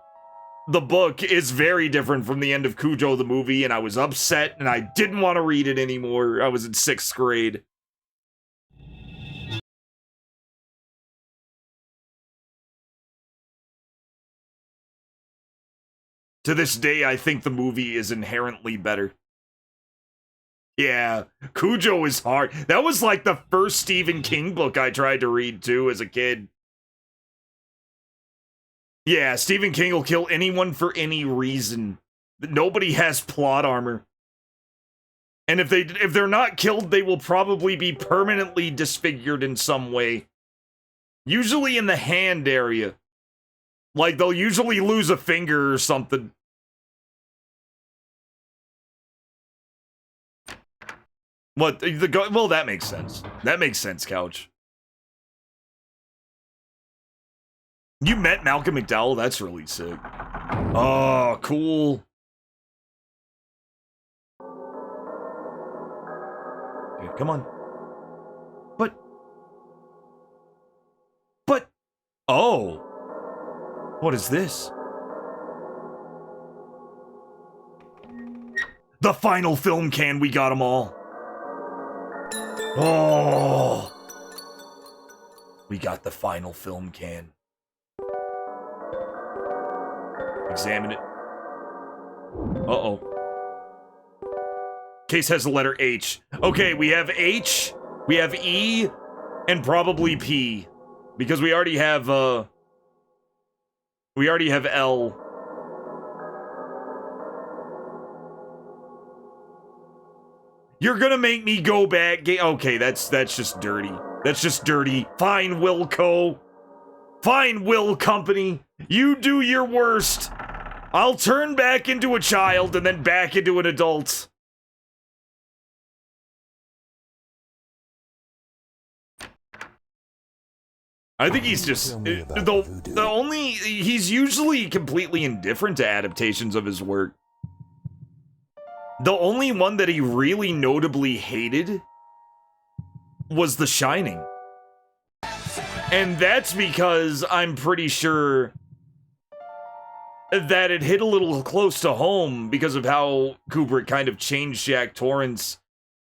the book, is very different from the end of Cujo, the movie, and I was upset and I didn't want to read it anymore. I was in 6th grade. To this day, I think the movie is inherently better. Yeah, Cujo is hard. That was like the first Stephen King book I tried to read, too, as a kid. Yeah, Stephen King will kill anyone for any reason. Nobody has plot armor. And if they're not killed, they will probably be permanently disfigured in some way. Usually in the hand area. Like, they'll usually lose a finger or something. What? Well, that makes sense. That makes sense, Couch. You met Malcolm McDowell? That's really sick. Oh, cool. Okay, come on. But... Oh. What is this? The final film can, we got them all. Oh. We got the final film can. Examine it. Uh-oh. Case has the letter H. Okay, we have H, we have E, and probably P. Because we already have, L. You're gonna make me go back. Okay, that's just dirty. That's just dirty. Fine, Wilco. Fine, Will Company. You do your worst. I'll turn back into a child and then back into an adult. I think he's just he's usually completely indifferent to adaptations of his work. The only one that he really notably hated was The Shining. And that's because I'm pretty sure that it hit a little close to home because of how Kubrick kind of changed Jack Torrance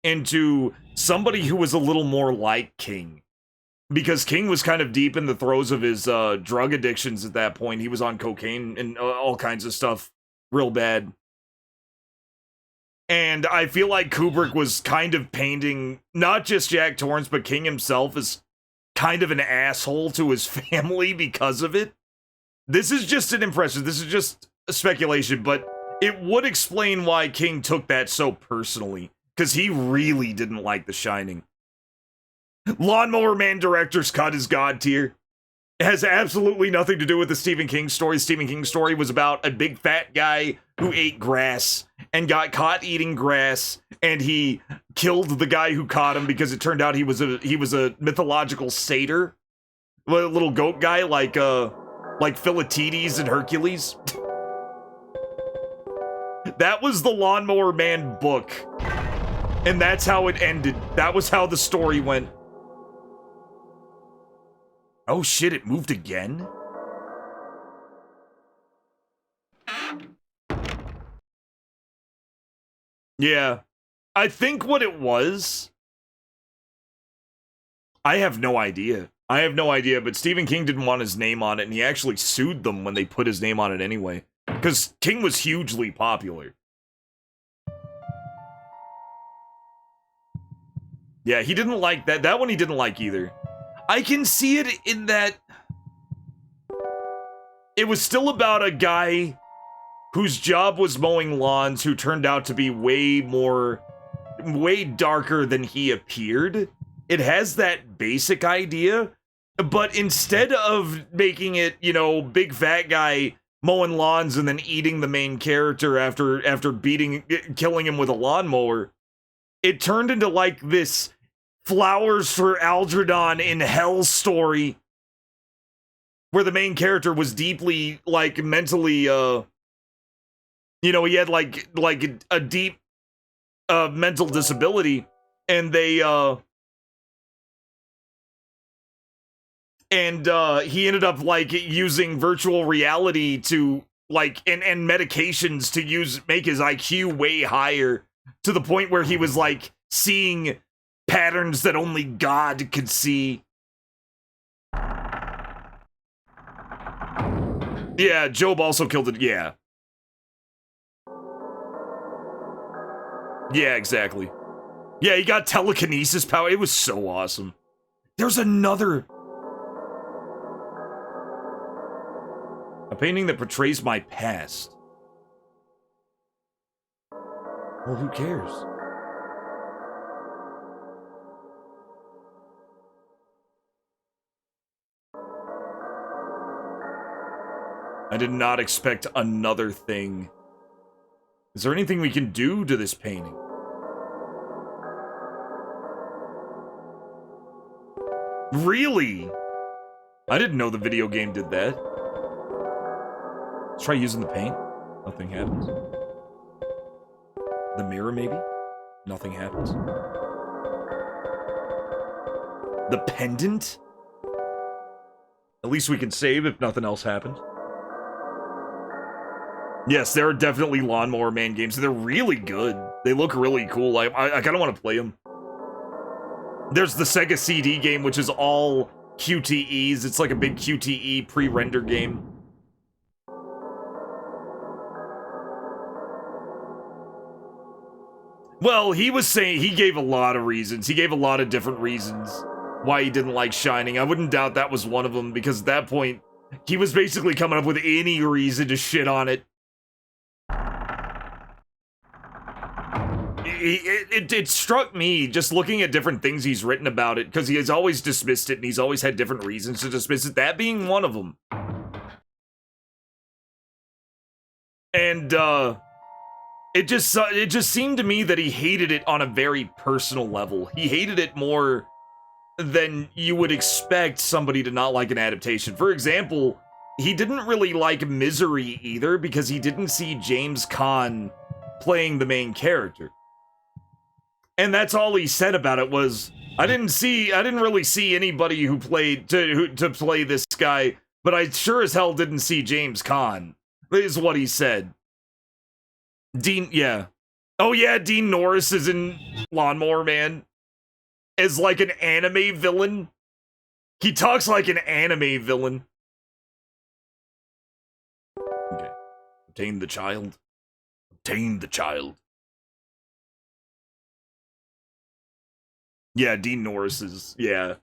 into somebody who was a little more like King. Because King was kind of deep in the throes of his drug addictions at that point. He was on cocaine and all kinds of stuff real bad. And I feel like Kubrick was kind of painting not just Jack Torrance, but King himself as kind of an asshole to his family because of it. This is just an impression. This is just a speculation, but it would explain why King took that so personally. Because he really didn't like The Shining. Lawnmower Man Director's Cut is God tier. It has absolutely nothing to do with the Stephen King story. Stephen King's story was about a big fat guy who ate grass and got caught eating grass, and he killed the guy who caught him because it turned out he was a mythological satyr, a little goat guy like Philoctetes and Hercules. That was the Lawnmower Man book, and that's how it ended. That was how the story went. Oh shit, it moved again? Yeah. I think what it was... I have no idea. But Stephen King didn't want his name on it, and he actually sued them when they put his name on it anyway. Because King was hugely popular. Yeah, he didn't like that. That one he didn't like either. I can see it in that it was still about a guy whose job was mowing lawns who turned out to be way darker than he appeared. It has that basic idea, but instead of making it, you know, big fat guy mowing lawns and then eating the main character after killing him with a lawnmower, it turned into like this Flowers for Algernon in Hell story where the main character was deeply, like, mentally, you know, he had like a deep mental disability, and they And he ended up like using virtual reality to like and medications to make his IQ way higher to the point where he was like seeing patterns that only God could see. Yeah, Job also killed it. Yeah. Yeah, exactly. Yeah, he got telekinesis power. It was so awesome. There's another... a painting that portrays my past. Well, who cares? I did not expect another thing. Is there anything we can do to this painting? Really? I didn't know the video game did that. Let's try using the paint. Nothing happens. The mirror, maybe? Nothing happens. The pendant? At least we can save if nothing else happens. Yes, there are definitely Lawnmower Man games. They're really good. They look really cool. I kind of want to play them. There's the Sega CD game, which is all QTEs. It's like a big QTE pre-render game. Well, he was saying he gave a lot of reasons. He gave a lot of different reasons why he didn't like Shining. I wouldn't doubt that was one of them, because at that point, he was basically coming up with any reason to shit on it. It struck me just looking at different things he's written about it, because he has always dismissed it and he's always had different reasons to dismiss it, that being one of them. And it just seemed to me that he hated it on a very personal level. He hated it more than you would expect somebody to not like an adaptation. For example, he didn't really like Misery either, because he didn't see James Caan playing the main character. And that's all he said about it was, I didn't really see anybody who played to play this guy, but I sure as hell didn't see James Caan, is what he said. Dean, yeah. Oh yeah, Dean Norris is in Lawnmower Man as like an anime villain. He talks like an anime villain. Okay. Obtain the child. Obtain the child. Yeah, Dean Norris is, yeah.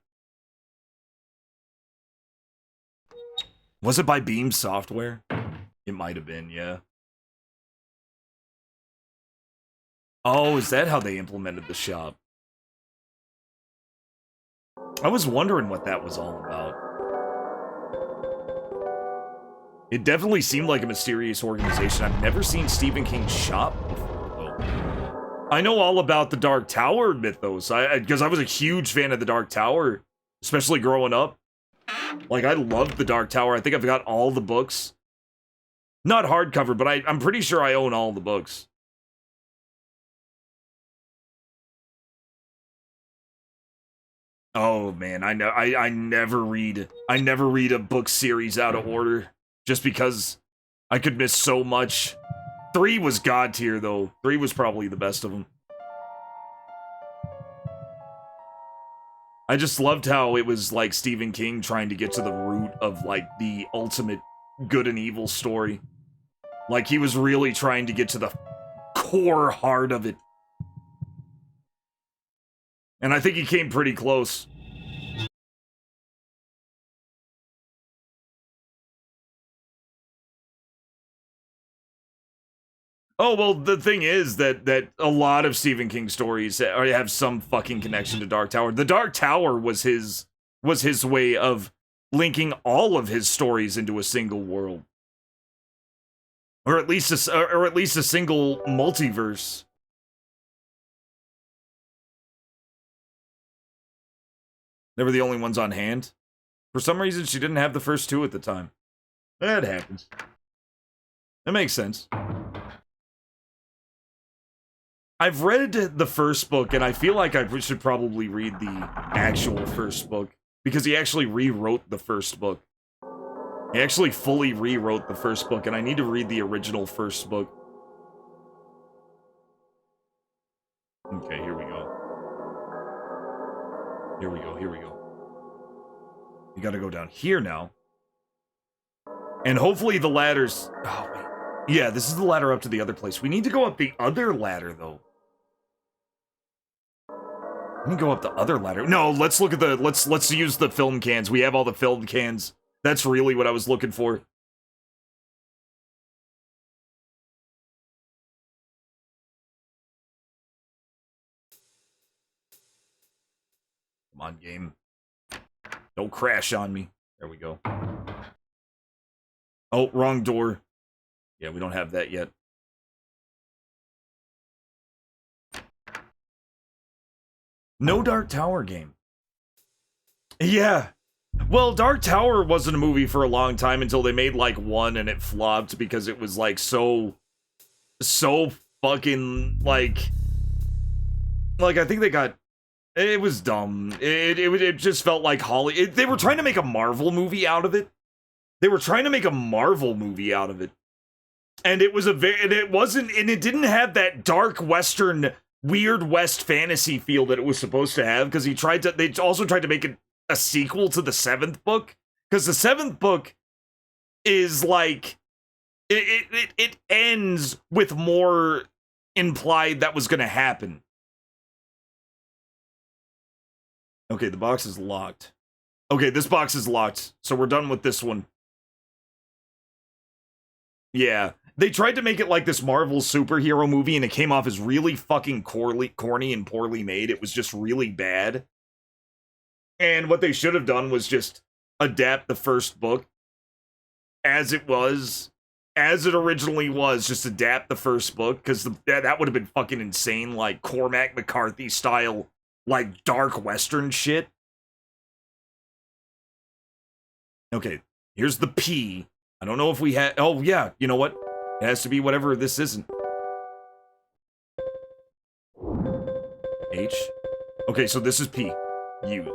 Was it by Beam Software? It might have been, yeah. Oh, is that how they implemented the shop? I was wondering what that was all about. It definitely seemed like a mysterious organization. I've never seen Stephen King's shop before, though. I know all about the Dark Tower mythos, because I was a huge fan of the Dark Tower, especially growing up. Like, I loved the Dark Tower. I think I've got all the books. Not hardcover, but I'm pretty sure I own all the books. Oh man, I know I never read a book series out of order just because I could miss so much. 3 was god tier though. 3 was probably the best of them. I just loved how it was like Stephen King trying to get to the root of like the ultimate good and evil story. Like he was really trying to get to the core heart of it. And I think he came pretty close. Oh, well, the thing is that a lot of Stephen King stories have some fucking connection to Dark Tower. The Dark Tower was his way of linking all of his stories into a single world. Or at least a single multiverse. They were the only ones on hand. For some reason, she didn't have the first 2 at the time. That happens. That makes sense. I've read the first book, and I feel like I should probably read the actual first book. because he actually rewrote the first book. He actually fully rewrote the first book, and I need to read the original first book. Okay, here we go. Here we go, here we go. We gotta go down here now. And hopefully the ladder's... Oh, wait. Yeah, this is the ladder up to the other place. We need to go up the other ladder, though. Let me go up the other ladder. No, let's look at the... Let's use the film cans. We have all the film cans. That's really what I was looking for. Come on, game. Don't crash on me. There we go. Oh, wrong door. Yeah, we don't have that yet. No Dark Tower game. Yeah. Well, Dark Tower wasn't a movie for a long time until they made, like, one and it flopped because it was, like, so fucking, like, I think they got... It was dumb. It just felt like they were trying to make a Marvel movie out of it. And it was and it didn't have that dark Western, weird West fantasy feel that it was supposed to have, because they also tried to make it a sequel to the 7th book, because the 7th book is like, it ends with more implied that was going to happen. Okay, the box is locked. Okay, this box is locked, so we're done with this one. Yeah, they tried to make it like this Marvel superhero movie, and it came off as really fucking corny and poorly made. It was just really bad. And what they should have done was just adapt the first book as it originally was, just adapt the first book, because that would have been fucking insane, like Cormac McCarthy style, like dark Western shit. Okay, here's the P. I don't know if we had... Oh, yeah, you know what? It has to be whatever this isn't. H. Okay, so this is P. Use.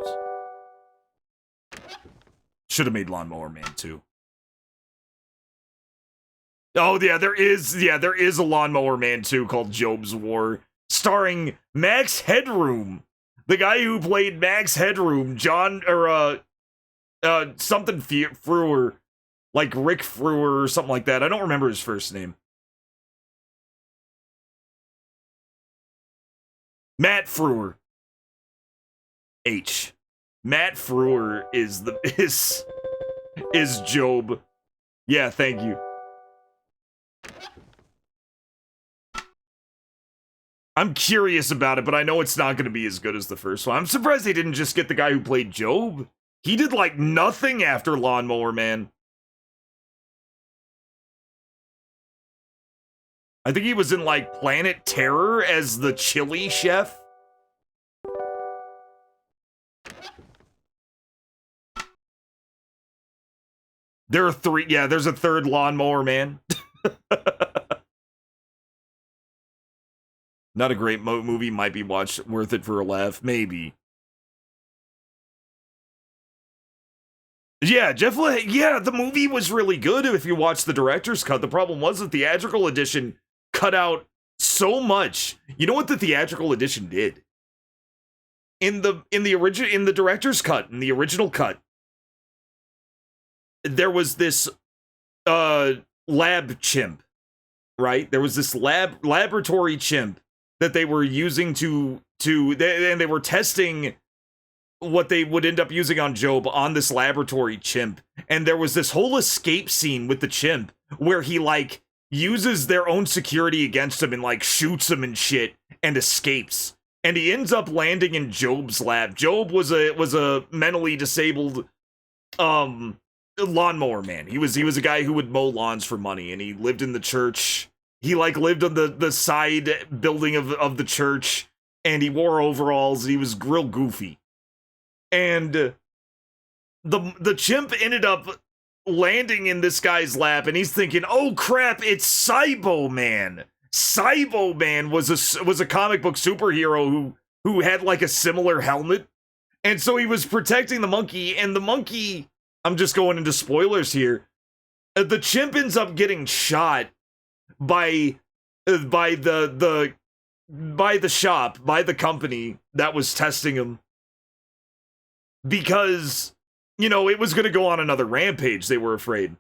Should have made Lawnmower Man, too. Oh, yeah, there is a Lawnmower Man 2 called Job's War, starring Max Headroom. The guy who played Max Headroom, something Frewer, like Rick Frewer or something like that. I don't remember his first name. Matt Frewer. H. Matt Frewer is Job. Yeah, thank you. I'm curious about it, but I know it's not going to be as good as the first one. I'm surprised they didn't just get the guy who played Job. He did, like, nothing after Lawnmower Man. I think he was in, like, Planet Terror as the chili chef. There are 3, yeah, there's a third Lawnmower Man. Not a great movie, might be watched, worth it for a laugh, maybe. Yeah, yeah, the movie was really good if you watch the director's cut. The problem was the theatrical edition cut out so much. You know what the theatrical edition did? In the director's cut, in the original cut, there was this lab chimp, right? There was this laboratory chimp that they were using and they were testing what they would end up using on Job on this laboratory chimp. And there was this whole escape scene with the chimp where he, like, uses their own security against him and, like, shoots him and shit and escapes. And he ends up landing in Job's lab. Job was a mentally disabled lawnmower man. He was a guy who would mow lawns for money, and he lived in the church. He, like, lived on the side building of the church, and he wore overalls, and he was real goofy. And the chimp ended up landing in this guy's lap, and he's thinking, oh crap, it's Cybo Man. Cybo Man was a comic book superhero who had, like, a similar helmet, And so he was protecting the monkey, and the monkey, I'm just going into spoilers here, the chimp ends up getting shot by the shop, by the company that was testing him, because, you know, it was going to go on another rampage, they were afraid.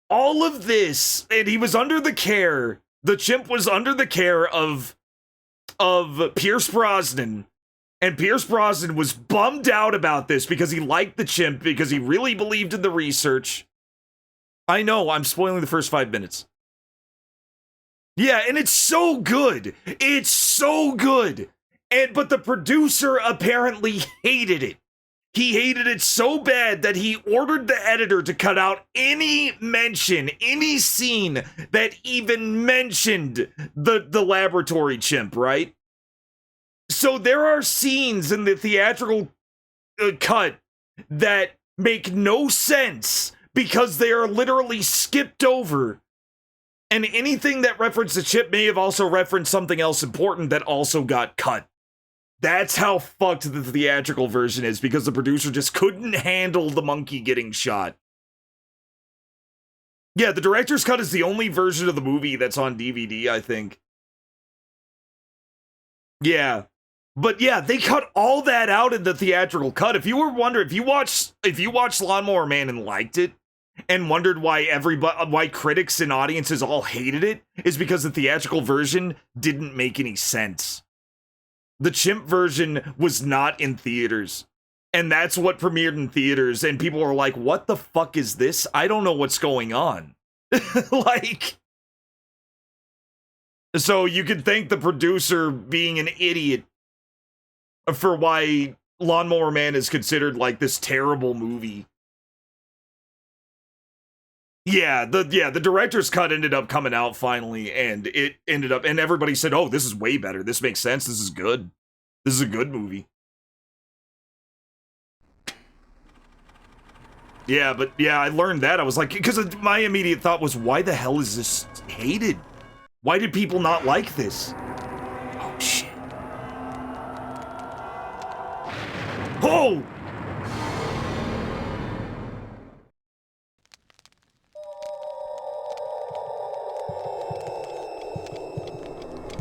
All of this, and he was under the care, the chimp was under the care of Pierce Brosnan, and Pierce Brosnan was bummed out about this because he liked the chimp, because he really believed in the research. I know, I'm spoiling the first 5 minutes. Yeah, and it's so good. It's so good. But the producer apparently hated it. He hated it so bad that he ordered the editor to cut out any mention, any scene that even mentioned the laboratory chimp, right? So there are scenes in the theatrical cut that make no sense because they are literally skipped over. And anything that referenced the chip may have also referenced something else important that also got cut. That's how fucked the theatrical version is, because the producer just couldn't handle the monkey getting shot. Yeah, the director's cut is the only version of the movie that's on DVD, I think. Yeah. But yeah, they cut all that out in the theatrical cut. If you were wondering, if you watched Lawnmower Man and liked it, and wondered why critics and audiences all hated it, is because the theatrical version didn't make any sense. The chimp version was not in theaters, and that's what premiered in theaters, and people were like, what the fuck is this? I don't know what's going on. Like, so you could thank the producer being an idiot for why Lawnmower Man is considered like this terrible movie. Yeah, the director's cut ended up coming out finally, and it ended up, and everybody said, oh, this is way better. This makes sense. This is good. This is a good movie. Yeah, but yeah, I learned that. I was like, because my immediate thought was, why the hell is this hated? Why did people not like this? Oh, shit. Oh!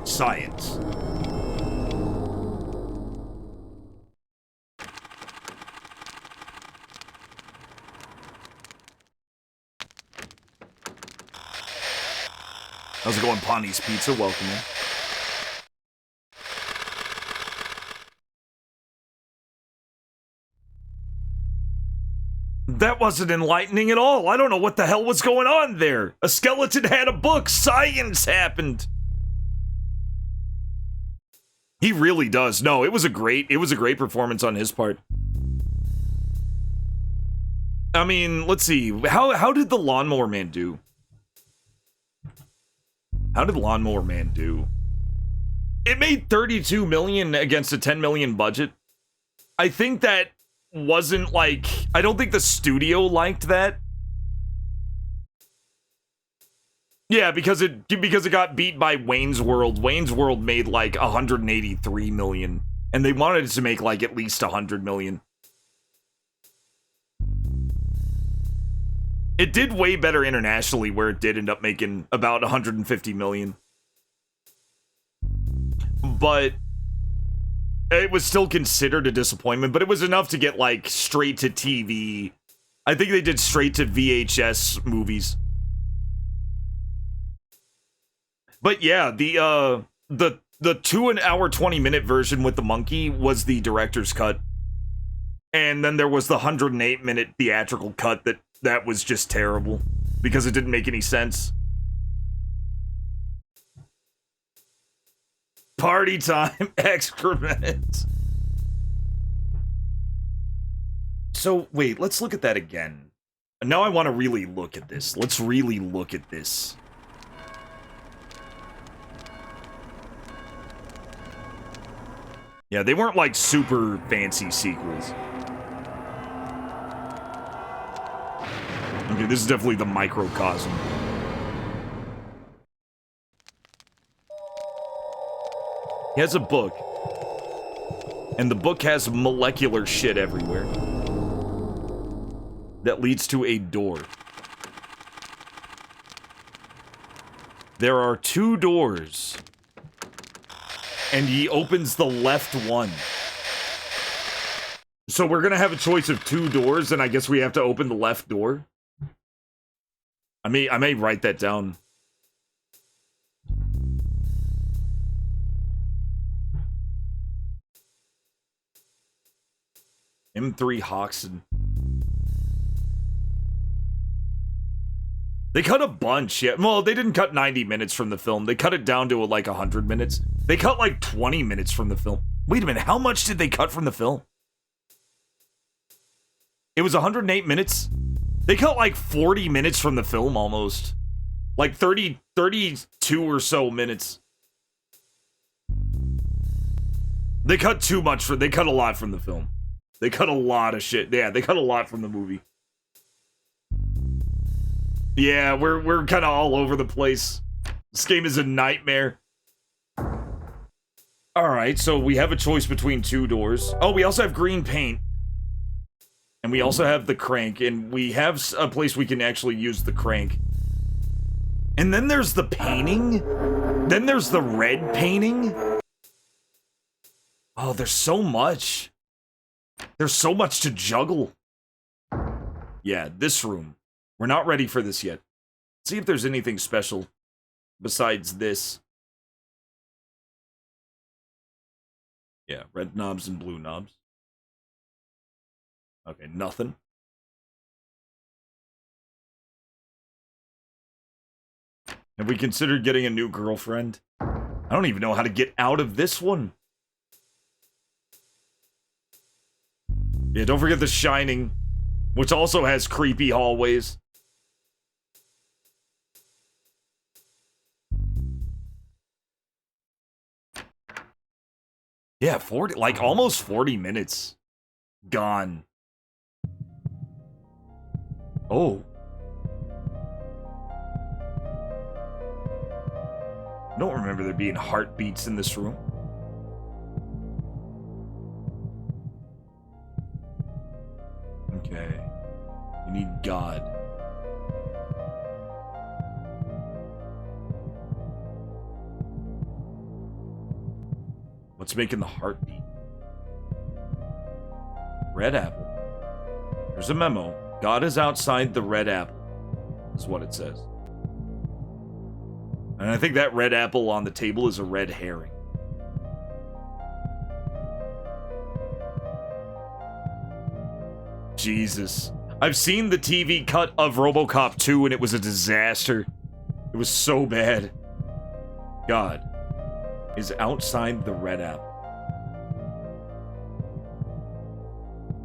Science. How's it going, Pawnee's Pizza? Welcome in. That wasn't enlightening at all. I don't know what the hell was going on there. A skeleton had a book. Science happened. He really does. No, it was a great performance on his part. I mean, let's see. How did the Lawnmower Man do? How did Lawnmower Man do? It made 32 million against a 10 million budget. I think that wasn't like, I don't think the studio liked that. Yeah, because it got beat by Wayne's World. Wayne's World made like 183 million, and they wanted it to make like at least 100 million. It did way better internationally, where it did end up making about 150 million. But it was still considered a disappointment, but it was enough to get like straight to TV. I think they did straight to VHS movies. But yeah, the 2 hour 20-minute version with the monkey was the director's cut. And then there was the 108-minute theatrical cut that was just terrible because it didn't make any sense. Party time, excrement. So, wait, let's look at that again. Now I want to really look at this. Let's really look at this. Yeah, they weren't like super fancy sequels. Okay, this is definitely the microcosm. He has a book. And the book has molecular shit everywhere. That leads to a door. There are 2 doors. And he opens the left one. So we're gonna have a choice of 2 doors, and I guess we have to open the left door. I may write that down. M3 Hoxton. They cut a bunch, yeah. Well, they didn't cut 90 minutes from the film. They cut it down to like 100 minutes. They cut like 20 minutes from the film. Wait a minute, how much did they cut from the film? It was 108 minutes. They cut like 40 minutes from the film almost. Like 32 or so minutes. They cut too much they cut a lot from the film. They cut a lot of shit. Yeah, they cut a lot from the movie. Yeah, we're kind of all over the place. This game is a nightmare. Alright, so we have a choice between 2 doors. Oh, we also have green paint. And we also have the crank, and we have a place we can actually use the crank. And then there's the painting. Then there's the red painting. Oh, there's so much. There's so much to juggle. Yeah, this room. We're not ready for this yet. Let's see if there's anything special besides this. Yeah, red knobs and blue knobs. Okay, nothing. Have we considered getting a new girlfriend? I don't even know how to get out of this one. Yeah, don't forget The Shining, which also has creepy hallways. Yeah, 40, like almost 40 minutes. Gone. Oh. I don't remember there being heartbeats in this room. Okay. You need God. What's making the heartbeat? Red apple. There's a memo. God is outside the red apple, is what it says. And I think that red apple on the table is a red herring. Jesus. I've seen the TV cut of RoboCop 2 and it was a disaster. It was so bad. God is outside the red apple.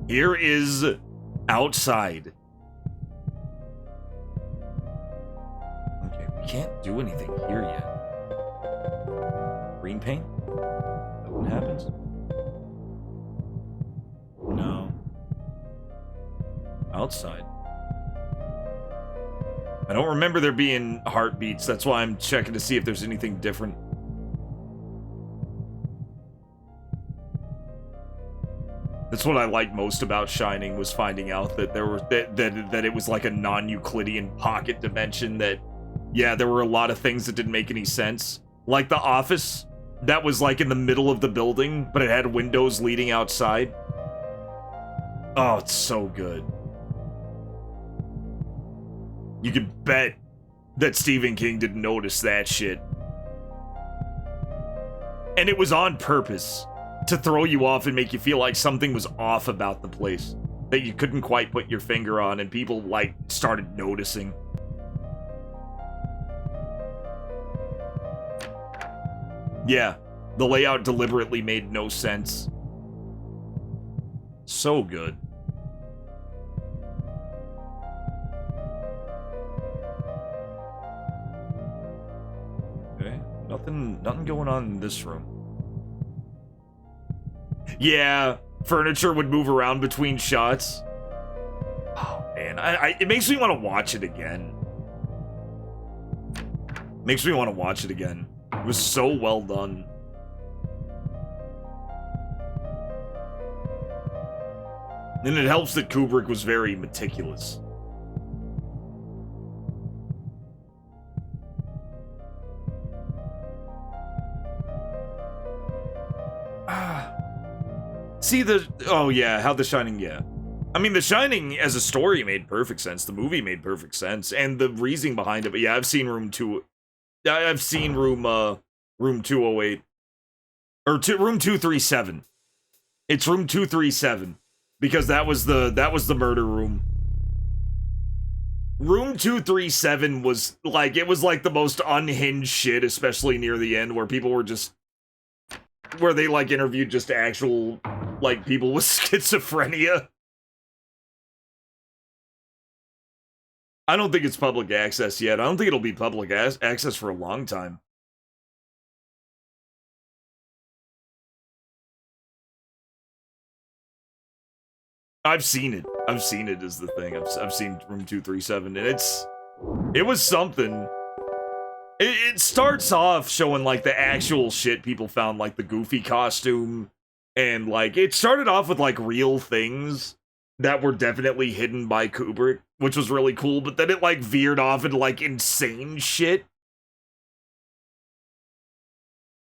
Here is outside. Okay, we can't do anything here yet. Green paint? Is that what happens? No. Outside. I don't remember there being heartbeats. That's why I'm checking to see if there's anything different. That's what I liked most about Shining, was finding out that there were that it was like a non-Euclidean pocket dimension. That, yeah, there were a lot of things that didn't make any sense. Like the office that was like in the middle of the building, but it had windows leading outside. Oh, it's so good. You could bet that Stephen King didn't notice that shit. And it was on purpose, to throw you off and make you feel like something was off about the place that you couldn't quite put your finger on, and people, like, started noticing. Yeah, the layout deliberately made no sense. So good. Okay, nothing going on in this room. Yeah, furniture would move around between shots. Oh, man. It makes me want to watch it again. Makes me want to watch it again. It was so well done. And it helps that Kubrick was very meticulous. See oh yeah, how The Shining, yeah. I mean, The Shining as a story made perfect sense. The movie made perfect sense, and the reasoning behind it. But yeah, I've seen Room 208 or Room 237. It's Room 237 because that was the murder room. Room 237 was like, it was like the most unhinged shit, especially near the end, where people were just, where they like interviewed just actual like people with schizophrenia. I don't think it's public access yet. I don't think it'll be public access for a long time. I've seen it. I've seen it is the thing. I've seen Room 237, and it was something. It starts off showing like the actual shit people found, like the Goofy costume, and like it started off with like real things that were definitely hidden by Kubrick, which was really cool, but then it like veered off into like insane shit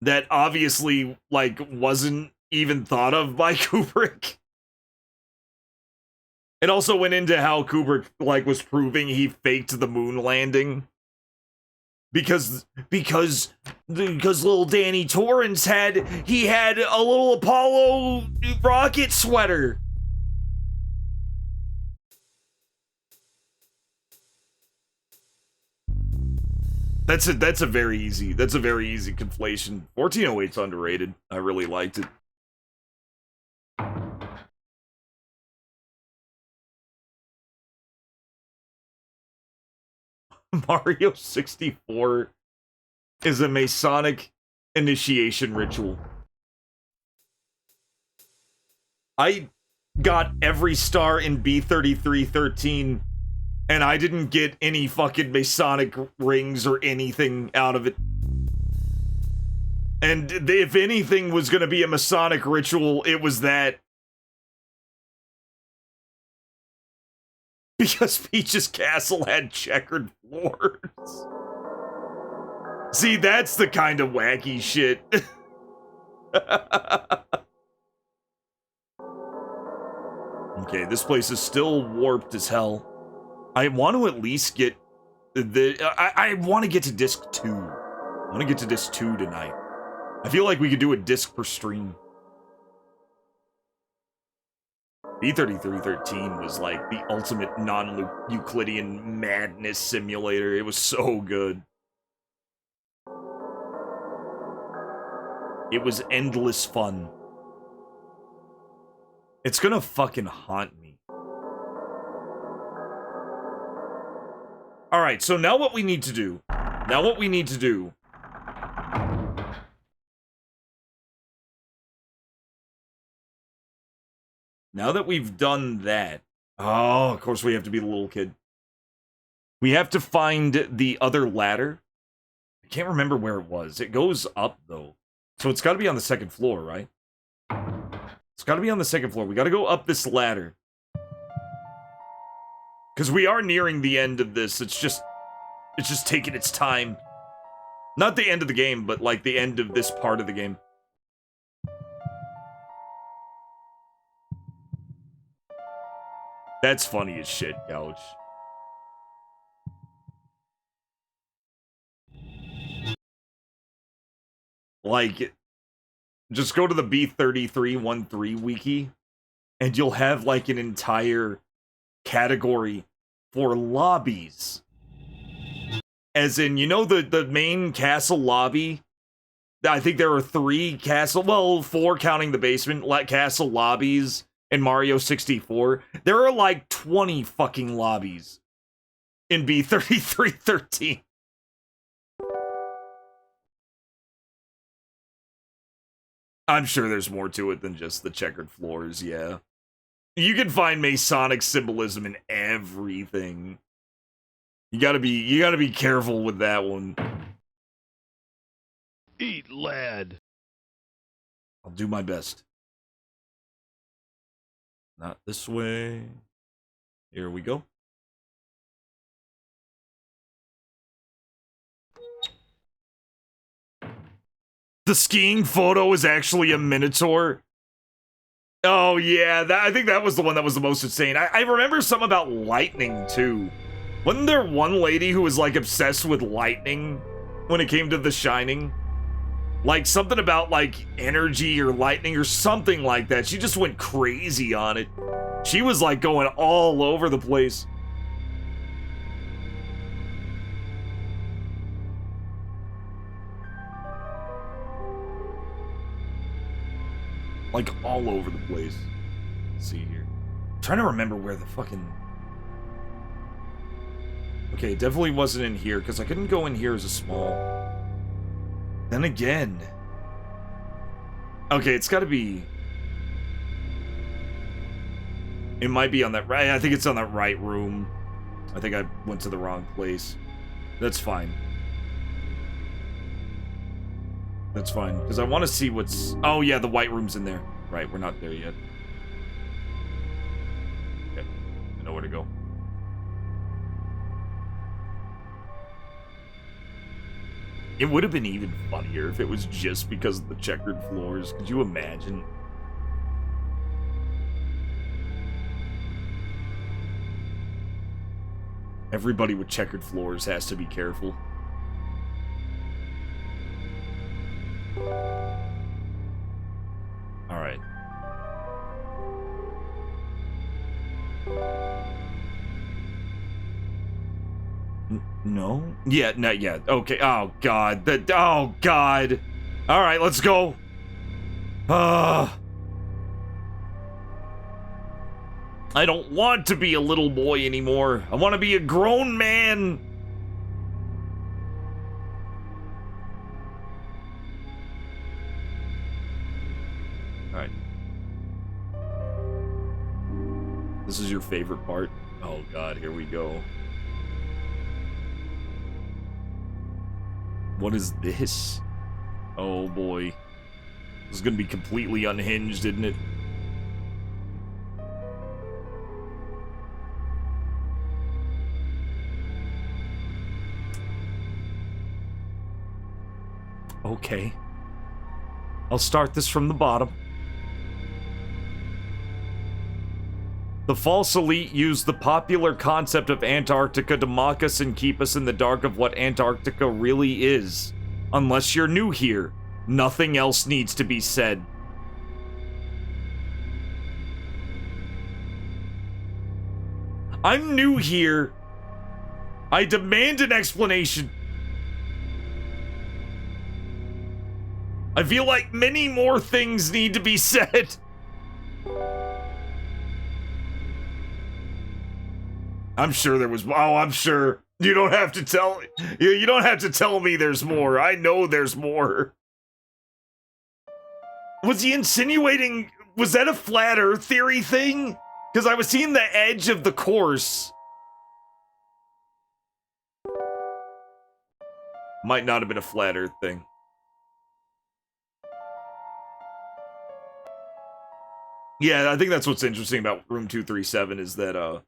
that obviously like wasn't even thought of by Kubrick. It also went into how Kubrick like was proving he faked the moon landing. Because little Danny Torrance had a little Apollo rocket sweater. That's a very easy conflation. 1408's underrated. I really liked it. Mario 64 is a Masonic initiation ritual. I got every star in B3313, and I didn't get any fucking Masonic rings or anything out of it. And if anything was gonna be a Masonic ritual, it was that. Because Peach's castle had checkered floors. See, that's the kind of wacky shit. Okay, this place is still warped as hell. I want to at least get I want to get to disc 2. I want to get to disc 2 tonight. I feel like we could do a disc per stream. B3313 was like the ultimate non-Euclidean madness simulator. It was so good. It was endless fun. It's gonna fucking haunt me. Alright, so now what we need to do. Now that we've done that, oh, of course we have to be the little kid. We have to find the other ladder. I can't remember where it was. It goes up, though. So it's got to be on the second floor, right? It's got to be on the second floor. We got to go up this ladder. Because we are nearing the end of this. It's just taking its time. Not the end of the game, but like the end of this part of the game. That's funny as shit, Couch. Like, just go to the B3313 wiki, and you'll have like an entire category for lobbies. As in, you know the main castle lobby? I think there are 3 castle, well, 4 counting the basement, castle lobbies in Mario 64. There are like 20 fucking lobbies in B3313. I'm sure there's more to it than just the checkered floors, yeah. You can find Masonic symbolism in everything. You gotta be careful with that one. Eat, lad. I'll do my best. Not this way. Here we go. The skiing photo is actually a minotaur. Oh yeah, I think that was the one that was the most insane. I remember some about lightning too. Wasn't there one lady who was like obsessed with lightning when it came to The Shining? Like something about like energy or lightning or something like that. She just went crazy on it. She was like going all over the place. Like all over the place. Let's see here. I'm trying to remember where the fucking... Okay, it definitely wasn't in here, because I couldn't go in here as a small. Then again... Okay, it's gotta be... It might be on that right... I think it's on that right room. I think I went to the wrong place. That's fine. That's fine, because I want to see what's... Oh, yeah, the white room's in there. Right, we're not there yet. Okay, I know where to go. It would have been even funnier if it was just because of the checkered floors. Could you imagine? Everybody with checkered floors has to be careful. Alright. No? Yeah, not yet. Okay. Oh, God. Oh, God. Alright, let's go. I don't want to be a little boy anymore. I want to be a grown man. Alright. This is your favorite part? Oh God, here we go. What is this? Oh boy. This is gonna be completely unhinged, isn't it? Okay. I'll start this from the bottom. The false elite used the popular concept of Antarctica to mock us and keep us in the dark of what Antarctica really is. Unless you're new here, nothing else needs to be said. I'm new here. I demand an explanation. I feel like many more things need to be said. I'm sure there was. Oh, I'm sure. You don't have to tell. You don't have to tell me there's more. I know there's more. Was he insinuating? Was that a flat Earth theory thing? Because I was seeing the edge of the course. Might not have been a flat Earth thing. Yeah, I think that's what's interesting about room 237 is that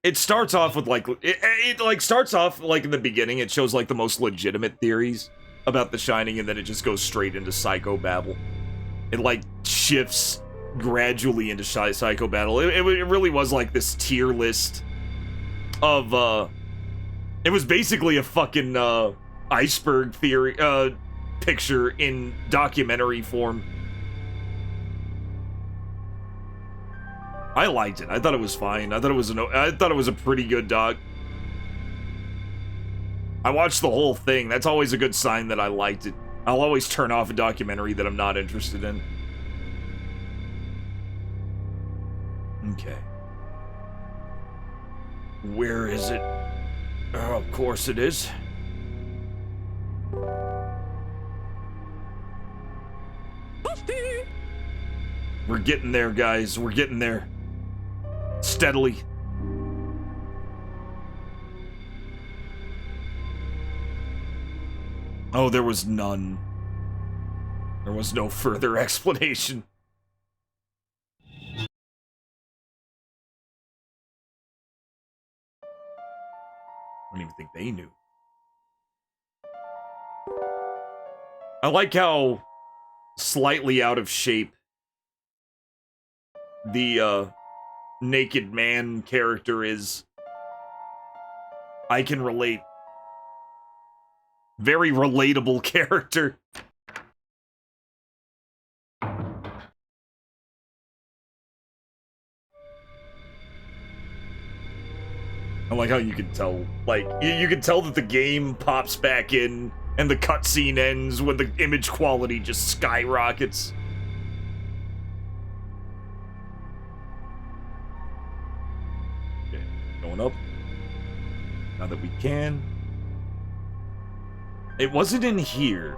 it starts off with like it like starts off like in the beginning it shows like the most legitimate theories about The Shining and then it just goes straight into psychobabble. It like shifts gradually into psychobabble. It really was like this tier list of it was basically a fucking iceberg theory picture in documentary form. I liked it. I thought it was fine. I thought it was a pretty good doc. I watched the whole thing. That's always a good sign that I liked it. I'll always turn off a documentary that I'm not interested in. Okay. Where is it? Oh, of course it is. We're getting there, guys. We're getting there. Steadily. Oh, there was none. There was no further explanation. don't even think they knew. I like how slightly out of shape the naked man character is. I can relate. Very relatable character. I like how you can tell, like, you can tell that the game pops back in and the cutscene ends when the image quality just skyrockets. Okay, going up. Now that we can. It wasn't in here.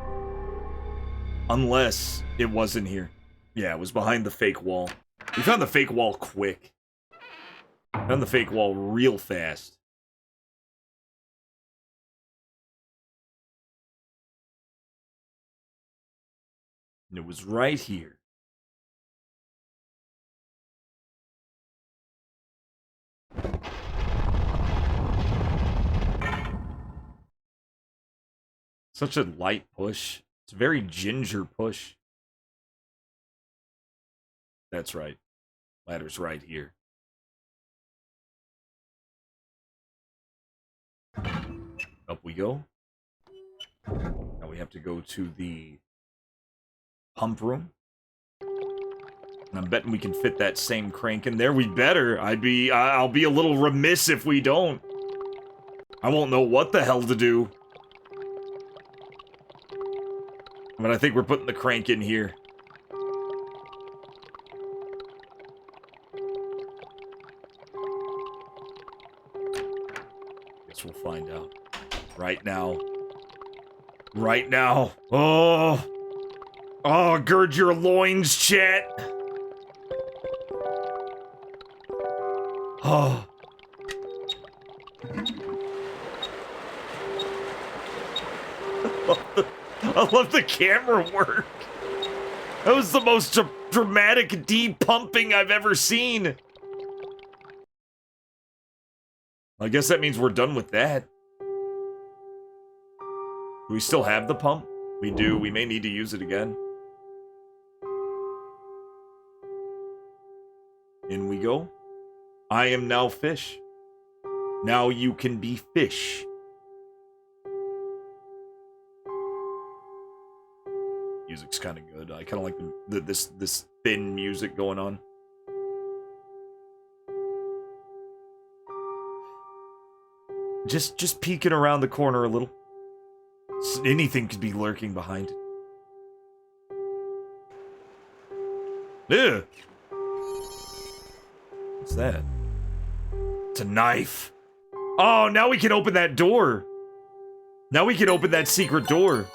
Unless it was in here. Yeah, it was behind the fake wall. We found the fake wall quick. Found the fake wall real fast. And it was right here. Such a light push. It's a very ginger push. That's right. Ladder's right here. Up we go. Now we have to go to the pump room. And I'm betting we can fit that same crank in there. We better. I'll be a little remiss if we don't. I won't know what the hell to do. But I think we're putting the crank in here. Guess we'll find out. Right now. Right now. Oh. Oh, gird your loins, chat. Oh. I love the camera work. That was the most dramatic de-pumping I've ever seen. I guess that means we're done with that. Do we still have the pump? We do. We may need to use it again. In we go. I am now fish. Now you can be fish. Music's kind of good. I kind of like this thin music going on. Just peeking around the corner a little. Anything could be lurking behind it. Ew. What's that? It's a knife. Oh, now we can open that door. Now we can open that secret door.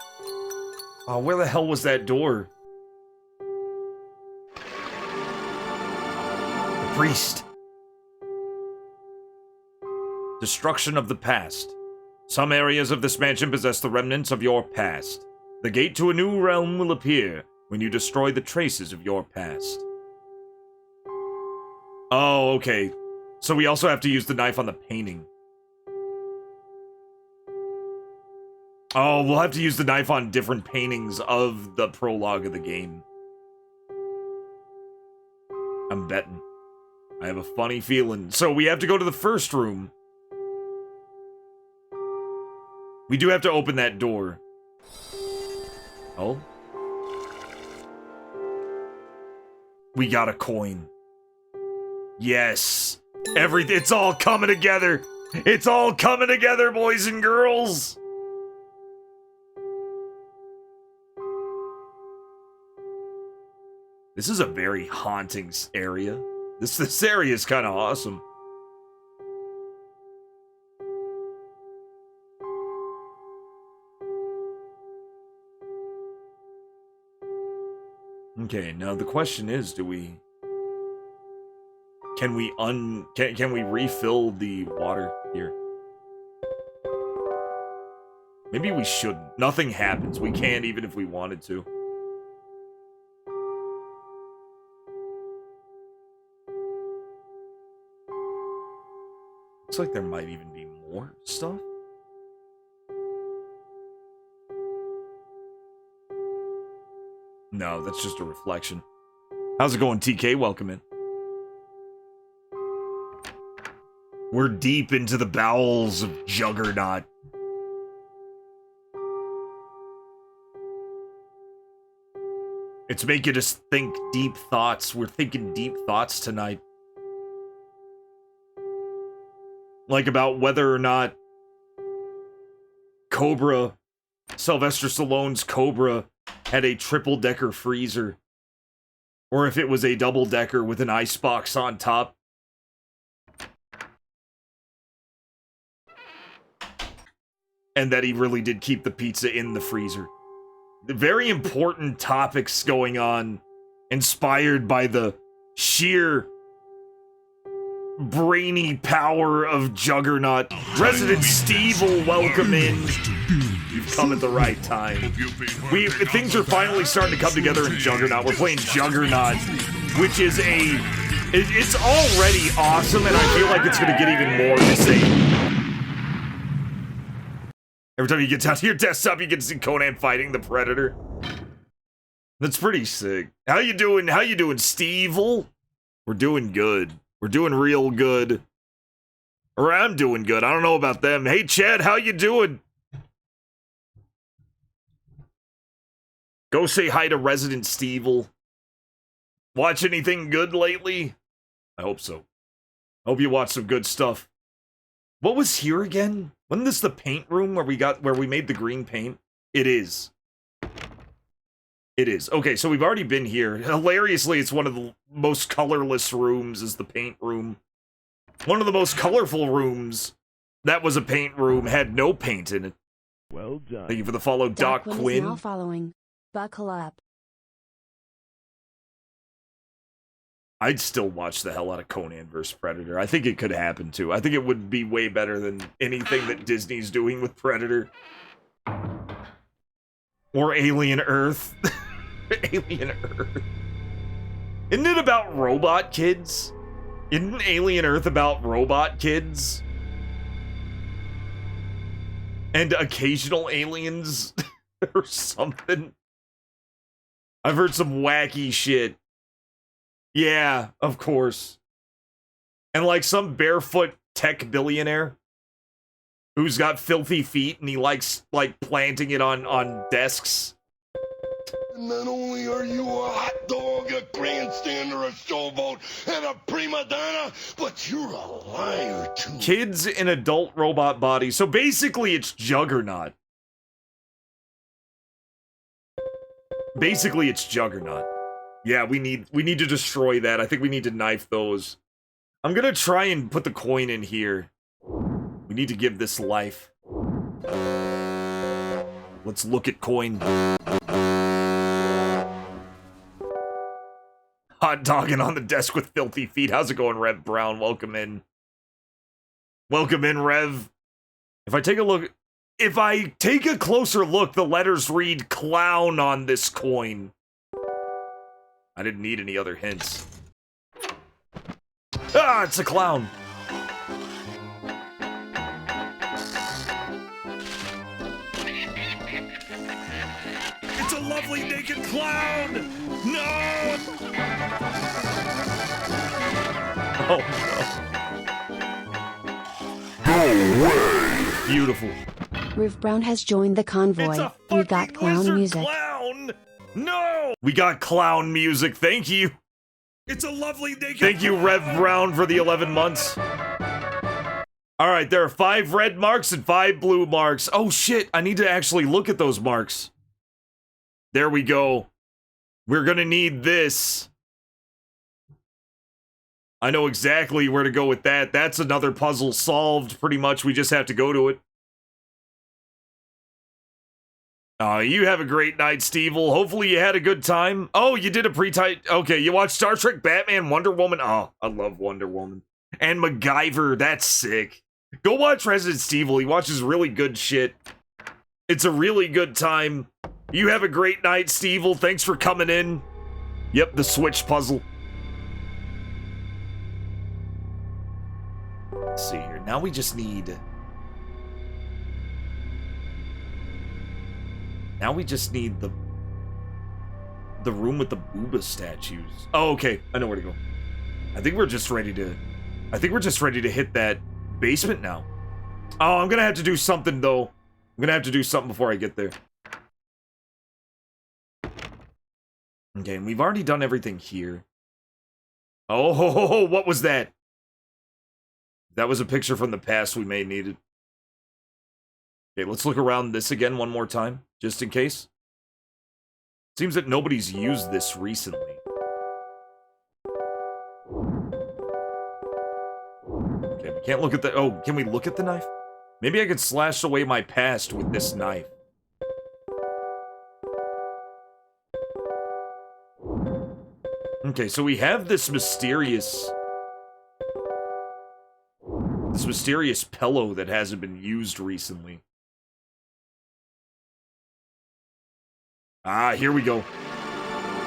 Oh, where the hell was that door? The priest. Destruction of the past. Some areas of this mansion possess the remnants of your past. The gate to a new realm will appear when you destroy the traces of your past. Oh, okay. So we also have to use the knife on the painting. Oh, we'll have to use the knife on different paintings of the prologue of the game. I'm betting. I have a funny feeling. So we have to go to the first room. We do have to open that door. Oh? We got a coin. Yes. It's all coming together. It's all coming together, boys and girls. This is a very haunting area. This area is kind of awesome. Okay, now the question is, can we refill the water here? Maybe we shouldn't. Nothing happens. We can't even if we wanted to. Looks like there might even be more stuff. No, that's just a reflection. How's it going, TK? Welcome in. We're deep into the bowels of Juggernaut. It's making us think deep thoughts. We're thinking deep thoughts tonight. Like about whether or not Cobra, Sylvester Stallone's Cobra, had a triple-decker freezer. Or if it was a double-decker with an icebox on top. And that he really did keep the pizza in the freezer. Very important topics going on, inspired by the sheer brainy power of Juggernaut. Resident Steve will welcome in. You've come at the right time. Things are finally starting to come together in Juggernaut. We're playing Juggernaut, which is it's already awesome, and I feel like it's going to get even more insane. Every time you get down to your desktop, you get to see Conan fighting the Predator. That's pretty sick. How you doing? How you doing, Steve? We're doing good. We're doing real good. Or I'm doing good. I don't know about them. Hey, Chad, how you doing? Go say hi to Resident Steve. Watch anything good lately? I hope so. Hope you watched some good stuff. What was here again? Wasn't this the paint room where we made the green paint? It is. It is. Okay, so we've already been here. Hilariously, it's one of the most colorless rooms is the paint room. One of the most colorful rooms that was a paint room had no paint in it. Well done. Thank you for the follow, Doc Quinn. Is now following. Buckle up. I'd still watch the hell out of Conan vs. Predator. I think it could happen, too. I think it would be way better than anything that Disney's doing with Predator. Or Alien Earth. Alien Earth. Isn't it about robot kids? Isn't Alien Earth about robot kids? And occasional aliens? Or something? I've heard some wacky shit. Yeah, of course. And like some barefoot tech billionaire who's got filthy feet and he likes like planting it on desks. Not only are you a hot dog, a grandstander, a showboat, and a prima donna, but you're a liar too. Kids in adult robot bodies. So basically it's Juggernaut. Basically it's Juggernaut. Yeah, we need to destroy that. I think we need to knife those. I'm gonna try and put the coin in here. We need to give this life. Let's look at coin. Hot dogging on the desk with filthy feet. How's it going, Rev Brown? Welcome in. Welcome in, Rev. If I take a closer look, the letters read clown on this coin. I didn't need any other hints. Ah, it's a clown. It's a lovely naked clown! No! Oh, no. No way! Beautiful. Roof Brown has joined the convoy. We got clown music. Clown! No! We got clown music. Thank you. It's a lovely naked Thank you, Rev Brown, for the 11 months. All right, there are 5 red marks and 5 blue marks. Oh, shit. I need to actually look at those marks. There we go. We're gonna need this. I know exactly where to go with that. That's another puzzle solved, pretty much. We just have to go to it. You have a great night, Steve. Hopefully you had a good time. Oh, you did a pre-tight... Okay, you watched Star Trek, Batman, Wonder Woman. Oh, I love Wonder Woman. And MacGyver, that's sick. Go watch Resident Steve. He watches really good shit. It's a really good time. You have a great night, Steve. Thanks for coming in. Yep, the Switch puzzle. Let's see here. Now we just need... Now we just need the... The room with the booba statues. Oh, okay. I know where to go. I think we're just ready to hit that basement now. Oh, I'm gonna have to do something, though. I'm gonna have to do something before I get there. Okay, and we've already done everything here. Oh, ho, ho, ho, what was that? That was a picture from the past we may needed. Okay, let's look around this again one more time, just in case. Seems that nobody's used this recently. Okay, we can't look at the... Oh, can we look at the knife? Maybe I could slash away my past with this knife. Okay, so we have this mysterious pillow that hasn't been used recently. Ah, here we go.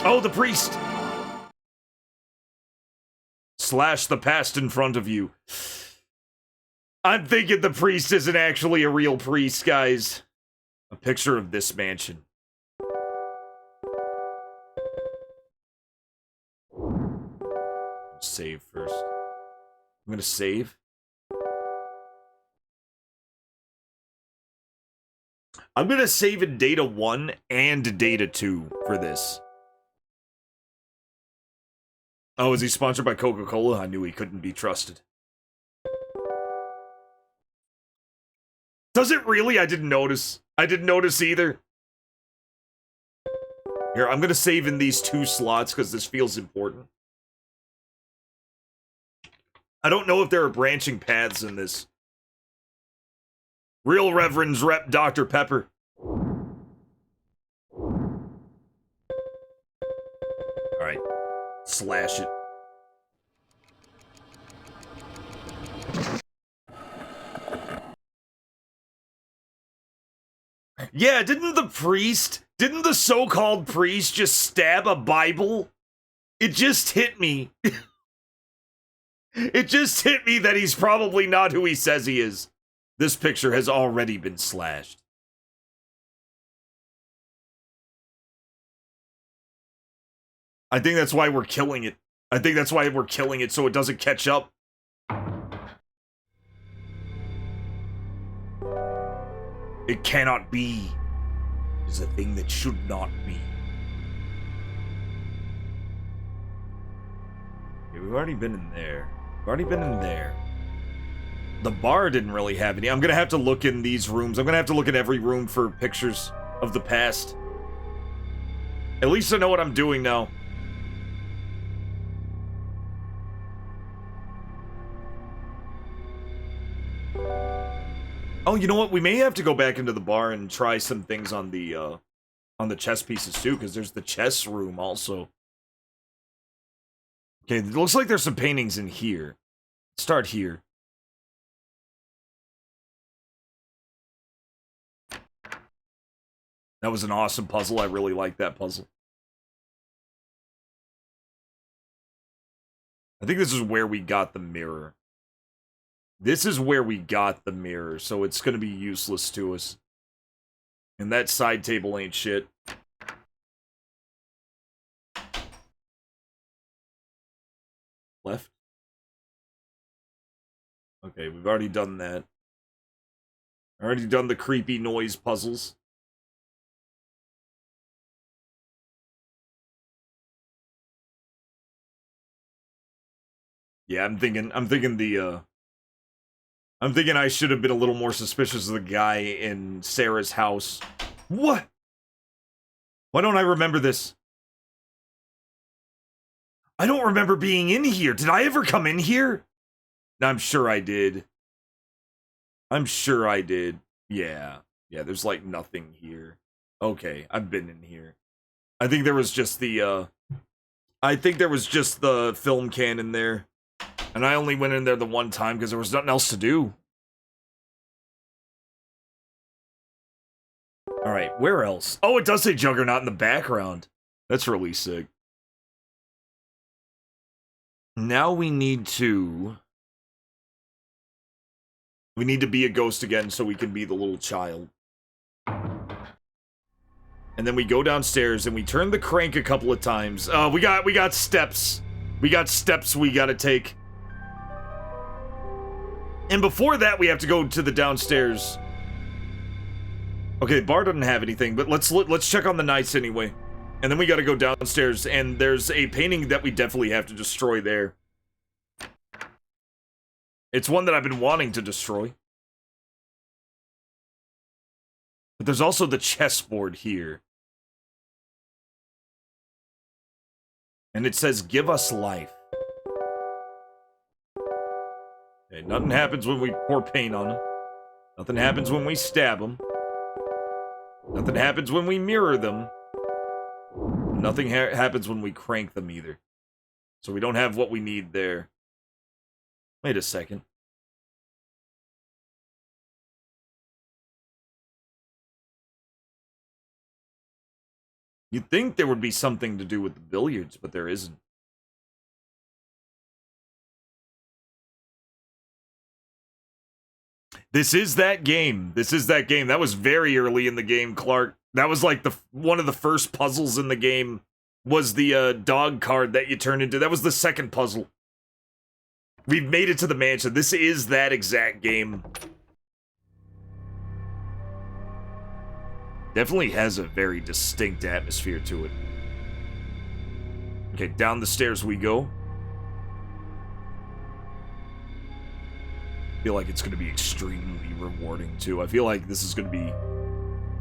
Oh, the priest! Slash the past in front of you. I'm thinking the priest isn't actually a real priest, guys. A picture of this mansion. Save first. I'm gonna save. I'm gonna save in Data 1 and Data 2 for this. Oh, is he sponsored by Coca-Cola? I knew he couldn't be trusted. Does it really? I didn't notice. I didn't notice either. Here, I'm gonna save in these 2 slots because this feels important. I don't know if there are branching paths in this. Real Reverend's Rep Dr. Pepper. Alright. Slash it. Yeah, didn't the so-called priest just stab a Bible? It just hit me. It just hit me that he's probably not who he says he is. This picture has already been slashed. I think that's why we're killing it. I think that's why we're killing it, so it doesn't catch up. It cannot be. It is a thing that should not be. Okay, we've already been in there. We've already been in there. The bar didn't really have any. I'm gonna have to look in these rooms. I'm gonna have to look in every room for pictures of the past. At least I know what I'm doing now. Oh, you know what? We may have to go back into the bar and try some things on the chess pieces too, because there's the chess room also. Okay, it looks like there's some paintings in here. Start here. That was an awesome puzzle. I really like that puzzle. I think this is where we got the mirror. This is where we got the mirror, so it's gonna be useless to us. And that side table ain't shit. Left? Okay, we've already done that. Already done the creepy noise puzzles. Yeah, I'm thinking I should have been a little more suspicious of the guy in Sarah's house. What? Why don't I remember this? I don't remember being in here. Did I ever come in here? I'm sure I did. I'm sure I did. Yeah. Yeah, there's like nothing here. Okay, I've been in here. I think there was just the, film can in there. And I only went in there the one time because there was nothing else to do. Alright, where else? Oh, it does say Juggernaut in the background. That's really sick. Now we need to be a ghost again so we can be the little child. And then we go downstairs and we turn the crank a couple of times. We got steps. We got steps we gotta take. And before that, we have to go to the downstairs. Okay, the bar doesn't have anything, but let's check on the knights anyway. And then we gotta go downstairs, and there's a painting that we definitely have to destroy there. It's one that I've been wanting to destroy. But there's also the chessboard here. And it says, give us life. Okay, nothing happens when we pour paint on them. Nothing happens when we stab them. Nothing happens when we mirror them. Nothing happens when we crank them either. So we don't have what we need there. Wait a second. You'd think there would be something to do with the billiards, but there isn't. This is that game. This is that game. That was very early in the game, Clark. That was like one of the first puzzles in the game was the dog card that you turn into. That was the second puzzle. We've made it to the mansion. This is that exact game. Definitely has a very distinct atmosphere to it. Okay, down the stairs we go. I feel like it's going to be extremely rewarding, too. I feel like this is going to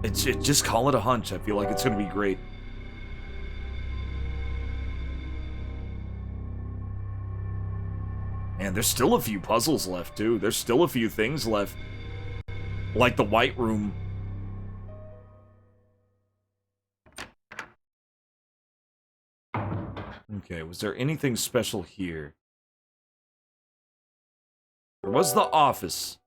be... just call it a hunch. I feel like it's going to be great. Man, there's still a few puzzles left, too. There's still a few things left. Like the White Room. Okay, was there anything special here? There was the office.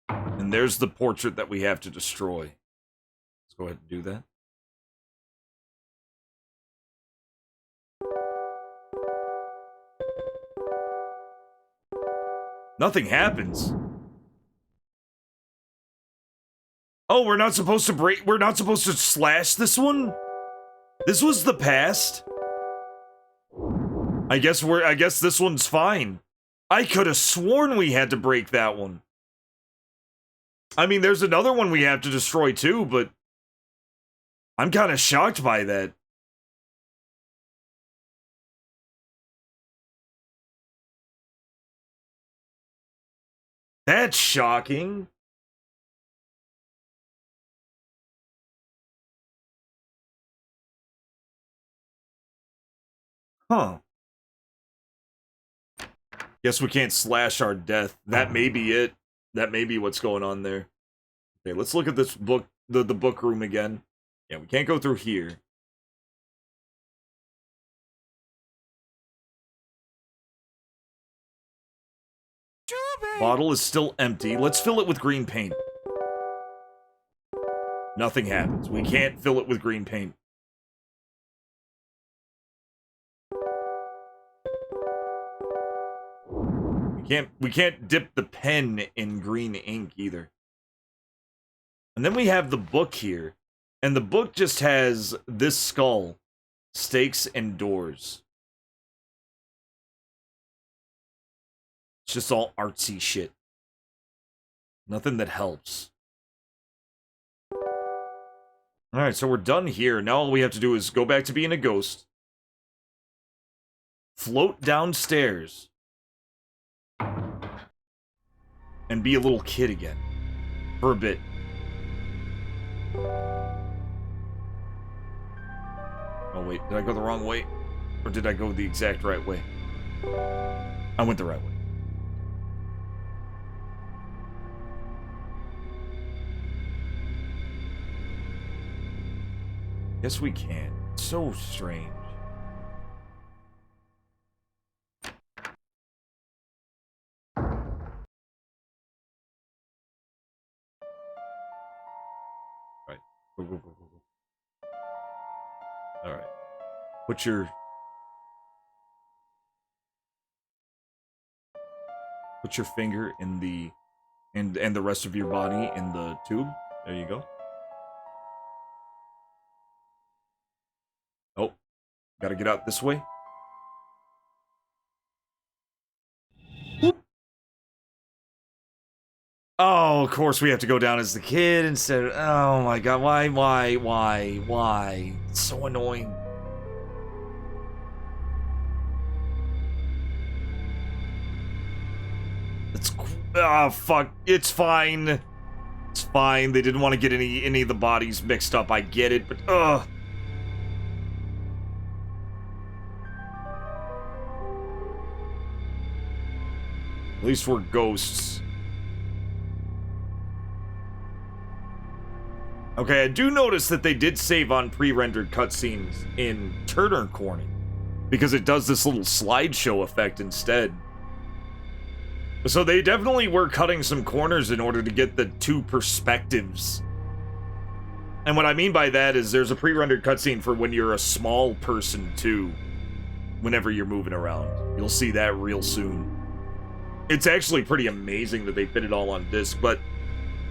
And there's the portrait that we have to destroy. Let's go ahead and do that. Nothing happens. Oh, we're not supposed to slash this one? This was the past? I guess this one's fine. I could have sworn we had to break that one. I mean, there's another one we have to destroy too, but I'm kind of shocked by that. That's shocking. Huh. Guess we can't slash our death. That may be it. That may be what's going on there. Okay, let's look at this book, the book room again. Yeah, we can't go through here. Bottle is still empty. Let's fill it with green paint. Nothing happens. We can't fill it with green paint. We can't dip the pen in green ink either. And then we have the book here. And the book just has this skull, stakes, and doors. It's just all artsy shit. Nothing that helps. Alright, so we're done here. Now all we have to do is go back to being a ghost. Float downstairs. And be a little kid again. For a bit. Oh wait, did I go the wrong way? Or did I go the exact right way? I went the right way. Yes, we can. It's so strange. Right. Go, go, go, go, go. Alright. Put your... Put your finger in the and the rest of your body in the tube. There you go. Oh, gotta get out this way. Whoop. Oh, of course we have to go down as the kid instead of... Oh my god, why? It's so annoying. It's... Oh, fuck. It's fine. It's fine. They didn't want to get any of the bodies mixed up. I get it, but... Ugh. At least we're ghosts. Okay, I do notice that they did save on pre-rendered cutscenes in Turner Corning, because it does this little slideshow effect instead. So they definitely were cutting some corners in order to get the two perspectives. And what I mean by that is there's a pre-rendered cutscene for when you're a small person too, whenever you're moving around. You'll see that real soon. It's actually pretty amazing that they fit it all on disc, but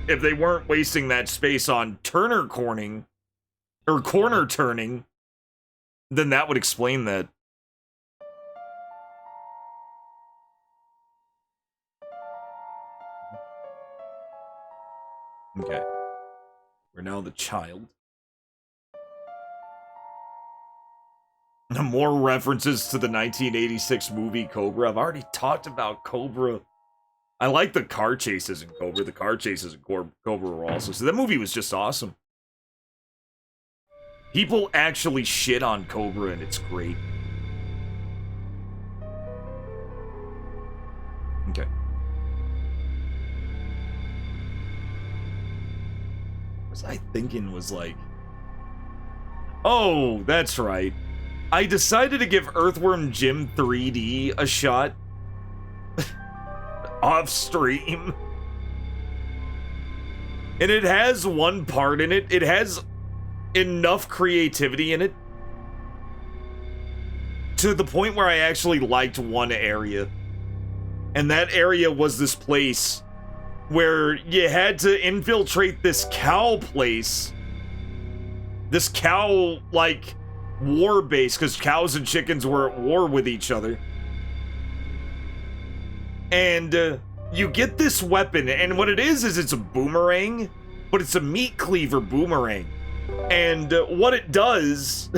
if they weren't wasting that space on Turner Corning, or corner turning, then that would explain that. Okay. We're now the child. More references to the 1986 movie Cobra. I've already talked about Cobra. I like the car chases in Cobra. The car chases in Cobra were also... So that movie was just awesome. People actually shit on Cobra, and it's great. Okay. What was I thinking was like... Oh, that's right. I decided to give Earthworm Jim 3D a shot. Off stream. And it has one part in it. It has enough creativity in it to the point where I actually liked one area. And that area was this place where you had to infiltrate this cow place. This cow, like, war base, because cows and chickens were at war with each other. And you get this weapon, and what it is it's a boomerang, but it's a meat cleaver boomerang. And what it does,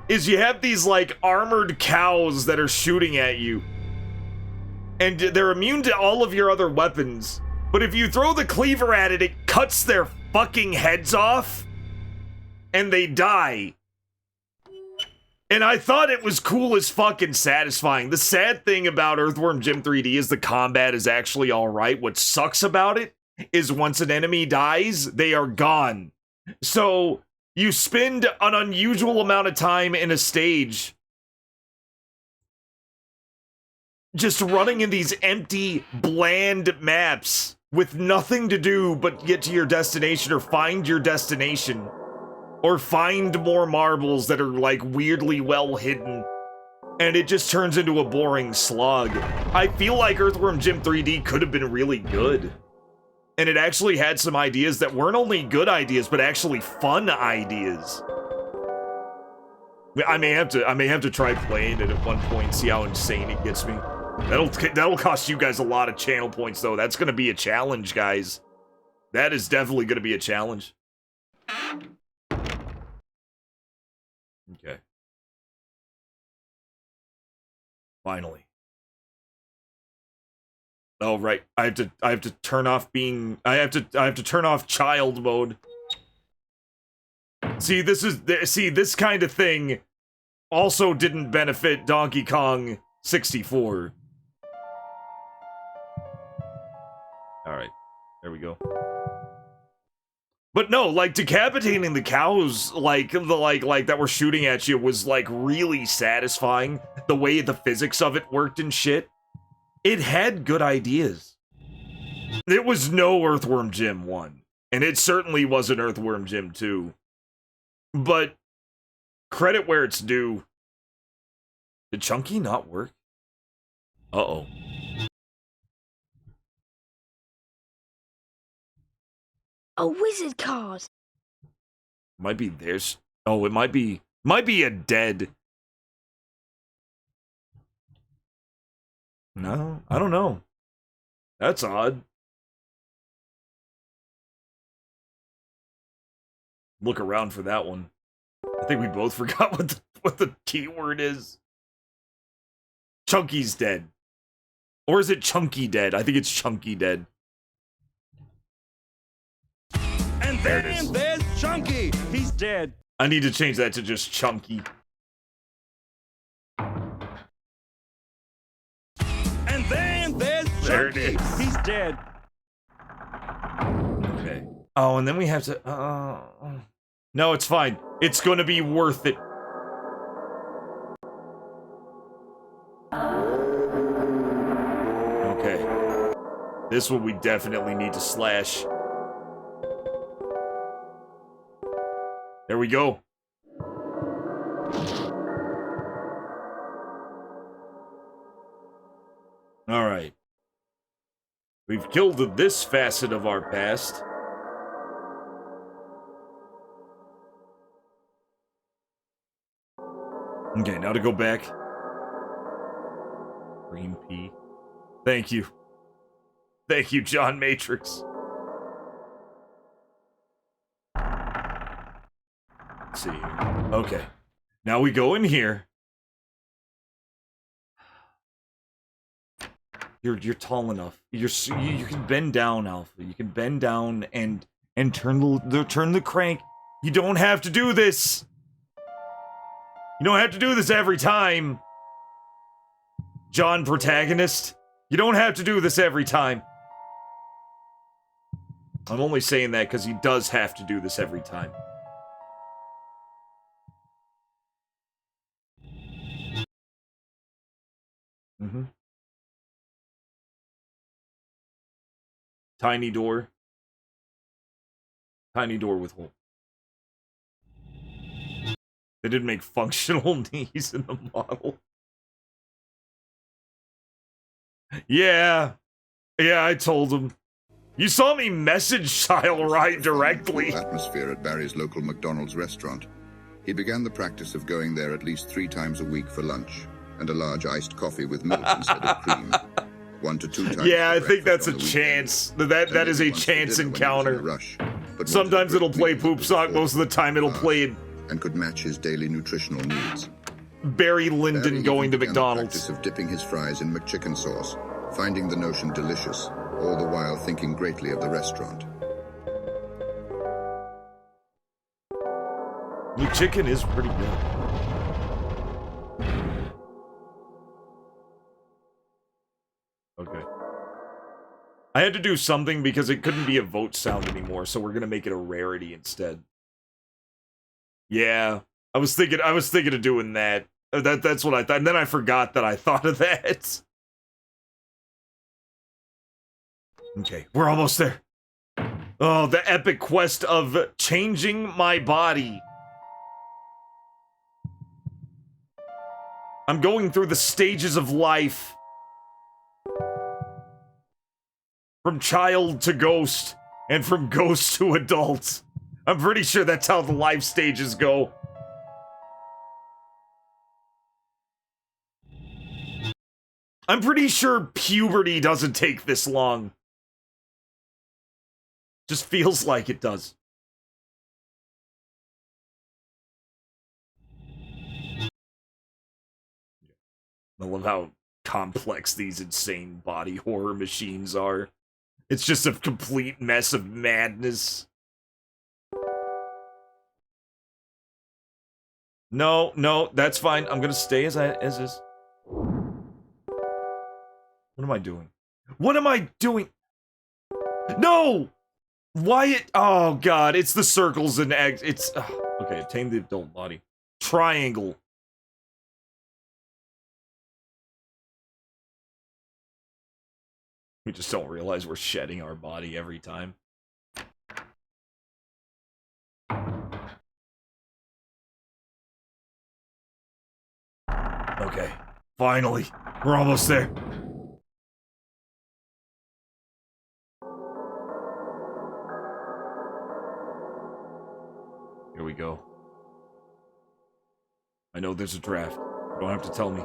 is you have these, like, armored cows that are shooting at you. And they're immune to all of your other weapons. But if you throw the cleaver at it, it cuts their fucking heads off. And they die. And I thought it was cool as fucking satisfying. The sad thing about Earthworm Jim 3D is the combat is actually alright. What sucks about it is once an enemy dies, they are gone. So you spend an unusual amount of time in a stage just running in these empty, bland maps with nothing to do but get to your destination or find your destination. Or find more marbles that are, like, weirdly well hidden. And it just turns into a boring slog. I feel like Earthworm Jim 3D could have been really good. And it actually had some ideas that weren't only good ideas, but actually fun ideas. I may have to try playing it at one point, see how insane it gets me. That'll cost you guys a lot of channel points, though. That's gonna be a challenge, guys. That is definitely gonna be a challenge. Okay. Finally. Oh right, I have to turn off being I have to turn off child mode. See, this kind of thing also didn't benefit Donkey Kong 64. All right. There we go. But no, like, decapitating the cows, like that were shooting at you was, like, really satisfying. The way the physics of it worked and shit. It had good ideas. It was no Earthworm Jim 1. And it certainly wasn't Earthworm Jim 2. But, credit where it's due. Did Chunky not work? Uh-oh. A wizard card. Might be theirs. Oh, it might be a dead. No, I don't know. That's odd. Look around for that one. I think we both forgot what the keyword is. Chunky's dead. Or is it Chunky dead? I think it's Chunky dead. And then there's Chunky. He's dead. I need to change that to just Chunky. And then there's There it Chunky. is. He's dead. Okay. Oh, and then we have to... No, it's fine. It's gonna be worth it. Okay. This one we definitely need to slash. There we go. Alright. We've killed this facet of our past. Okay, now to go back. Green pea. Thank you. Thank you, John Matrix. Let's see here. Okay. Now we go in here. You're tall enough. You can bend down, Alpha. You can bend down and turn the crank. You don't have to do this. You don't have to do this every time. John protagonist. You don't have to do this every time. I'm only saying that because he does have to do this every time. Mm-hmm. Tiny door. Tiny door with hole. They didn't make functional knees in the model. Yeah. Yeah, I told him. You saw me message Kyle right directly. Atmosphere at Barry's local McDonald's restaurant. He began the practice of going there at least 3 times a week for lunch, and a large iced coffee with milk instead of cream. 1 to 2 times. Yeah, I think that's a chance. That is a chance encounter. Rush, sometimes it'll play Poop Sock, most of the time it'll play... And could match his daily nutritional needs. Barry Lyndon going to McDonald's. The practice of dipping his fries in McChicken sauce, finding the notion delicious, all the while thinking greatly of the restaurant. McChicken is pretty good. Okay. I had to do something because it couldn't be a vote sound anymore, so we're gonna make it a rarity instead. Yeah, I was thinking of doing that. That's what I thought, and then I forgot that I thought of that. Okay, we're almost there. Oh, the epic quest of changing my body. I'm going through the stages of life. From child to ghost, and from ghost to adult. I'm pretty sure that's how the life stages go. I'm pretty sure puberty doesn't take this long. Just feels like it does. I love how complex these insane body horror machines are. It's just a complete mess of madness. No, that's fine. I'm gonna stay as is. What am I doing? What am I doing? No! Why oh god, it's the circles and eggs. It's okay, obtain the adult body. Triangle. We just don't realize we're shedding our body every time. Okay, finally, we're almost there. go. I know there's a draft. You don't have to tell me.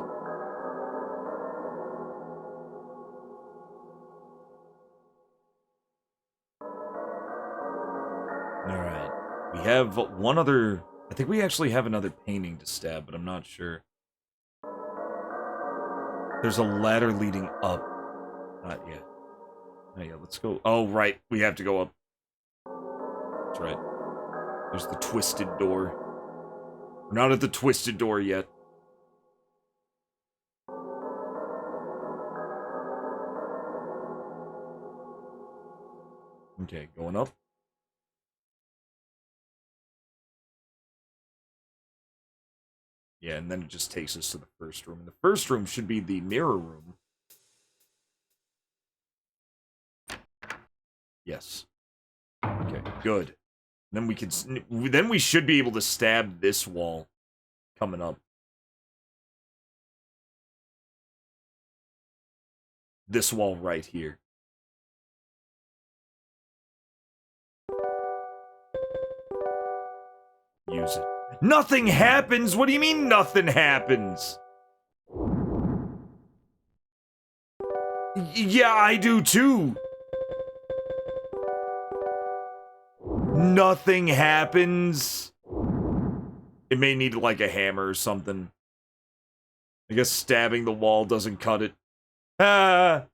Alright. We have one other... I think we actually have another painting to stab, but I'm not sure. There's a ladder leading up. Not yet. Not yet. Let's go. Oh, right. We have to go up. That's right. There's the twisted door. We're not at the twisted door yet. Okay, going up. Yeah, and then it just takes us to the first room. And the first room should be the mirror room. Yes. Okay, good. Then we can. Then we should be able to stab this wall coming up. This wall right here. Use it. Nothing happens? What do you mean nothing happens? Yeah, I do too. Nothing happens. It may need like a hammer or something. I guess stabbing the wall doesn't cut it. Ah.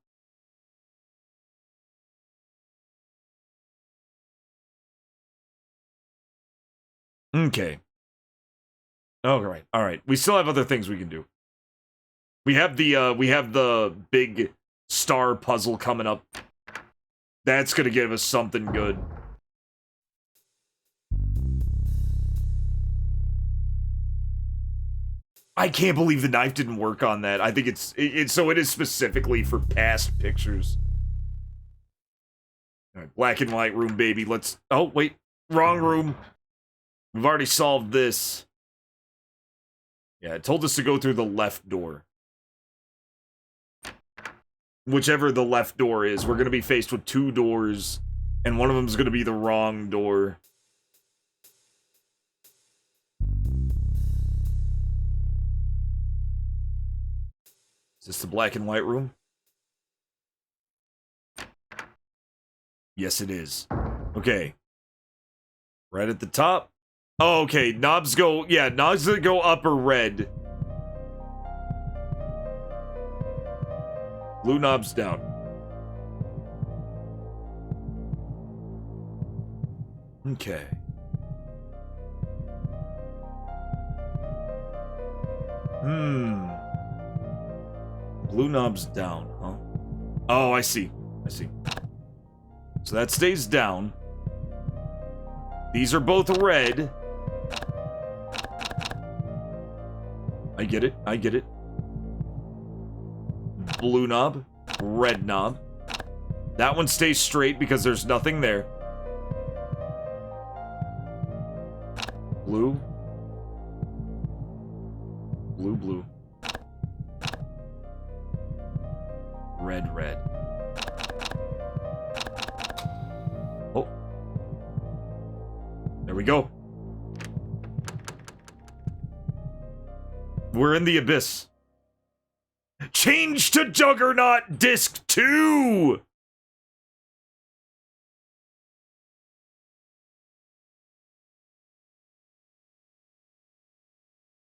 Okay. All right. We still have other things we can do. We have the big star puzzle coming up. That's gonna give us something good. I can't believe the knife didn't work on that. I think so it is specifically for past pictures. All right, black and white room, baby. Let's... Oh, wait. Wrong room. We've already solved this. Yeah, it told us to go through the left door. Whichever the left door is, we're going to be faced with two doors, and one of them is going to be the wrong door. Is this the black and white room? Yes, it is. Okay. Right at the top. Oh, okay. Knobs go... Yeah, knobs that go up are red. Blue knobs down. Okay. Blue knob's down, huh? Oh, I see. I see. So that stays down. These are both red. I get it. I get it. Blue knob. Red knob. That one stays straight because there's nothing there. Blue. Blue, blue. Red, red. Oh. There we go. We're in the abyss. Change to Juggernaut Disc 2!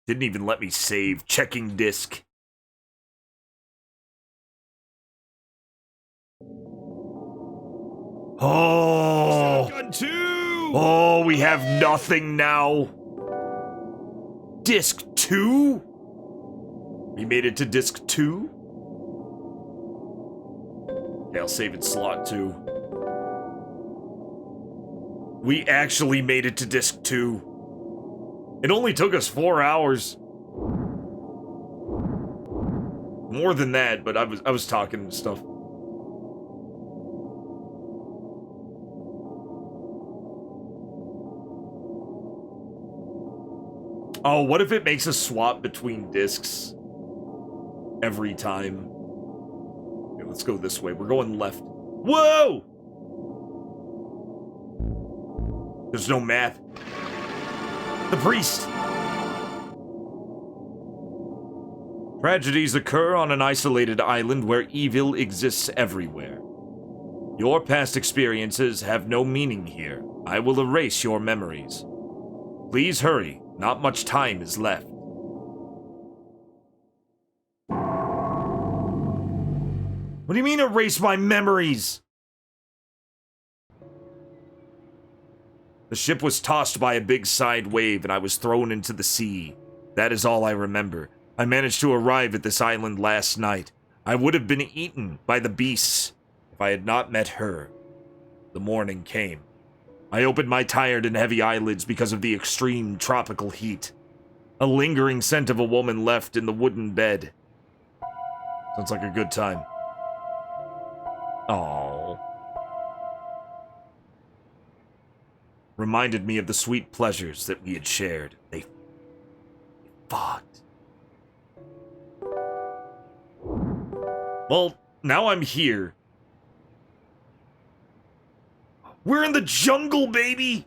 Didn't even let me save. Checking disc. Oh! Oh, we have nothing now. Disc 2? We made it to disc 2? Okay, I'll save it slot 2. We actually made it to disc 2. It only took us 4 hours. More than that, but I was talking stuff. Oh, what if it makes us swap between discs every time? Okay, let's go this way. We're going left. Whoa! There's no math. The priest! Tragedies occur on an isolated island where evil exists everywhere. Your past experiences have no meaning here. I will erase your memories. Please hurry. Not much time is left. What do you mean erase my memories? The ship was tossed by a big side wave and I was thrown into the sea. That is all I remember. I managed to arrive at this island last night. I would have been eaten by the beasts if I had not met her. The morning came. I opened my tired and heavy eyelids because of the extreme tropical heat. A lingering scent of a woman left in the wooden bed. Sounds like a good time. Aww. Reminded me of the sweet pleasures that we had shared. They fought. Well, now I'm here. We're in the jungle, baby!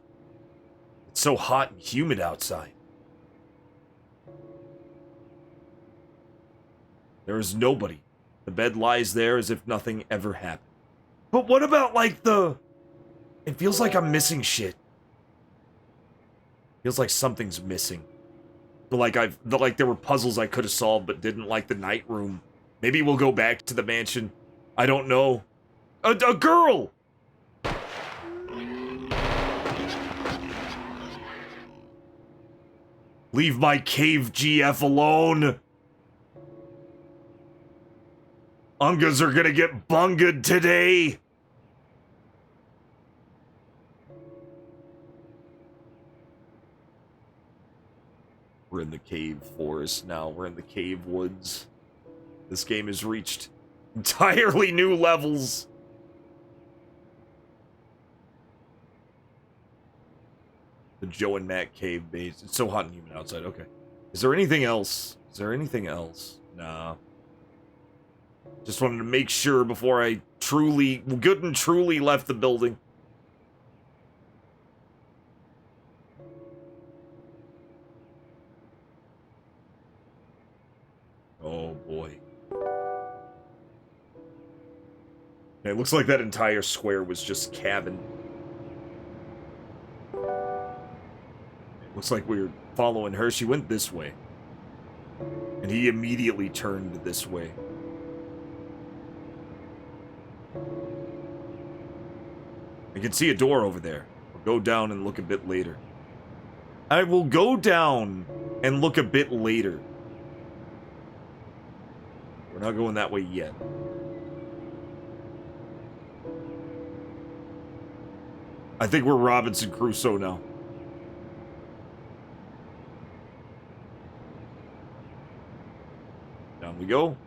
It's so hot and humid outside. There is nobody. The bed lies there as if nothing ever happened. But what about, like, it feels like I'm missing shit. Feels like something's missing. Like there were puzzles I could have solved but didn't, like the night room. Maybe we'll go back to the mansion. I don't know. A girl! Leave my cave GF alone! Ungas are gonna get bunged today! We're in the cave forest now. We're in the cave woods. This game has reached entirely new levels. The Joe and Matt cave base. It's so hot and humid outside. Okay. Is there anything else? Is there anything else? Nah. Just wanted to make sure before I good and truly left the building. Oh boy. It looks like that entire square was just cabin. Looks like we were following her. She went this way. And he immediately turned this way. I can see a door over there. I'll go down and look a bit later. I will go down and look a bit later. We're not going that way yet. I think we're Robinson Crusoe now. Down we go.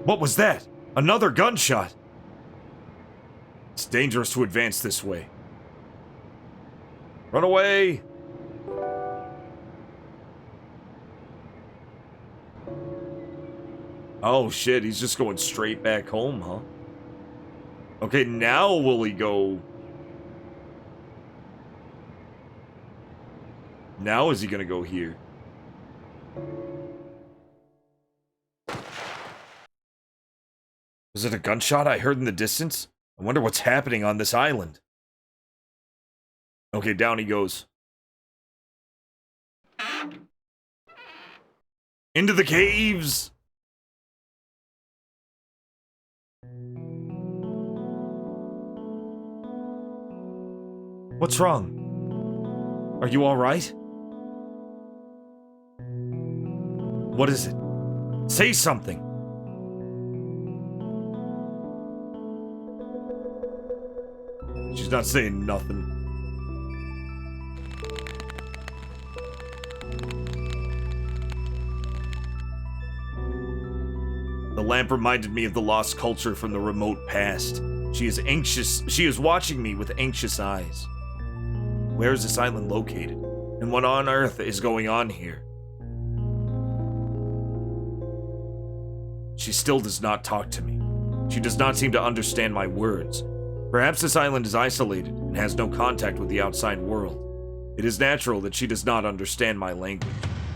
What was that? Another gunshot. It's dangerous to advance this way. Run away! Oh shit, he's just going straight back home, huh? Okay, now will he go... Now is he gonna go here? Was it a gunshot I heard in the distance? I wonder what's happening on this island. Okay, down he goes. Into the caves! What's wrong? Are you alright? What is it? Say something! She's not saying nothing. The lamp reminded me of the lost culture from the remote past. She is anxious. She is watching me with anxious eyes. Where is this island located? And what on earth is going on here? She still does not talk to me. She does not seem to understand my words. Perhaps this island is isolated and has no contact with the outside world. It is natural that she does not understand my language,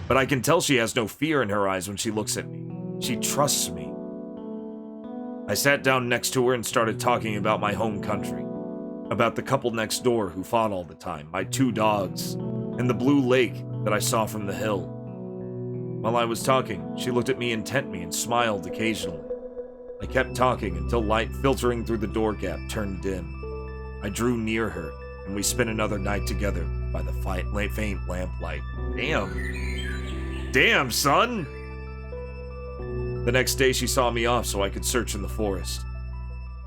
but I can tell she has no fear in her eyes when she looks at me. She trusts me. I sat down next to her and started talking about my home country, about the couple next door who fought all the time, my 2 dogs, and the blue lake that I saw from the hill. While I was talking, she looked at me intently and smiled occasionally. I kept talking until light filtering through the door gap turned dim. I drew near her, and we spent another night together by the faint lamplight. Damn. Damn, son! The next day she saw me off so I could search in the forest.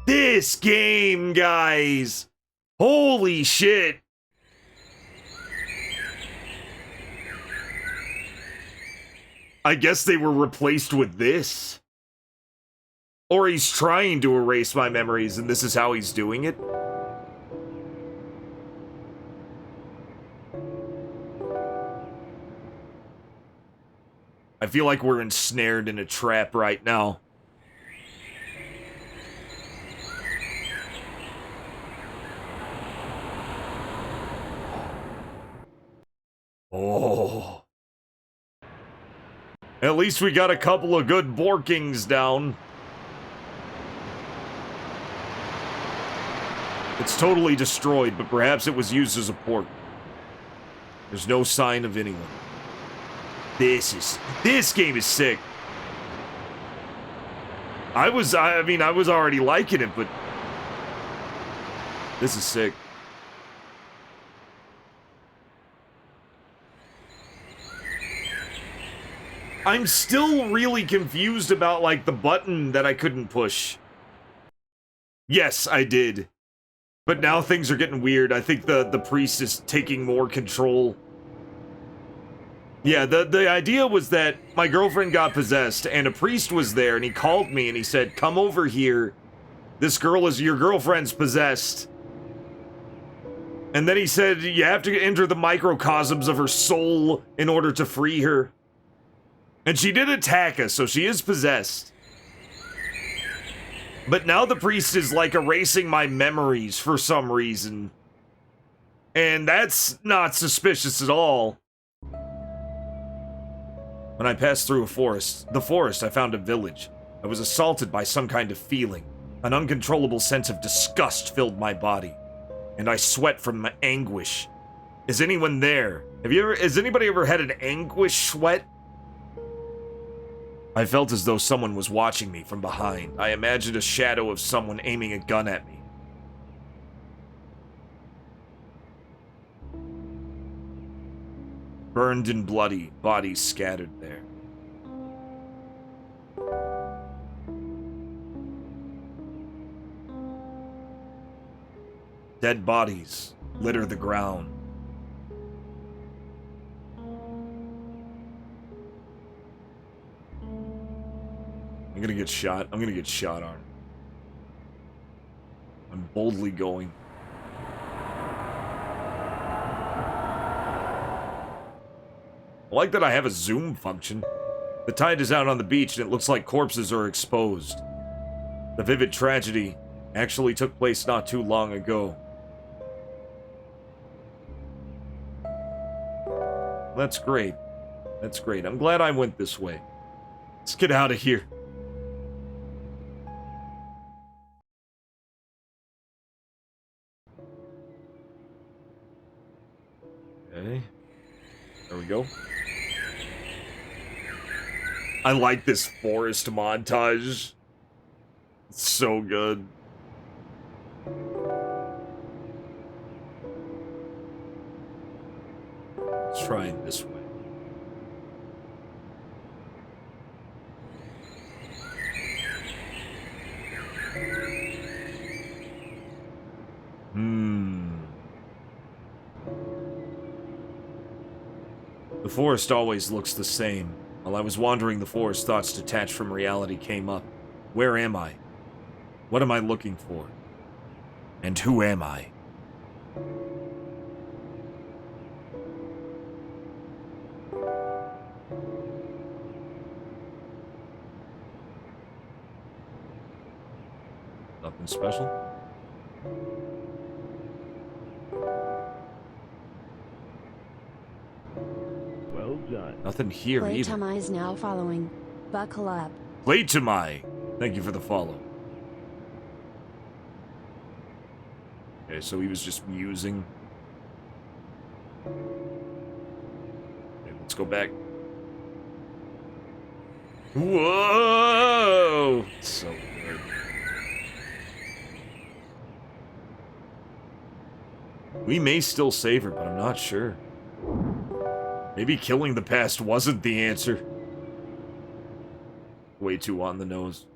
This game, guys! Holy shit! I guess they were replaced with this. Or he's trying to erase my memories and this is how he's doing it. I feel like we're ensnared in a trap right now. Oh. At least we got a couple of good Borkings down. It's totally destroyed, but perhaps it was used as a port. There's no sign of anyone. This game is sick. I was already liking it, but this is sick. I'm still really confused about, like, the button that I couldn't push. Yes, I did. But now things are getting weird. I think the priest is taking more control. Yeah, the idea was that my girlfriend got possessed, and a priest was there, and he called me, and he said, come over here. Your girlfriend's possessed. And then he said, you have to enter the microcosms of her soul in order to free her. And she did attack us, so she is possessed. But now the priest is, like, erasing my memories for some reason. And that's not suspicious at all. When I passed through the forest, I found a village. I was assaulted by some kind of feeling. An uncontrollable sense of disgust filled my body. And I sweat from anguish. Is anyone there? Has anybody ever had an anguish sweat? I felt as though someone was watching me from behind. I imagined a shadow of someone aiming a gun at me. Burned and bloody, bodies scattered there. Dead bodies litter the ground. I'm gonna get shot. I'm gonna get shot, Arn. I'm boldly going. I like that I have a zoom function. The tide is out on the beach and it looks like corpses are exposed. The vivid tragedy actually took place not too long ago. That's great. That's great. I'm glad I went this way. Let's get out of here. Okay. There we go. I like this forest montage. It's so good. Let's try it this way. The forest always looks the same. While I was wandering the forest, thoughts detached from reality came up. Where am I? What am I looking for? And who am I? Nothing special? Nothing here either. Playtime is now following. Buckle up. Playtime! Thank you for the follow. Okay, so he was just musing. Okay, let's go back. Whoa! It's so weird. We may still save her, but I'm not sure. Maybe killing the past wasn't the answer. Way too on the nose.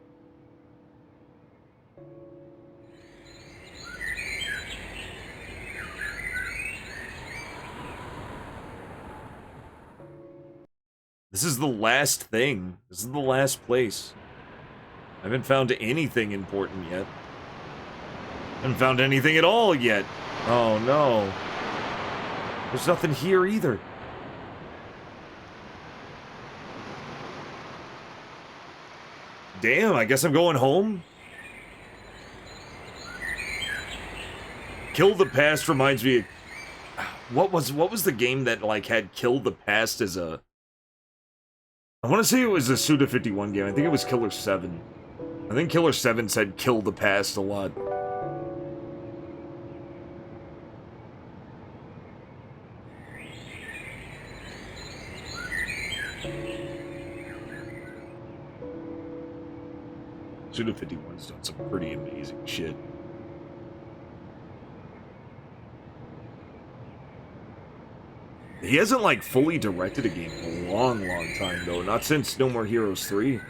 This is the last thing. This is the last place. I haven't found anything important yet. I haven't found anything at all yet. Oh no. There's nothing here either. Damn, I guess I'm going home. Kill the Past reminds me of, what was the game that like had Kill the Past as a, I want to say it was a Suda 51 game. I think it was Killer 7. I think Killer 7 said Kill the Past a lot. Suda 51's done some pretty amazing shit. He hasn't, like, fully directed a game in a long time, though. Not since No More Heroes 3.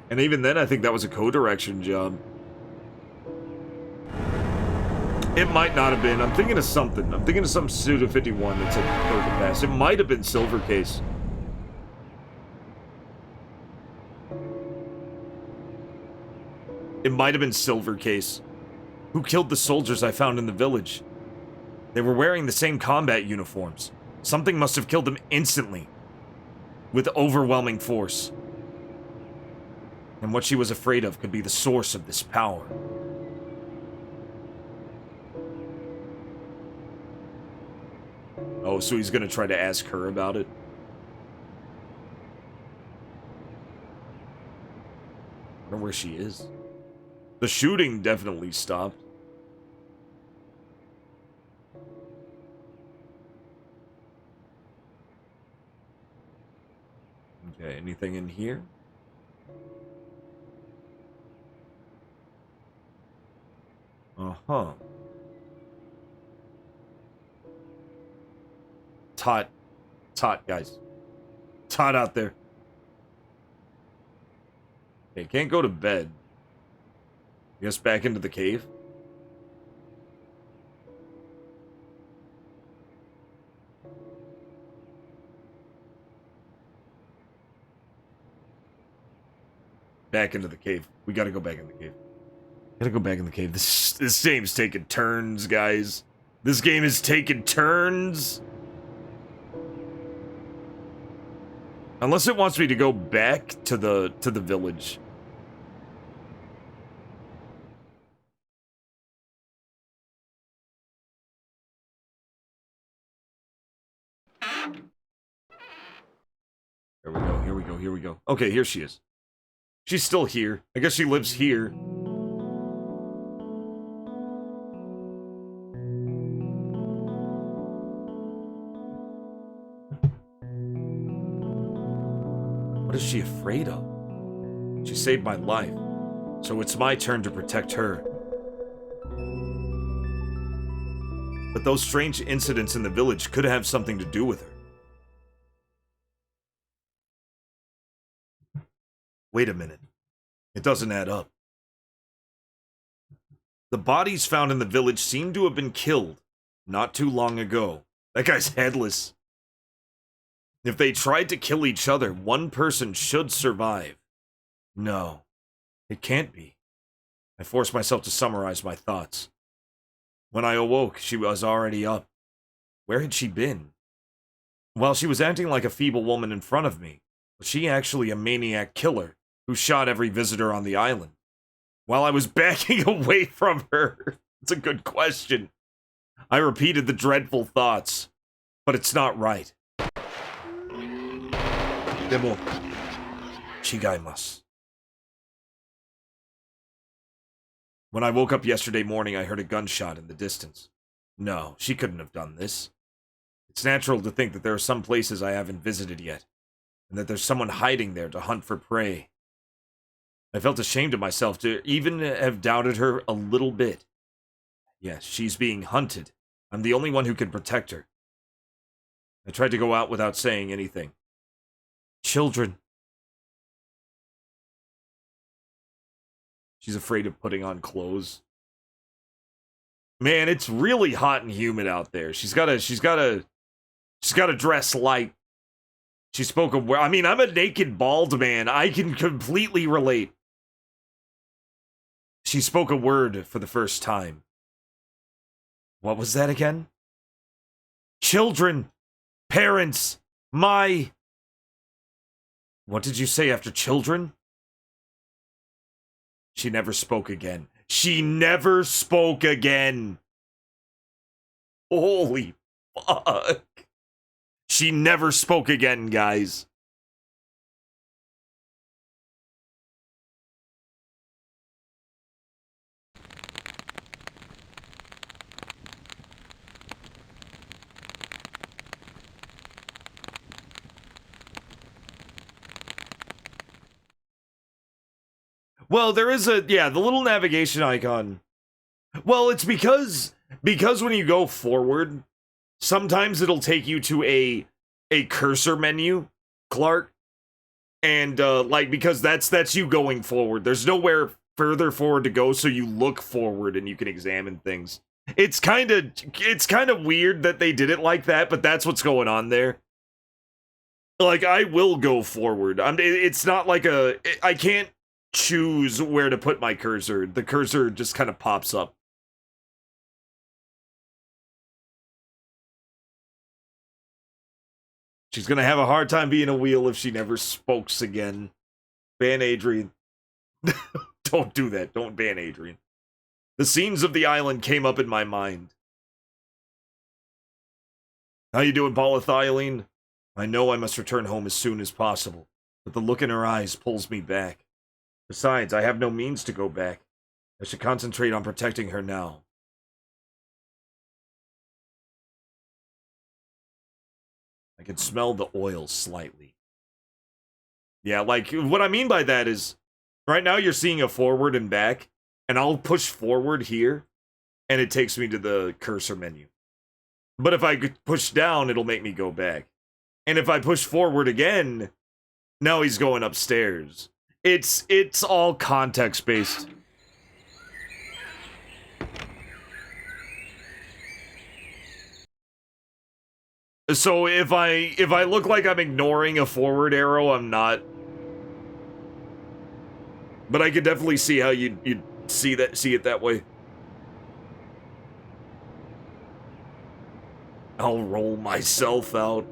And even then, I think that was a co-direction job. It might not have been. I'm thinking of something. I'm thinking of some Suda 51 that said Kill the Past. It might have been Silver Case. It might have been Silver Case. Who killed the soldiers I found in the village? They were wearing the same combat uniforms. Something must have killed them instantly. With overwhelming force. And what she was afraid of could be the source of this power. Oh, so he's gonna try to ask her about it? I wonder where she is. The shooting definitely stopped. Okay, anything in here? Uh-huh. Tot, guys. Tot out there. Okay, can't go to bed. I guess back into the cave. Back into the cave. We gotta go back in the cave. Gotta go back in the cave. This game's taking turns, guys. This game is taking turns. Unless it wants me to go back to the village. Here we go, here we go, here we go. Okay, here she is. She's still here. I guess she lives here. What is she afraid of? She saved my life, so it's my turn to protect her. But those strange incidents in the village could have something to do with her. Wait a minute. It doesn't add up. The bodies found in the village seem to have been killed not too long ago. That guy's headless. If they tried to kill each other, one person should survive. No, it can't be. I forced myself to summarize my thoughts. When I awoke, she was already up. Where had she been? While she was acting like a feeble woman in front of me, was she actually a maniac killer who shot every visitor on the island? While I was backing away from her? It's a good question. I repeated the dreadful thoughts, but it's not right. Demo. Chigaimasu. When I woke up yesterday morning, I heard a gunshot in the distance. No, she couldn't have done this. It's natural to think that there are some places I haven't visited yet, and that there's someone hiding there to hunt for prey. I felt ashamed of myself to even have doubted her a little bit. Yes, she's being hunted. I'm the only one who can protect her. I tried to go out without saying anything. Children. She's afraid of putting on clothes. Man, it's really hot and humid out there. She's gotta dress light. She spoke of, I mean, I'm a naked bald man. I can completely relate. She spoke a word for the first time. What was that again? Children. Parents. My. What did you say after children? She never spoke again. She never spoke again. Holy fuck. She never spoke again, guys. Well, there is the little navigation icon. Well, it's because when you go forward, sometimes it'll take you to a cursor menu, Clark. And because that's you going forward. There's nowhere further forward to go, so you look forward and you can examine things. It's kind of weird that they did it like that, but that's what's going on there. Like, I will go forward. It's not like I can't choose where to put my cursor. The cursor just kind of pops up. She's gonna have a hard time being a wheel if she never spokes again. Ban Adrian. Don't do that. Don't ban Adrian. The scenes of the island came up in my mind. How you doing, polyethylene? I know I must return home as soon as possible, but the look in her eyes pulls me back. Besides, I have no means to go back. I should concentrate on protecting her now. I can smell the oil slightly. Yeah, like, what I mean by that is, right now you're seeing a forward and back, and I'll push forward here, and it takes me to the cursor menu. But if I push down, it'll make me go back. And if I push forward again, now he's going upstairs. It's all context-based. So if I look like I'm ignoring a forward arrow, I'm not. But I could definitely see how you'd see it that way. I'll roll myself out.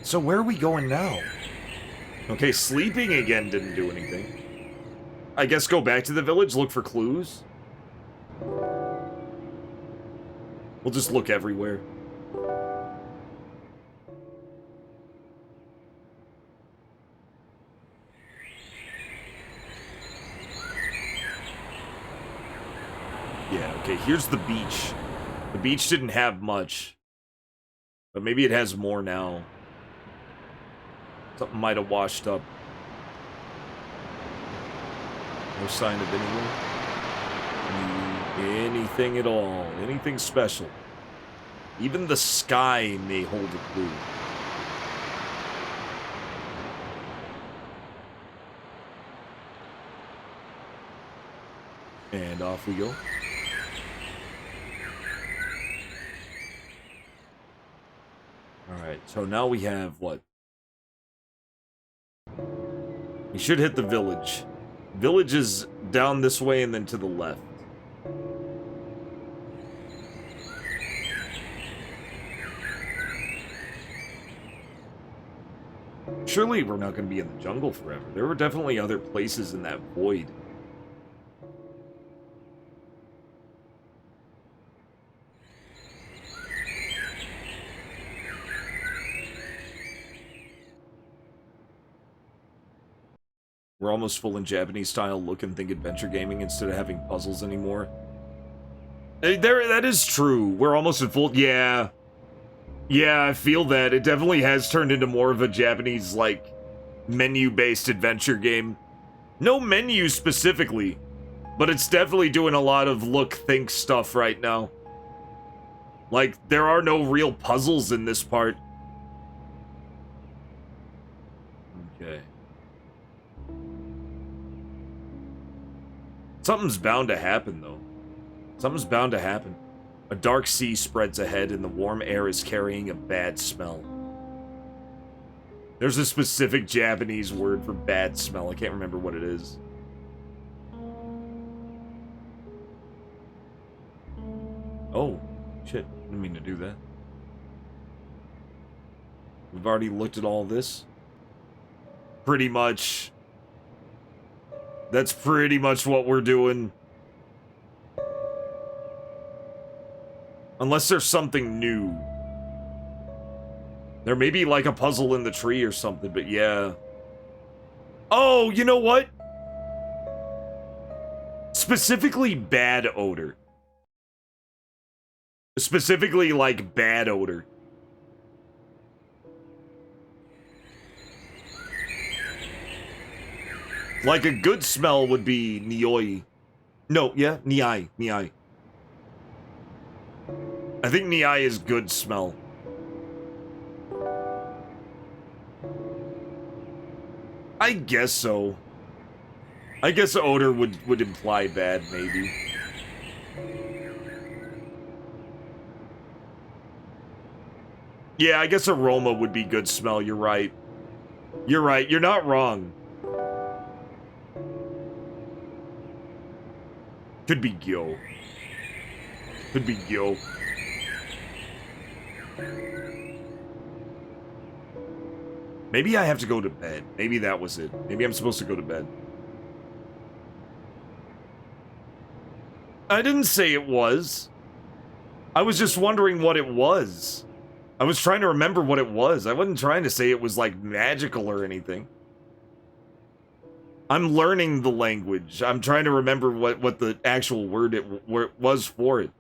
So where are we going now? Okay, sleeping again didn't do anything. I guess go back to the village, look for clues. We'll just look everywhere. Yeah, okay, here's the beach. The beach didn't have much. But maybe it has more now. Something might have washed up. No sign of anything at all. Anything special. Even the sky may hold a clue. And off we go. Alright, so now we have what? We should hit the village. Village is down this way and then to the left. Surely we're not going to be in the jungle forever. There were definitely other places in that void. We're almost full in Japanese style look and think adventure gaming instead of having puzzles anymore. That is true. We're almost in full... Yeah. Yeah, I feel that. It definitely has turned into more of a Japanese, like, menu-based adventure game. No menu specifically, but it's definitely doing a lot of look, think stuff right now. Like, there are no real puzzles in this part. Okay. Something's bound to happen, though. Something's bound to happen. A dark sea spreads ahead, and the warm air is carrying a bad smell. There's a specific Japanese word for bad smell. I can't remember what it is. Oh, shit. Didn't mean to do that. We've already looked at all this. Pretty much. That's pretty much what we're doing. Unless there's something new. There may be like a puzzle in the tree or something, but yeah. Oh, you know what? Specifically bad odor. Specifically like bad odor. Like a good smell would be nioi. No, yeah, niai, niai. I think niai is good smell. I guess so. I guess odor would imply bad, maybe. Yeah, I guess aroma would be good smell, you're right. You're right, you're not wrong. Could be gyo. Could be gyo. Maybe I have to go to bed. Maybe that was it. Maybe I'm supposed to go to bed. I didn't say it was. I was just wondering what it was. I was trying to remember what it was. I wasn't trying to say it was, like, magical or anything. I'm learning the language. I'm trying to remember what the actual word it was for it.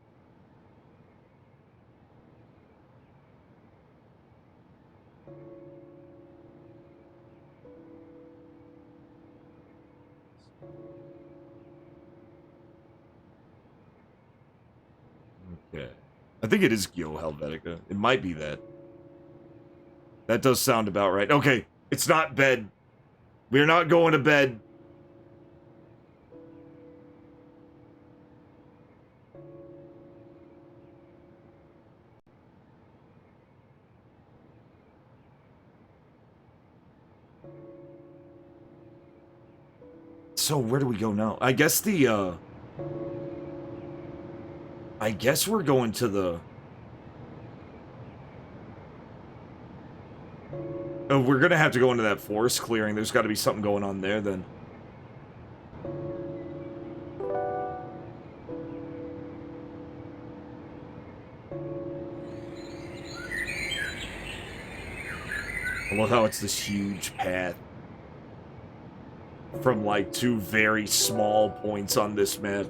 Okay. I think it is Gyo Helvetica. It might be that. That does sound about right. Okay, it's not bed. We're not going to bed. So where do we go now? I guess the, I guess we're going to the... Oh, we're gonna have to go into that forest clearing. There's gotta be something going on there, then. I love how it's this huge path. From, like, two very small points on this map.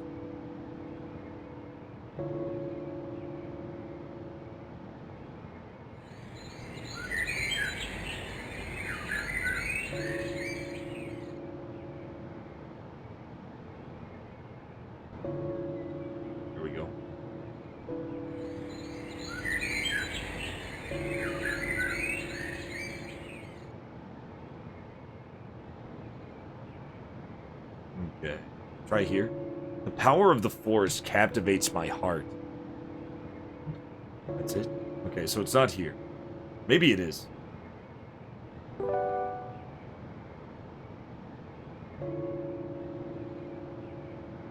Okay. Try here. The power of the forest captivates my heart. That's it? Okay, so it's not here. Maybe it is.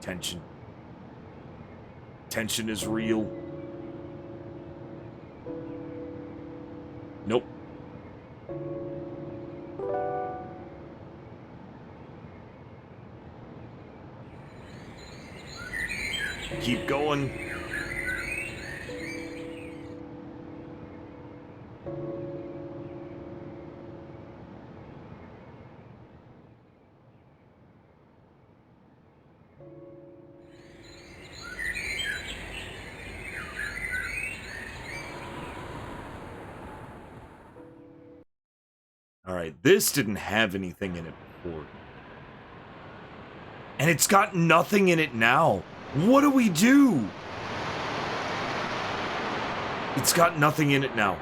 Tension. Tension is real. Nope. Keep going. Alright, this didn't have anything in it before. And it's got nothing in it now. What do we do? It's got nothing in it now.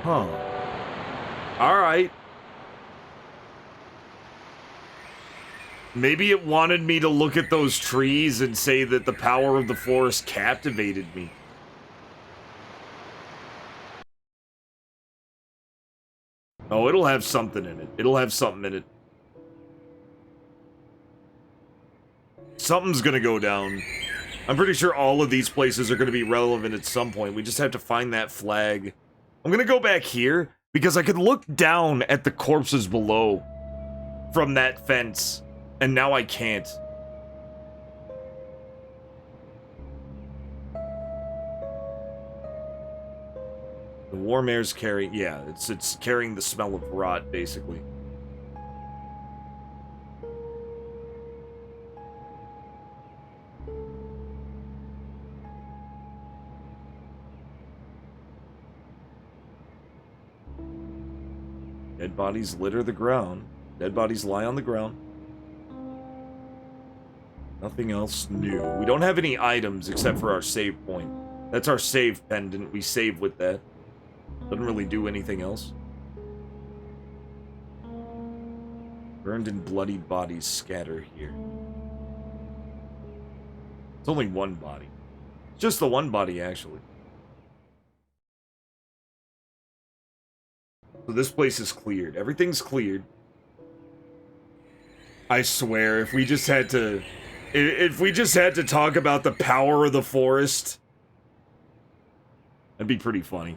Huh. Alright. Maybe it wanted me to look at those trees and say that the power of the forest captivated me. Oh, it'll have something in it. It'll have something in it. Something's gonna go down. I'm pretty sure all of these places are gonna be relevant at some point. We just have to find that flag. I'm gonna go back here because I could look down at the corpses below from that fence, and now I can't. The warm air's carrying, yeah, it's carrying the smell of rot, basically. Dead bodies litter the ground. Dead bodies lie on the ground. Nothing else new. We don't have any items except for our save point. That's our save pendant. We save with that. Doesn't really do anything else. Burned and bloodied bodies scatter here. It's only one body. Just the one body, actually. So this place is cleared. Everything's cleared. I swear, if we just had to... If we just had to talk about the power of the forest... that'd be pretty funny.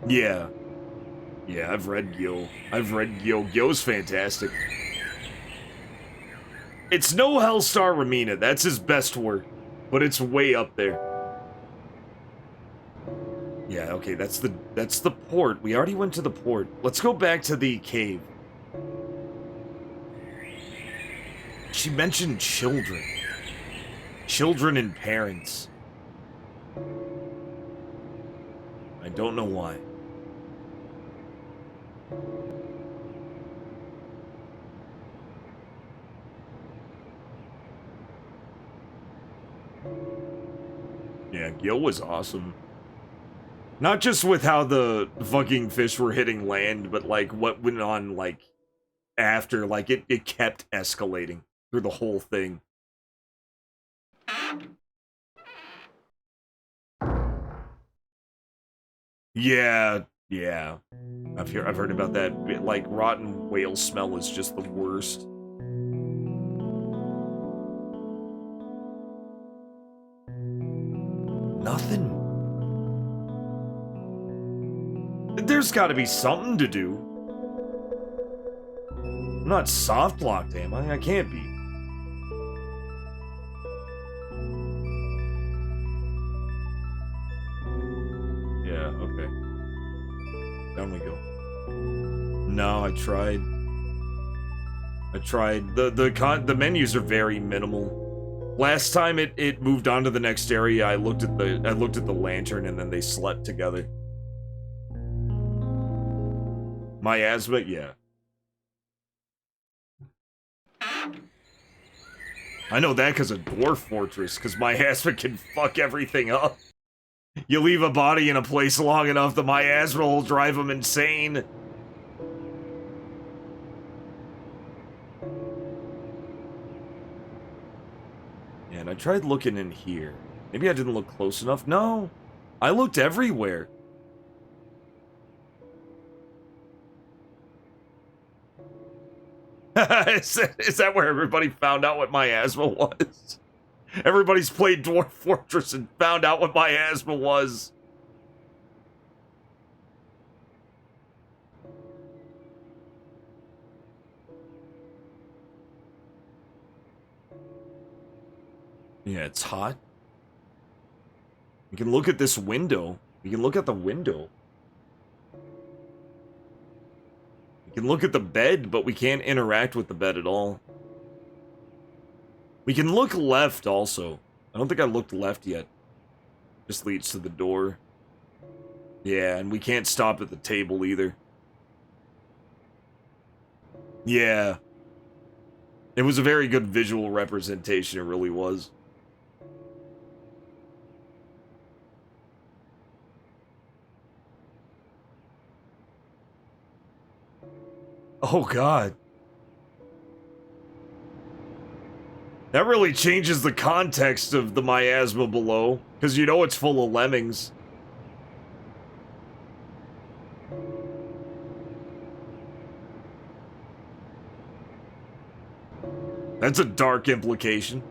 Yeah. Yeah, I've read Gil. Gil's fantastic. It's no Hellstar Ramina. That's his best work. But it's way up there. Yeah, okay, that's the port. We already went to the port. Let's go back to the cave. She mentioned children. Children and parents. I don't know why. Yeah, Gil was awesome. Not just with how the fucking fish were hitting land, but like what went on like after, like it kept escalating through the whole thing. Yeah, yeah. I've heard about that. Like rotten whale smell is just the worst. Nothing. There's got to be something to do. I'm not soft locked, am I? I can't be. Yeah, okay. Down we go. No, I tried. The menus are very minimal. Last time it moved on to the next area, I looked at the lantern and then they slept together. Miasma, yeah. I know that because of Dwarf Fortress, because miasma can fuck everything up. You leave a body in a place long enough, the miasma will drive them insane. Yeah, and I tried looking in here. Maybe I didn't look close enough. No, I looked everywhere. Is that where everybody found out what miasma was? Everybody's played Dwarf Fortress and found out what miasma was. Yeah, it's hot. You can look at this window. You can look at the window. You can look at the bed, but we can't interact with the bed at all. We can look left also. I don't think I looked left yet. This leads to the door. Yeah, and we can't stop at the table either. Yeah. It was a very good visual representation, it really was. Oh, God. That really changes the context of the miasma below, because you know it's full of lemmings. That's a dark implication.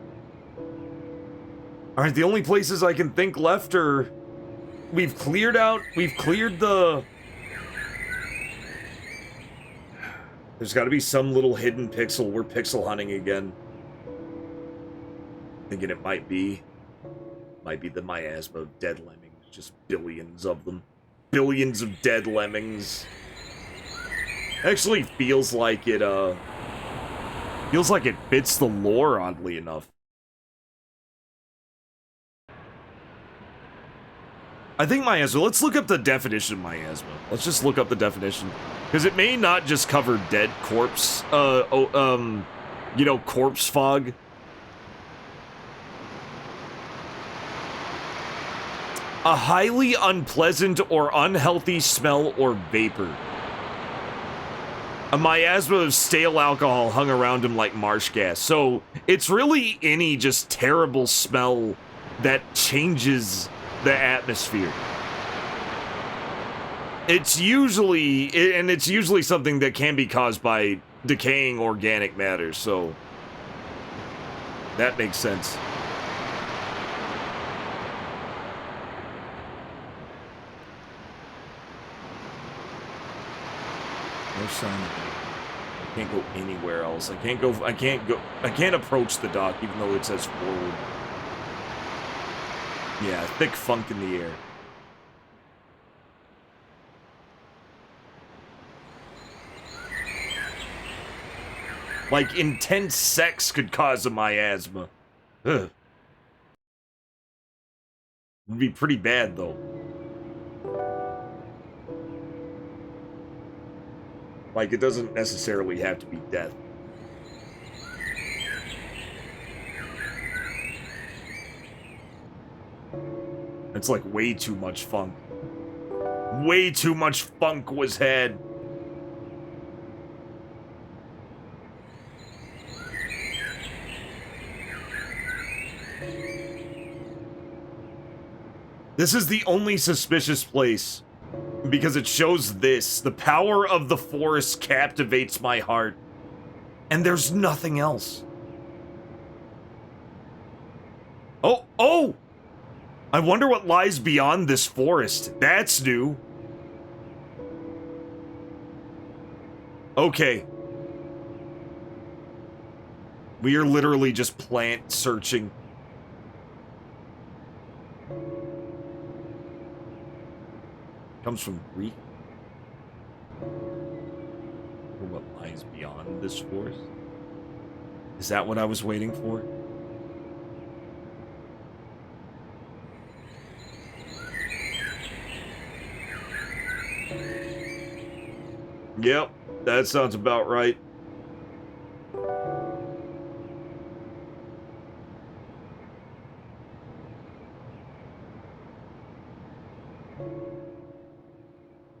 Alright, the only places I can think left are... We've cleared the... There's gotta be some little hidden pixel. We're pixel hunting again. Thinking it might be the miasma of dead lemmings. Just billions of them. Billions of dead lemmings. Actually feels like it, fits the lore, oddly enough. I think miasma, let's look up the definition of miasma. Let's just look up the definition. Because it may not just cover dead corpse, you know, corpse fog. A highly unpleasant or unhealthy smell or vapor. A miasma of stale alcohol hung around him like marsh gas. So, it's really any just terrible smell that changes the atmosphere. It's usually something that can be caused by decaying organic matter, so that makes sense. No sign. I can't go anywhere else. I can't approach the dock even though it says forward. Yeah, thick funk in the air. Like, intense sex could cause a miasma. Ugh. It'd be pretty bad, though. Like, it doesn't necessarily have to be death. It's like way too much funk. Way too much funk was had. This is the only suspicious place because it shows this. The power of the forest captivates my heart. And there's nothing else. Oh! I wonder what lies beyond this forest. That's new. Okay. We are literally just plant searching. Comes from Greek. For what lies beyond this forest? Is that what I was waiting for? Yep, that sounds about right.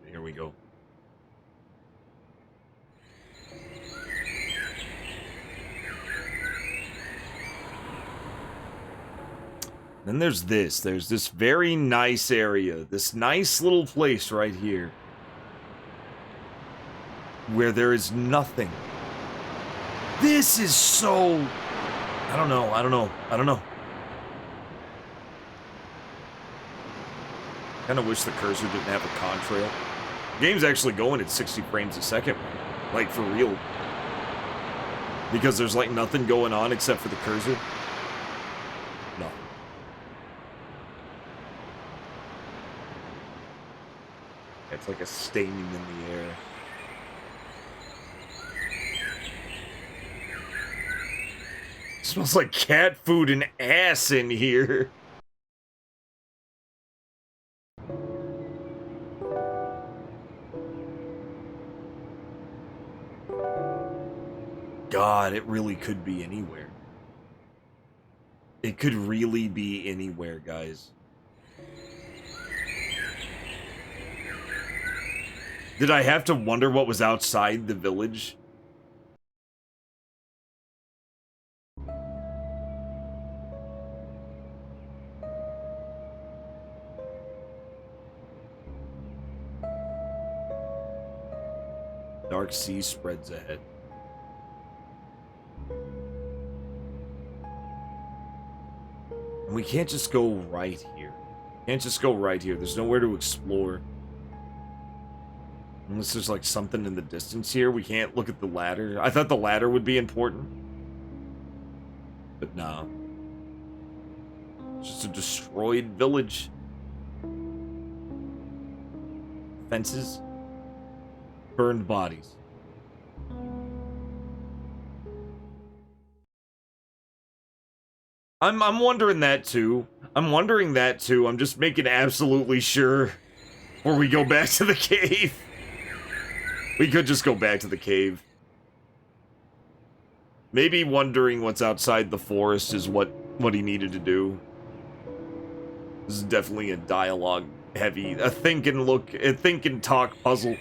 Here we go. Then there's this. There's this very nice area. This nice little place right here. Where there is nothing. This is so... I don't know. Kinda wish the cursor didn't have a contrail. The game's actually going at 60 frames a second. Like, for real. Because there's, like, nothing going on except for the cursor. Nothing. It's like a stain in the air. Smells like cat food and ass in here. God, it really could be anywhere. It could really be anywhere, guys. Did I have to wonder what was outside the village? Dark sea spreads ahead. And we can't just go right here. Can't just go right here. There's nowhere to explore. Unless there's like something in the distance here. We can't look at the ladder. I thought the ladder would be important. But no. It's just a destroyed village. Fences. Burned bodies. I'm wondering that too. I'm just making absolutely sure before we go back to the cave. We could just go back to the cave. Maybe wondering what's outside the forest is what he needed to do. This is definitely a dialogue heavy, a think and talk puzzle.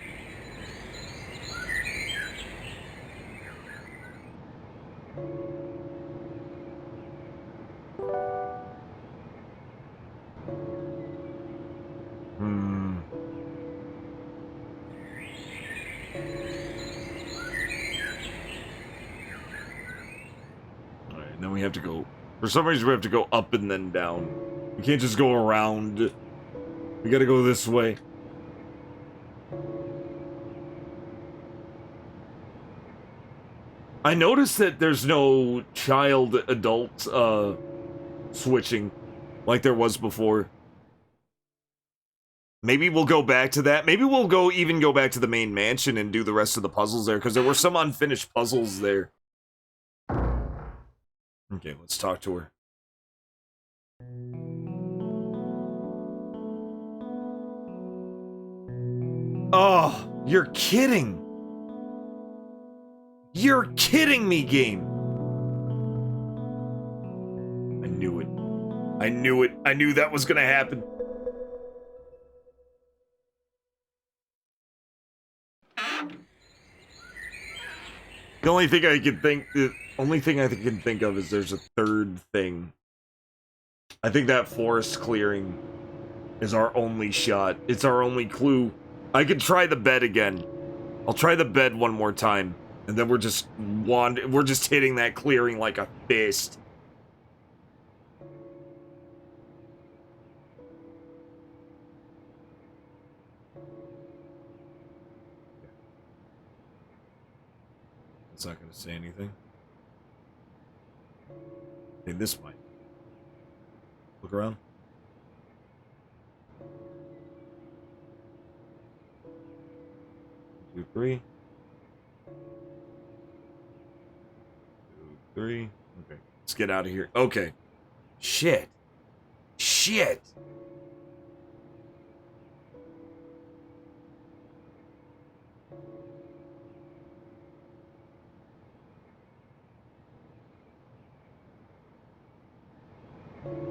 We have to go, for some reason we have to go up and then down. We can't just go around. We gotta go this way. I noticed that there's no child-adult switching like there was before. Maybe we'll go back to that. Maybe we'll even go back to the main mansion and do the rest of the puzzles there, because there were some unfinished puzzles there. Okay, let's talk to her. Oh, you're kidding. You're kidding me, game. I knew it. I knew it. I knew that was gonna happen. The only thing I can think of is there's a third thing. I think that forest clearing is our only shot. It's our only clue. I could try the bed again. I'll try the bed one more time, and then we're just hitting that clearing like a fist. It's not gonna say anything. Okay, this might. Look around. Two, three. 2, 3. Okay, let's get out of here. Okay. Shit. Shit.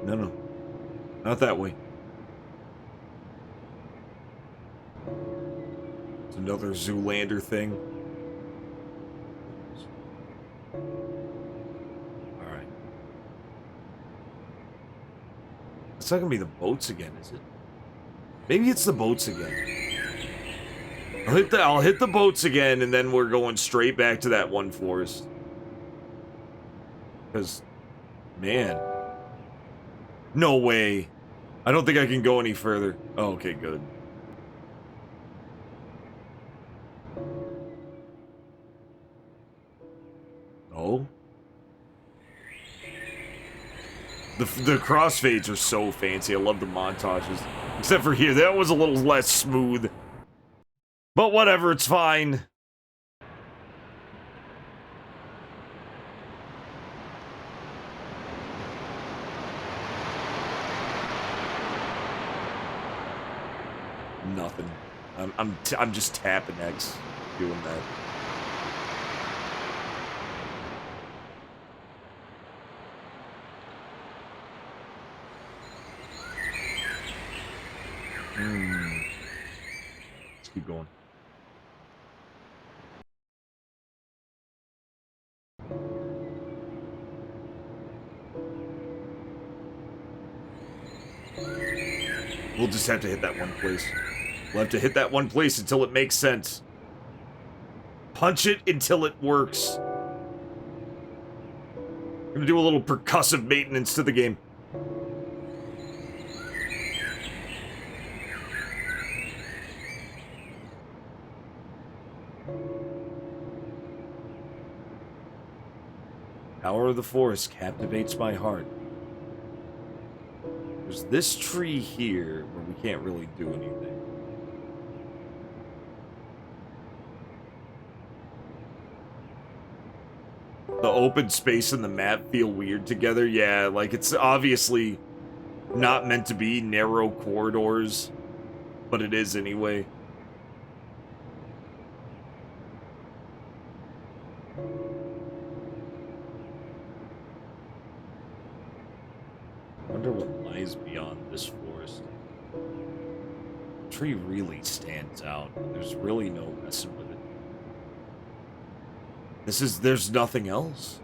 No. Not that way. It's another Zoolander thing. Alright. It's not gonna be the boats again, is it? Maybe it's the boats again. I'll hit the boats again, and then we're going straight back to that one forest. Because, man. No way. I don't think I can go any further. Oh, okay, good. Oh? The crossfades are so fancy. I love the montages. Except for here, that was a little less smooth. But whatever, it's fine. Nothing. I'm just tapping X, doing that. Let's keep going. We'll just have to hit that one place. We'll have to hit that one place until it makes sense. Punch it until it works. I'm gonna do a little percussive maintenance to the game. Power of the forest captivates my heart. There's this tree here where we can't really do anything. The open space and the map feel weird together. Yeah, like it's obviously not meant to be narrow corridors, but it is anyway. I wonder what lies beyond this forest. The tree really stands out. There's really no messing with it. There's nothing else.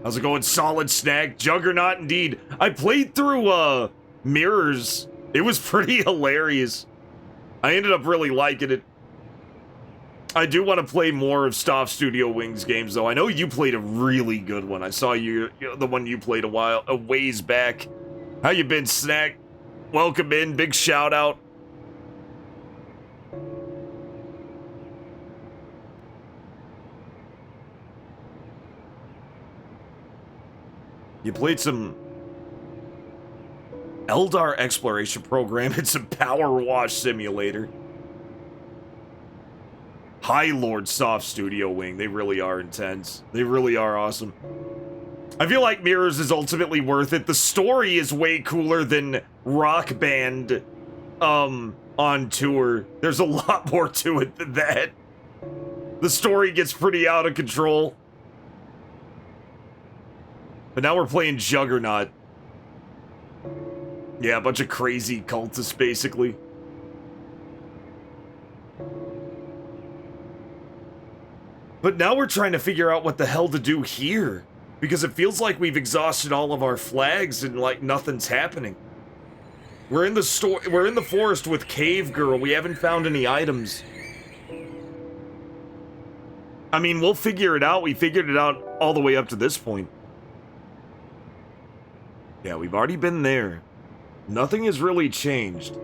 How's it going, Solid Snag? Juggernaut indeed. I played through Mirrors. It was pretty hilarious. I ended up really liking it. I do want to play more of Staff Studio Wings games, though. I know you played a really good one. I saw the one you played a ways back. How you been, Snack? Welcome in. Big shout out. You played some Eldar Exploration Program and some Power Wash Simulator. High Lord Soft Studio Wing. They really are intense. They really are awesome. I feel like Mirrors is ultimately worth it. The story is way cooler than Rock Band on tour. There's a lot more to it than that. The story gets pretty out of control. But now we're playing Juggernaut. Yeah, a bunch of crazy cultists, basically. But now we're trying to figure out what the hell to do here. Because it feels like we've exhausted all of our flags and, like, nothing's happening. We're in the forest with Cave Girl. We haven't found any items. I mean, we'll figure it out. We figured it out all the way up to this point. Yeah, we've already been there. Nothing has really changed.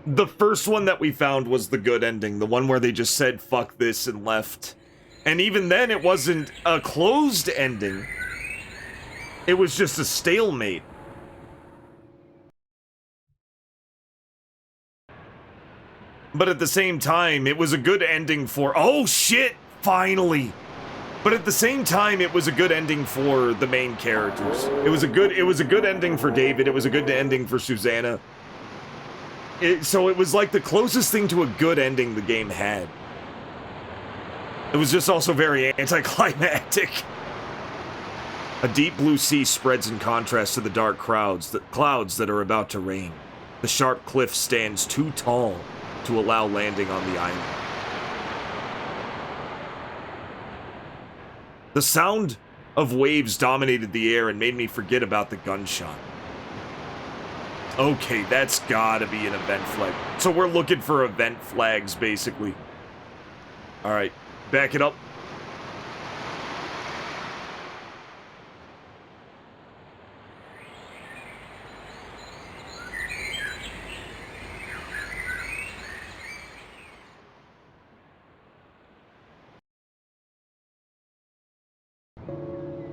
The first one that we found was the good ending. The one where they just said, fuck this, and left. And even then, it wasn't a closed ending. It was just a stalemate. But at the same time, it was a good ending for... Oh, shit! Finally! But at the same time, it was a good ending for the main characters. It was a good ending for David. It was a good ending for Susanna. So it was like the closest thing to a good ending the game had. It was just also very anticlimactic. A deep blue sea spreads in contrast to the dark clouds that are about to rain. The sharp cliff stands too tall to allow landing on the island. The sound of waves dominated the air and made me forget about the gunshot. Okay, that's gotta be an event flag. So we're looking for event flags, basically. Alright, back it up.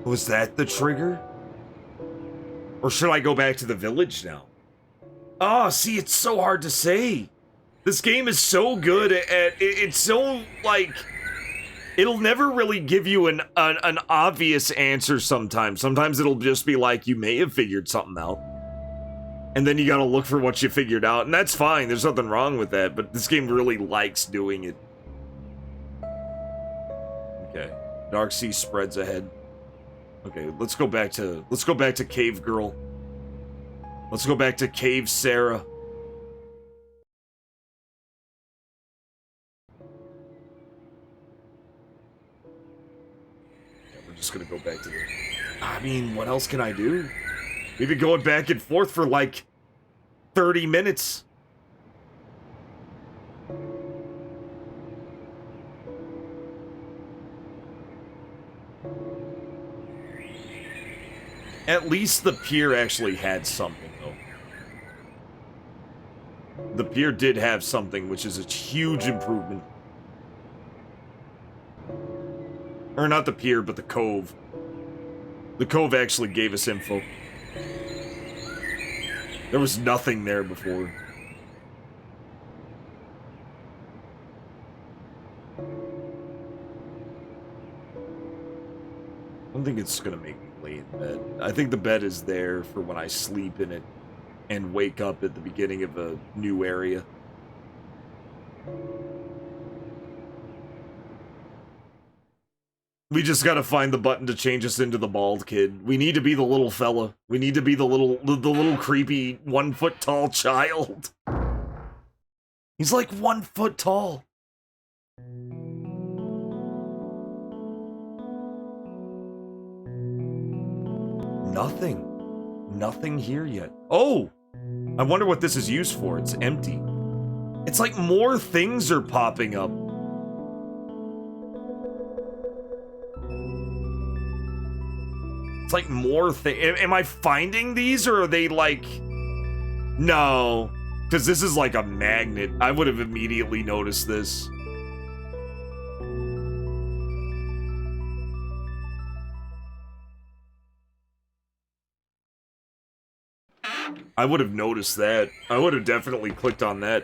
Was that the trigger? Or should I go back to the village now? Oh, see, it's so hard to say. This game is so good at... It's so, like... It'll never really give you an obvious answer sometimes. Sometimes it'll just be like, you may have figured something out. And then you gotta look for what you figured out, and that's fine, there's nothing wrong with that, but this game really likes doing it. Okay. Dark sea spreads ahead. Okay, let's go back to Cave Girl. Let's go back to Cave Sarah. Yeah, we're just gonna go back to the... I mean, what else can I do? We've been going back and forth for like 30 minutes. At least the pier actually had something, though. The pier did have something, which is a huge improvement. Or not the pier, but the cove. The cove actually gave us info. There was nothing there before. I don't think it's gonna make me lay in bed. I think the bed is there for when I sleep in it and wake up at the beginning of a new area. We just gotta find the button to change us into the bald kid. We need to be the little fella. We need to be the little creepy 1 foot tall child. He's like 1 foot tall. Nothing. Nothing here yet. Oh! I wonder what this is used for. It's empty. It's like more things are popping up. It's like more things. Am I finding these, or are they like... No. Because this is like a magnet. I would have immediately noticed this. I would have noticed that. I would have definitely clicked on that.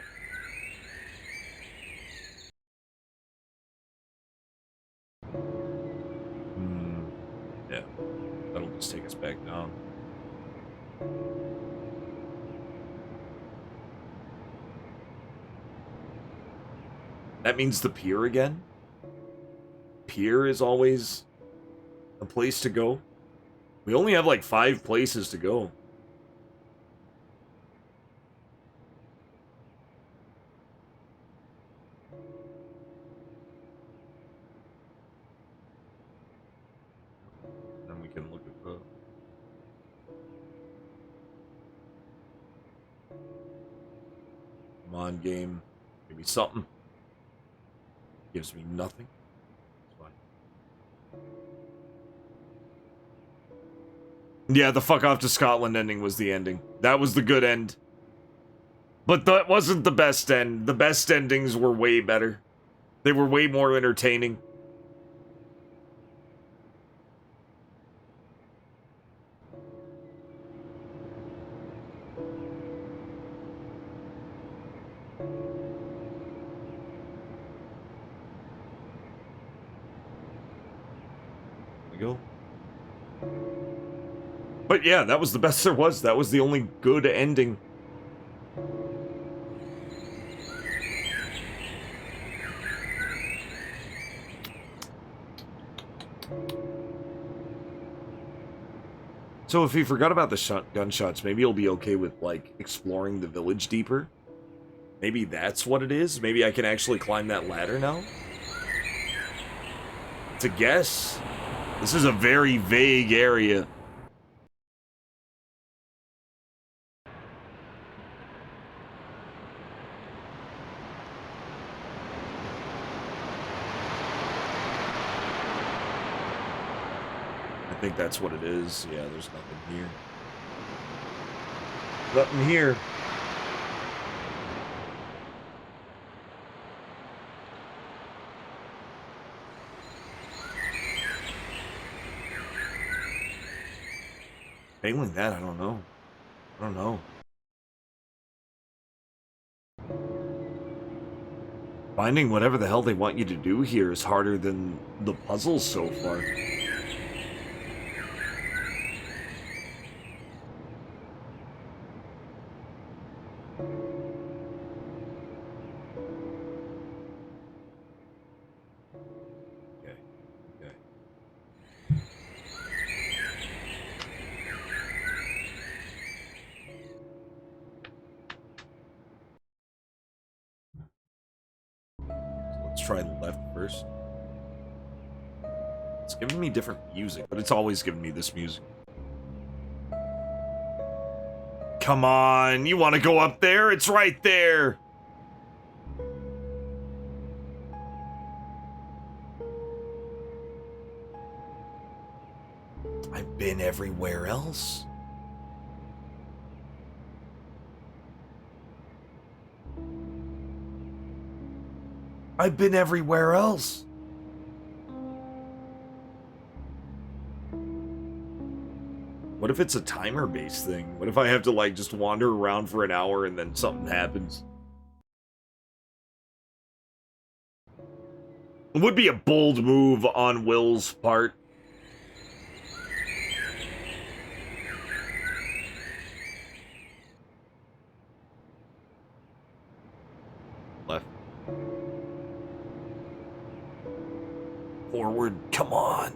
Yeah. That'll just take us back down. That means the pier again? Pier is always a place to go? We only have like 5 places to go. Then we can look at the... Come on, game. Give me something. Gives me nothing. It's fine. Yeah, the fuck off to Scotland ending was the ending. That was the good end. But that wasn't the best end. The best endings were way better. They were way more entertaining. Go. But yeah, that was the best there was. That was the only good ending. So if he forgot about the gunshots, maybe he'll be okay with, like, exploring the village deeper. Maybe that's what it is. Maybe I can actually climb that ladder now. It's a guess. This is a very vague area. I think that's what it is. Yeah, there's nothing here. Nothing here. Failing that, I don't know. I don't know. Finding whatever the hell they want you to do here is harder than the puzzles so far. Okay. Okay. So let's try left first. It's giving me different music, but it's always giving me this music. Come on, you want to go up there? It's right there. I've been everywhere else. I've been everywhere else. What if it's a timer-based thing? What if I have to, like, just wander around for an hour and then something happens? It would be a bold move on Will's part. Left. Forward, come on.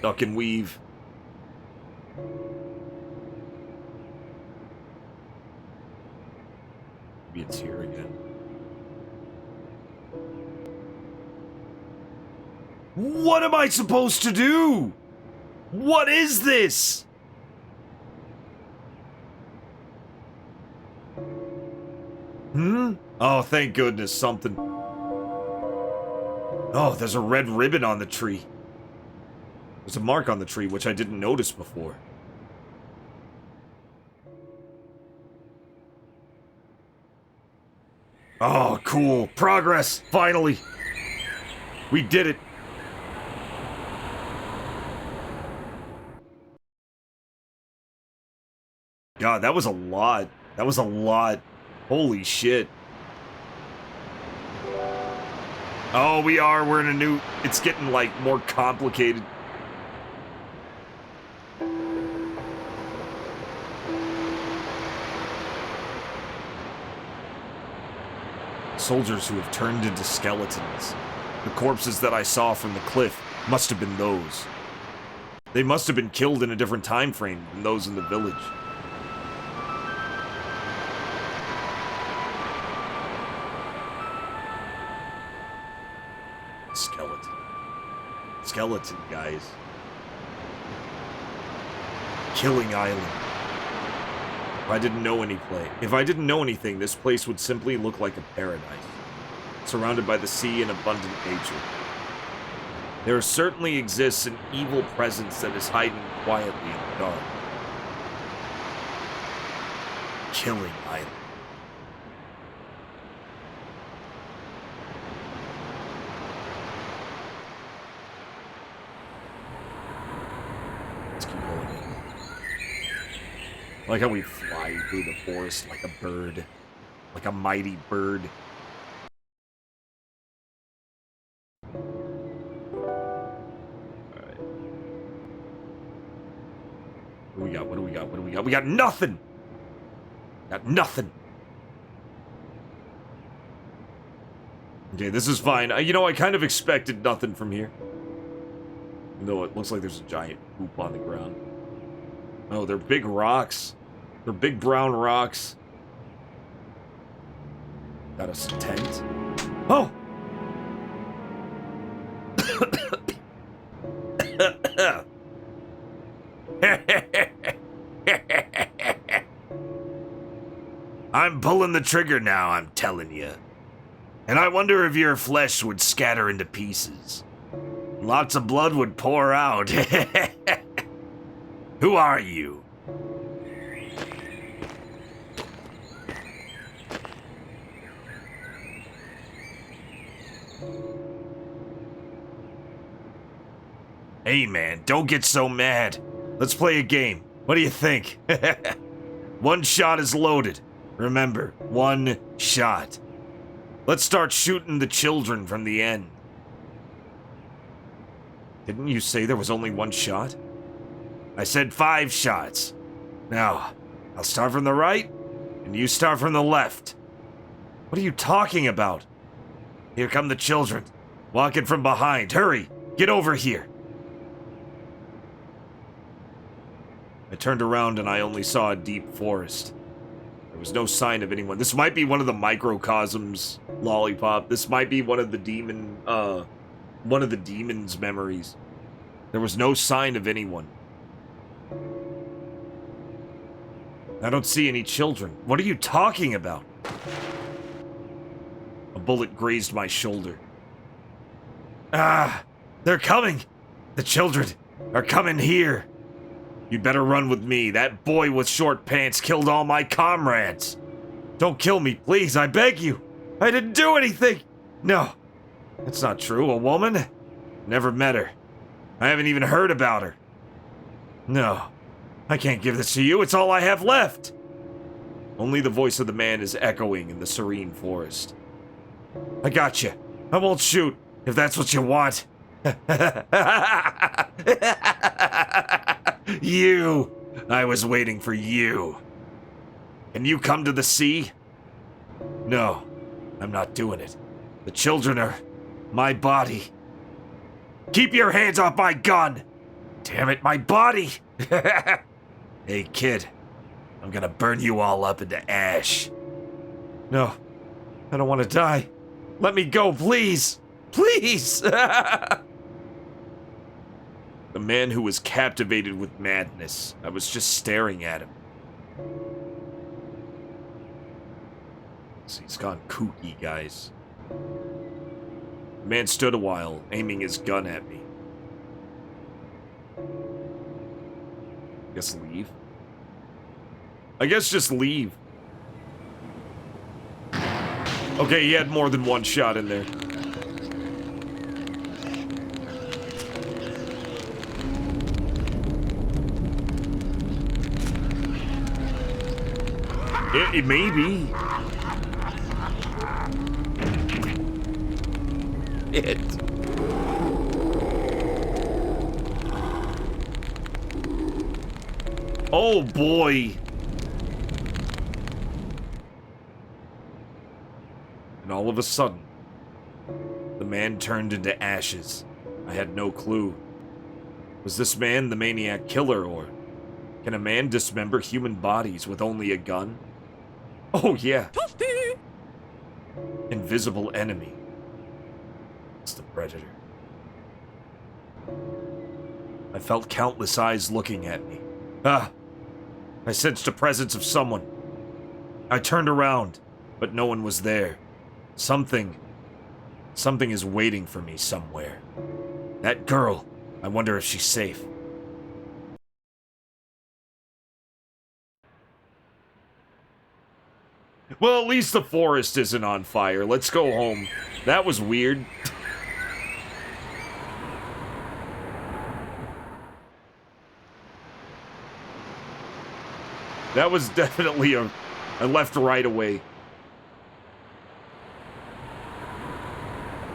Duck and weave. Maybe it's here again. What am I supposed to do? What is this? Oh, thank goodness, something. Oh, there's a red ribbon on the tree. There's a mark on the tree, which I didn't notice before. Oh, cool. Progress, finally. We did it. God, that was a lot. That was a lot. Holy shit. Oh, we're in a new... It's getting, like, more complicated. Soldiers who have turned into skeletons. The corpses that I saw from the cliff must have been those. They must have been killed in a different time frame than those in the village. Skeleton. Skeleton, guys. Killing Island. If I didn't know anything, this place would simply look like a paradise, surrounded by the sea and abundant nature. There certainly exists an evil presence that is hiding quietly in the dark. Killing Island. Let's keep going. I like how we fly through the forest like a bird. Like a mighty bird. Alright. What do we got? What do we got? What do we got? We got nothing! Got nothing! Okay, this is fine. You know, I kind of expected nothing from here. Even though it looks like there's a giant poop on the ground. Oh, they're big rocks. They're big brown rocks. Got us a tent. Oh! I'm pulling the trigger now, I'm telling you. And I wonder if your flesh would scatter into pieces. Lots of blood would pour out. Who are you? Hey man, don't get so mad. Let's play a game. What do you think? One shot is loaded. Remember, one shot. Let's start shooting the children from the end. Didn't you say there was only one shot? I said 5 shots. Now, I'll start from the right, and you start from the left. What are you talking about? Here come the children, walking from behind. Hurry, get over here. I turned around and I only saw a deep forest. There was no sign of anyone. This might be one of the microcosms, Lollipop. This might be one of the demon's memories. There was no sign of anyone. I don't see any children. What are you talking about? A bullet grazed my shoulder. Ah, they're coming. The children are coming here. You'd better run with me. That boy with short pants killed all my comrades. Don't kill me, please. I beg you. I didn't do anything. No, that's not true. A woman? Never met her. I haven't even heard about her. No, I can't give this to you. It's all I have left. Only the voice of the man is echoing in the serene forest. I got you. I won't shoot if that's what you want. You! I was waiting for you. Can you come to the sea? No, I'm not doing it. The children are my body. Keep your hands off my gun! Damn it, my body! Hey, kid. I'm gonna burn you all up into ash. No, I don't want to die. Let me go, please! Please! The man who was captivated with madness. I was just staring at him. See, he's gone kooky, guys. The man stood a while, aiming his gun at me. Guess leave? I guess just leave. Okay, he had more than one shot in there. It may be. Oh boy. And all of a sudden, the man turned into ashes. I had no clue. Was this man the maniac killer, or can a man dismember human bodies with only a gun? Oh yeah. Invisible enemy. It's the predator. I felt countless eyes looking at me. Ah! I sensed the presence of someone. I turned around, but no one was there. Something is waiting for me somewhere. That girl, I wonder if she's safe. Well, at least the forest isn't on fire. Let's go home. That was weird. That was definitely a left right away.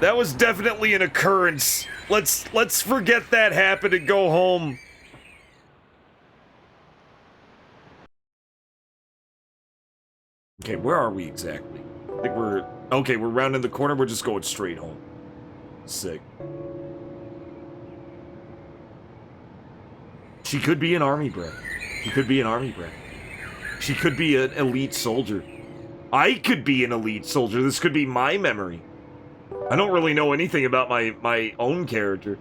That was definitely an occurrence. Let's forget that happened and go home. Okay, where are we exactly? I think we're rounding the corner. We're just going straight home. Sick. She could be an army brat. She could be an army brat. She could be an elite soldier. I could be an elite soldier. This could be my memory. I don't really know anything about my own character.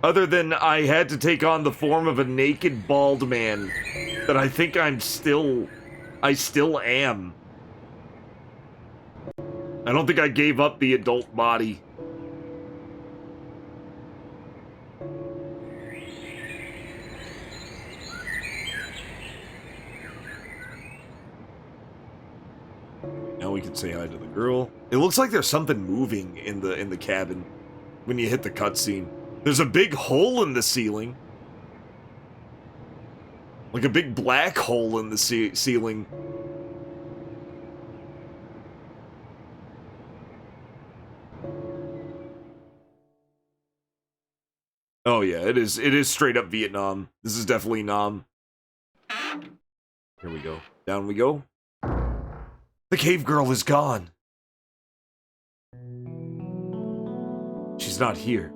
Other than I had to take on the form of a naked, bald man that I think I still am. I don't think I gave up the adult body. Now we can say hi to the girl. It looks like there's something moving in the cabin when you hit the cutscene. There's a big hole in the ceiling. Like a big black hole in the ceiling. Oh yeah, it is straight up Vietnam. This is definitely Nam. Here we go. Down we go. The cave girl is gone. She's not here.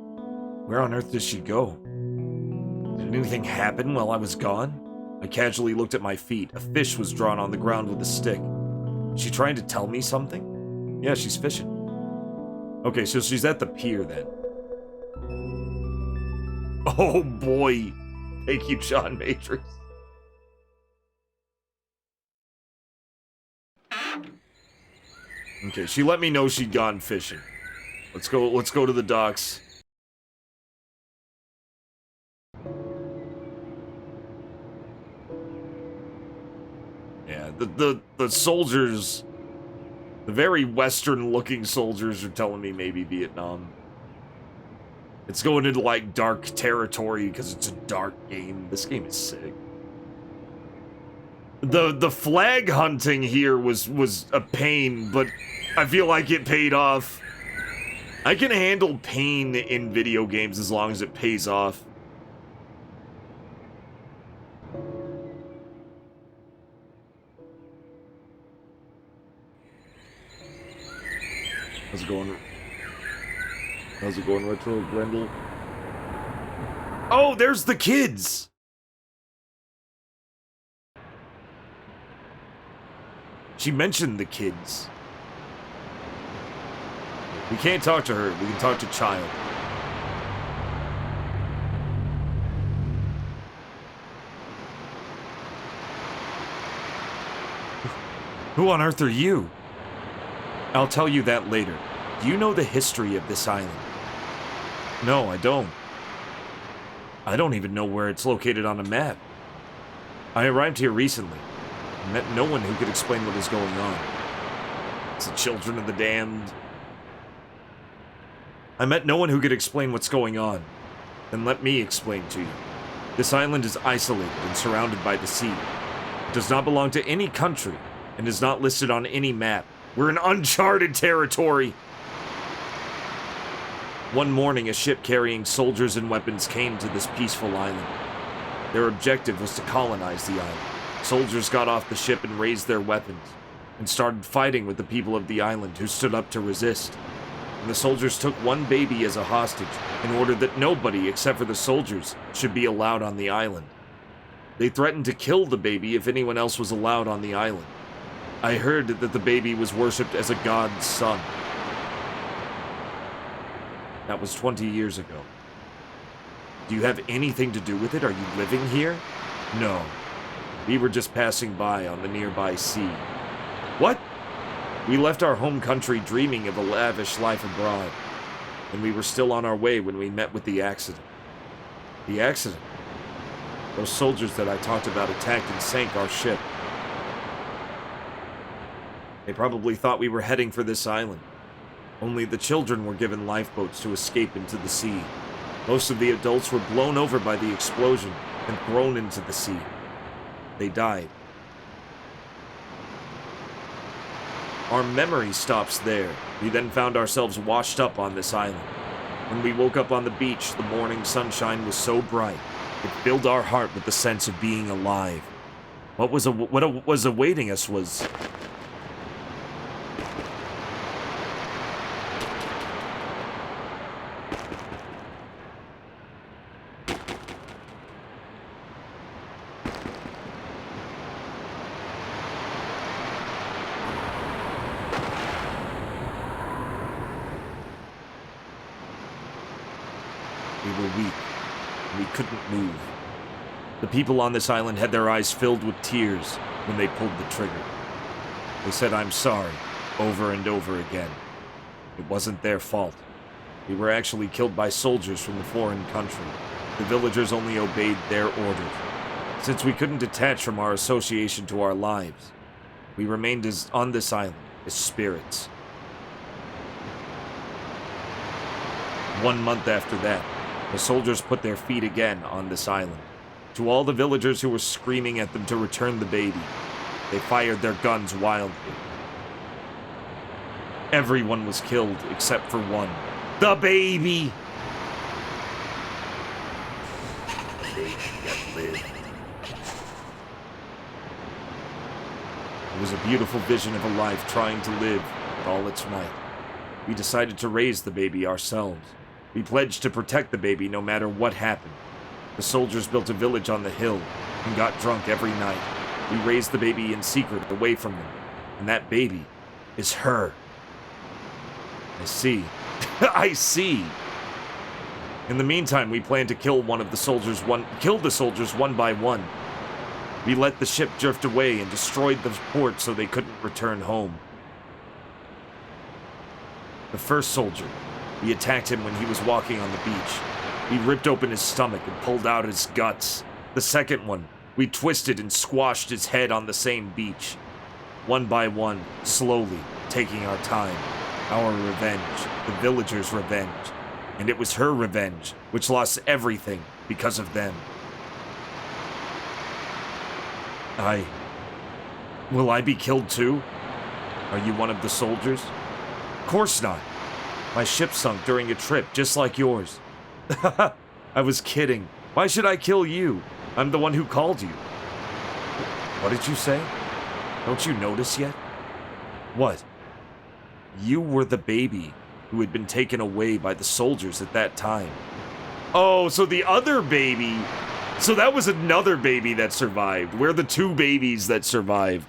Where on earth does she go? Did anything happen while I was gone? I casually looked at my feet. A fish was drawn on the ground with a stick. Is she trying to tell me something? Yeah, she's fishing. Okay, so she's at the pier then. Oh boy. Thank you, John Matrix. Okay, she let me know she'd gone fishing. Let's go to the docks. Yeah, the soldiers, the very Western looking soldiers are telling me maybe Vietnam. It's going into like dark territory because it's a dark game. This game is sick. The flag hunting here was a pain, but I feel like it paid off. I can handle pain in video games as long as it pays off. How's it going? How's it going, Retro Grendel? Oh, there's the kids! She mentioned the kids. We can't talk to her, we can talk to Child. Who on earth are you? I'll tell you that later. Do you know the history of this island? No, I don't. I don't even know where it's located on a map. I arrived here recently. I met no one who could explain what is going on. It's the children of the damned. I met no one who could explain what's going on. Then let me explain to you. This island is isolated and surrounded by the sea. It does not belong to any country and is not listed on any map. We're in uncharted territory. One morning, a ship carrying soldiers and weapons came to this peaceful island. Their objective was to colonize the island. Soldiers got off the ship and raised their weapons, and started fighting with the people of the island who stood up to resist. And the soldiers took one baby as a hostage in order that nobody except for the soldiers should be allowed on the island. They threatened to kill the baby if anyone else was allowed on the island. I heard that the baby was worshipped as a god's son. That was 20 years ago. Do you have anything to do with it? Are you living here? No. We were just passing by on the nearby sea. What? We left our home country dreaming of a lavish life abroad, and we were still on our way when we met with the accident. The accident? Those soldiers that I talked about attacked and sank our ship. They probably thought we were heading for this island. Only the children were given lifeboats to escape into the sea. Most of the adults were blown over by the explosion and thrown into the sea. They died. Our memory stops there. We then found ourselves washed up on this island. When we woke up on the beach, the morning sunshine was so bright, it filled our heart with the sense of being alive. What was awaiting us was... We were weak. We couldn't move. The people on this island had their eyes filled with tears when they pulled the trigger. They said, "I'm sorry," over and over again. It wasn't their fault. We were actually killed by soldiers from a foreign country. The villagers only obeyed their orders. Since we couldn't detach from our association to our lives, we remained on this island as spirits. 1 month after that, the soldiers put their feet again on this island. To all the villagers who were screaming at them to return the baby, they fired their guns wildly. Everyone was killed except for one. The baby! baby yet live. It was a beautiful vision of a life trying to live with all its might. We decided to raise the baby ourselves. We pledged to protect the baby no matter what happened. The soldiers built a village on the hill and got drunk every night. We raised the baby in secret away from them. And that baby is her. I see. I see. In the meantime, we planned to kill the soldiers one by one. We let the ship drift away and destroyed the port so they couldn't return home. The first soldier, we attacked him when he was walking on the beach. We ripped open his stomach and pulled out his guts. The second one, we twisted and squashed his head on the same beach. One by one, slowly, taking our time. Our revenge, the villagers' revenge. And it was her revenge, which lost everything because of them. Will I be killed too? Are you one of the soldiers? Of course not. My ship sunk during a trip just like yours. I was kidding. Why should I kill you? I'm the one who called you. What did you say? Don't you notice yet? What? You were the baby who had been taken away by the soldiers at that time. Oh, so the other baby... So that was another baby that survived. We're the two babies that survived.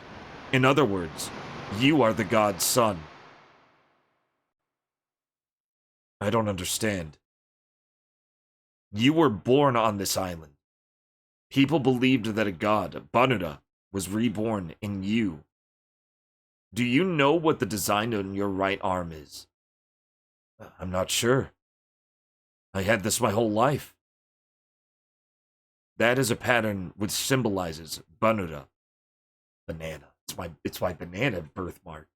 In other words, you are the god's son. I don't understand. You were born on this island. People believed that a god, Banuda, was reborn in you. Do you know what the design on your right arm is? I'm not sure. I had this my whole life. That is a pattern which symbolizes Banuda. Banana. It's my banana birthmark.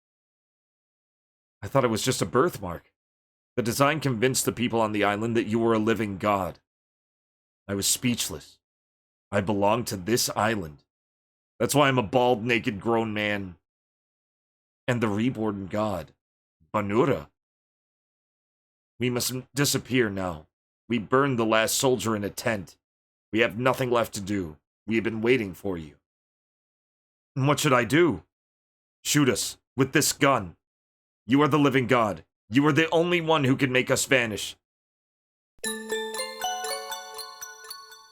I thought it was just a birthmark. The design convinced the people on the island that you were a living god. I was speechless. I belong to this island. That's why I'm a bald, naked, grown man. And the reborn god, Banuda. We must disappear now. We burned the last soldier in a tent. We have nothing left to do. We have been waiting for you. And what should I do? Shoot us with this gun. You are the living god. You are the only one who can make us vanish.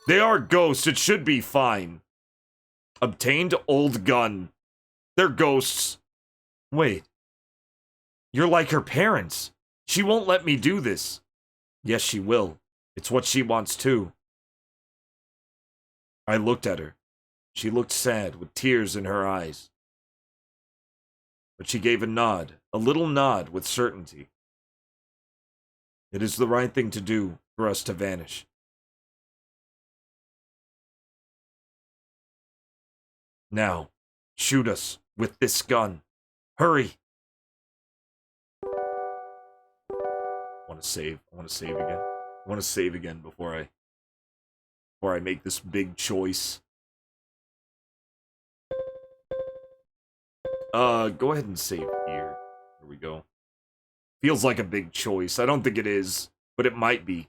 They are ghosts. It should be fine. Obtained old gun. They're ghosts. Wait. You're like her parents. She won't let me do this. Yes, she will. It's what she wants too. I looked at her. She looked sad, with tears in her eyes. But she gave a nod, a little nod with certainty. It is the right thing to do for us to vanish. Now, shoot us with this gun. Hurry! I want to save again. I want to save again before I make this big choice. Go ahead and save here. Here we go. Feels like a big choice. I don't think it is, but it might be.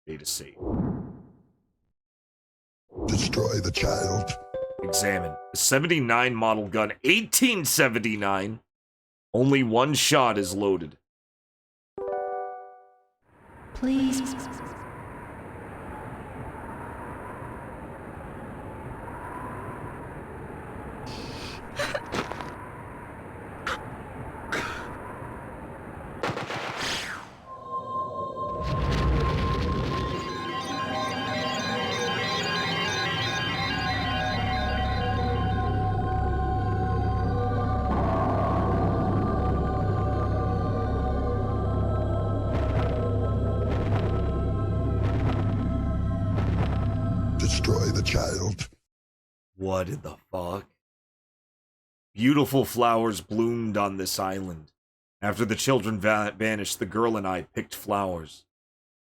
Data save. Destroy the child. Examine. A 79 model gun. 1879. Only one shot is loaded. Please. Destroy the child. What in the fuck? Beautiful flowers bloomed on this island. After the children vanished, the girl and I picked flowers,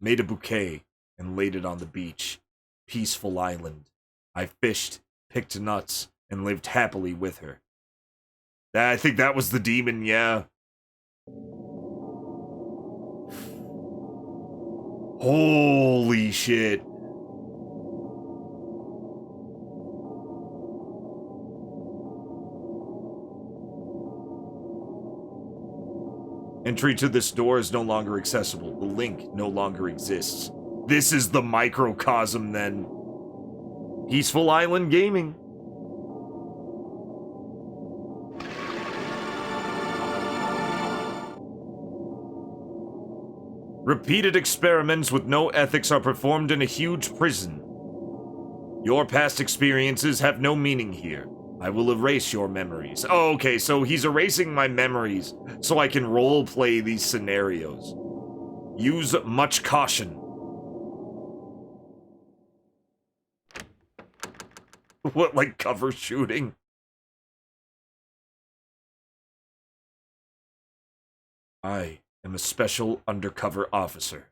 made a bouquet, and laid it on the beach. Peaceful island. I fished, picked nuts, and lived happily with her. I think that was the demon, yeah. Holy shit. Entry to this door is no longer accessible. The link no longer exists. This is the microcosm, then. Peaceful Island Gaming. Repeated experiments with no ethics are performed in a huge prison. Your past experiences have no meaning here. I will erase your memories. Oh, okay, so he's erasing my memories so I can roleplay these scenarios. Use much caution. What, like cover shooting? I am a special undercover officer.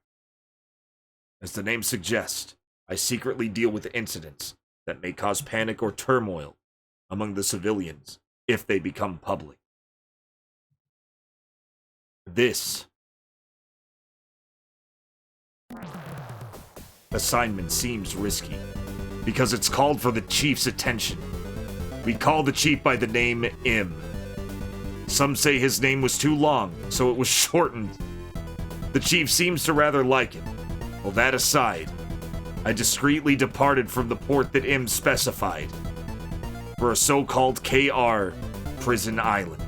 As the name suggests, I secretly deal with incidents that may cause panic or turmoil among the civilians if they become public. This assignment seems risky because it's called for the chief's attention. We call the chief by the name M. Some say his name was too long, so it was shortened. The chief seems to rather like it. Well, that aside, I discreetly departed from the port that M specified for a so-called KR prison island.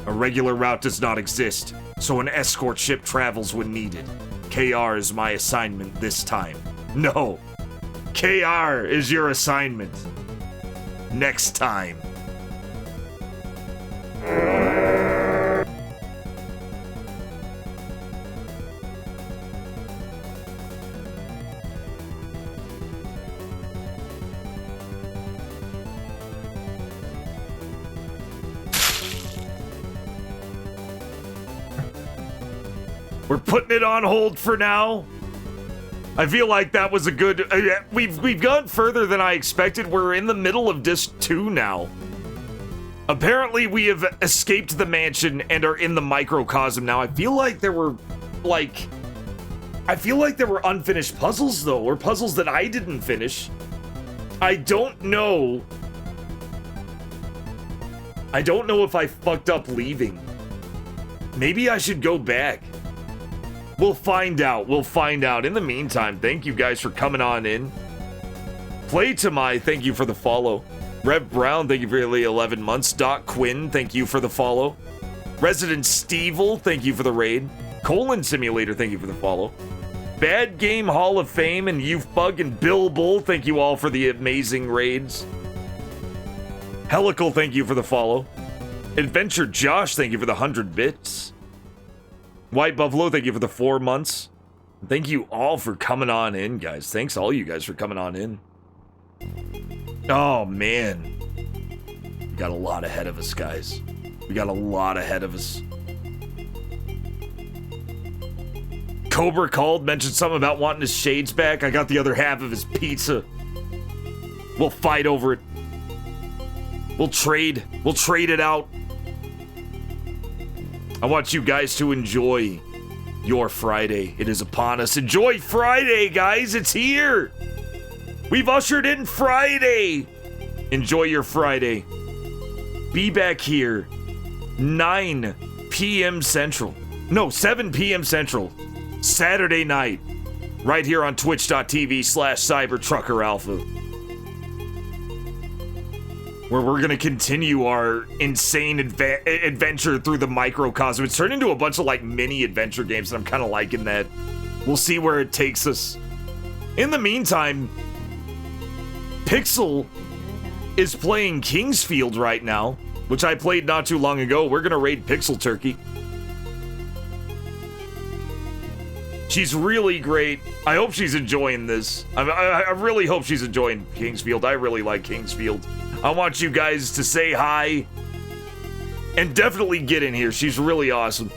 A regular route does not exist, so an escort ship travels when needed. KR is my assignment this time. No, KR is your assignment. Next time. We're putting it on hold for now. I feel like that was a good... we've gone further than I expected. We're in the middle of Disc 2 now. Apparently, we have escaped the mansion and are in the microcosm now. I feel like there were, like... I feel like there were unfinished puzzles, though, or puzzles that I didn't finish. I don't know. I don't know if I fucked up leaving. Maybe I should go back. We'll find out. We'll find out. In the meantime, thank you guys for coming on in. Play to my, thank you for the follow. Rev Brown, thank you for the 11 months. Doc Quinn, thank you for the follow. Resident Stevel, thank you for the raid. Colon Simulator, thank you for the follow. Bad Game Hall of Fame and Youth Bug and Bill Bull, thank you all for the amazing raids. Helical, thank you for the follow. Adventure Josh, thank you for the 100 bits. White Buffalo, thank you for the 4 months. Thank you all for coming on in, guys. Thanks all you guys for coming on in. Oh, man. We got a lot ahead of us, guys. We got a lot ahead of us. Cobra called, mentioned something about wanting his shades back. I got the other half of his pizza. We'll fight over it. We'll trade. We'll trade it out. I want you guys to enjoy your Friday. It is upon us. Enjoy Friday, guys. It's here. We've ushered in Friday. Enjoy your Friday. Be back here 9 p.m. Central. No, 7 p.m. Central. Saturday night. Right here on twitch.tv/CyberTruckerAlpha. Where we're going to continue our insane adventure through the microcosm. It's turned into a bunch of, like, mini adventure games, and I'm kind of liking that. We'll see where it takes us. In the meantime, Pixel is playing Kingsfield right now, which I played not too long ago. We're going to raid Pixel Turkey. She's really great. I hope she's enjoying this. I really hope she's enjoying Kingsfield. I really like Kingsfield. I want you guys to say hi and definitely get in here. She's really awesome.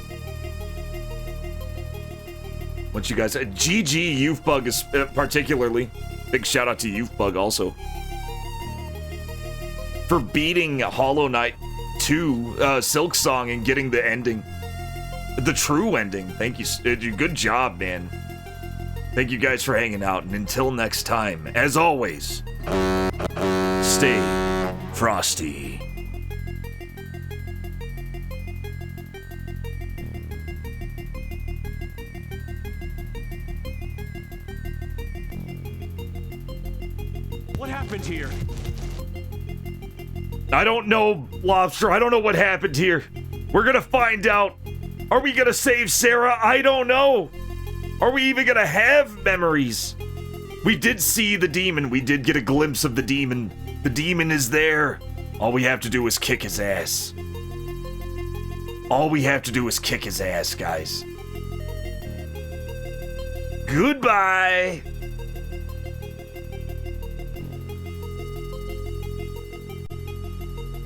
What you guys, GG Youthbug is particularly. Big shout out to Youthbug also for beating Hollow Knight 2 Silk Song and getting the ending, the true ending. Thank you. Good job, man. Thank you guys for hanging out, and until next time, as always, stay frosty. What happened here? I don't know, Lobster. I don't know what happened here. We're gonna find out. Are we gonna save Sarah? I don't know. Are we even gonna have memories? We did see the demon. We did get a glimpse of the demon. The demon is there. All we have to do is kick his ass. All we have to do is kick his ass, guys. Goodbye.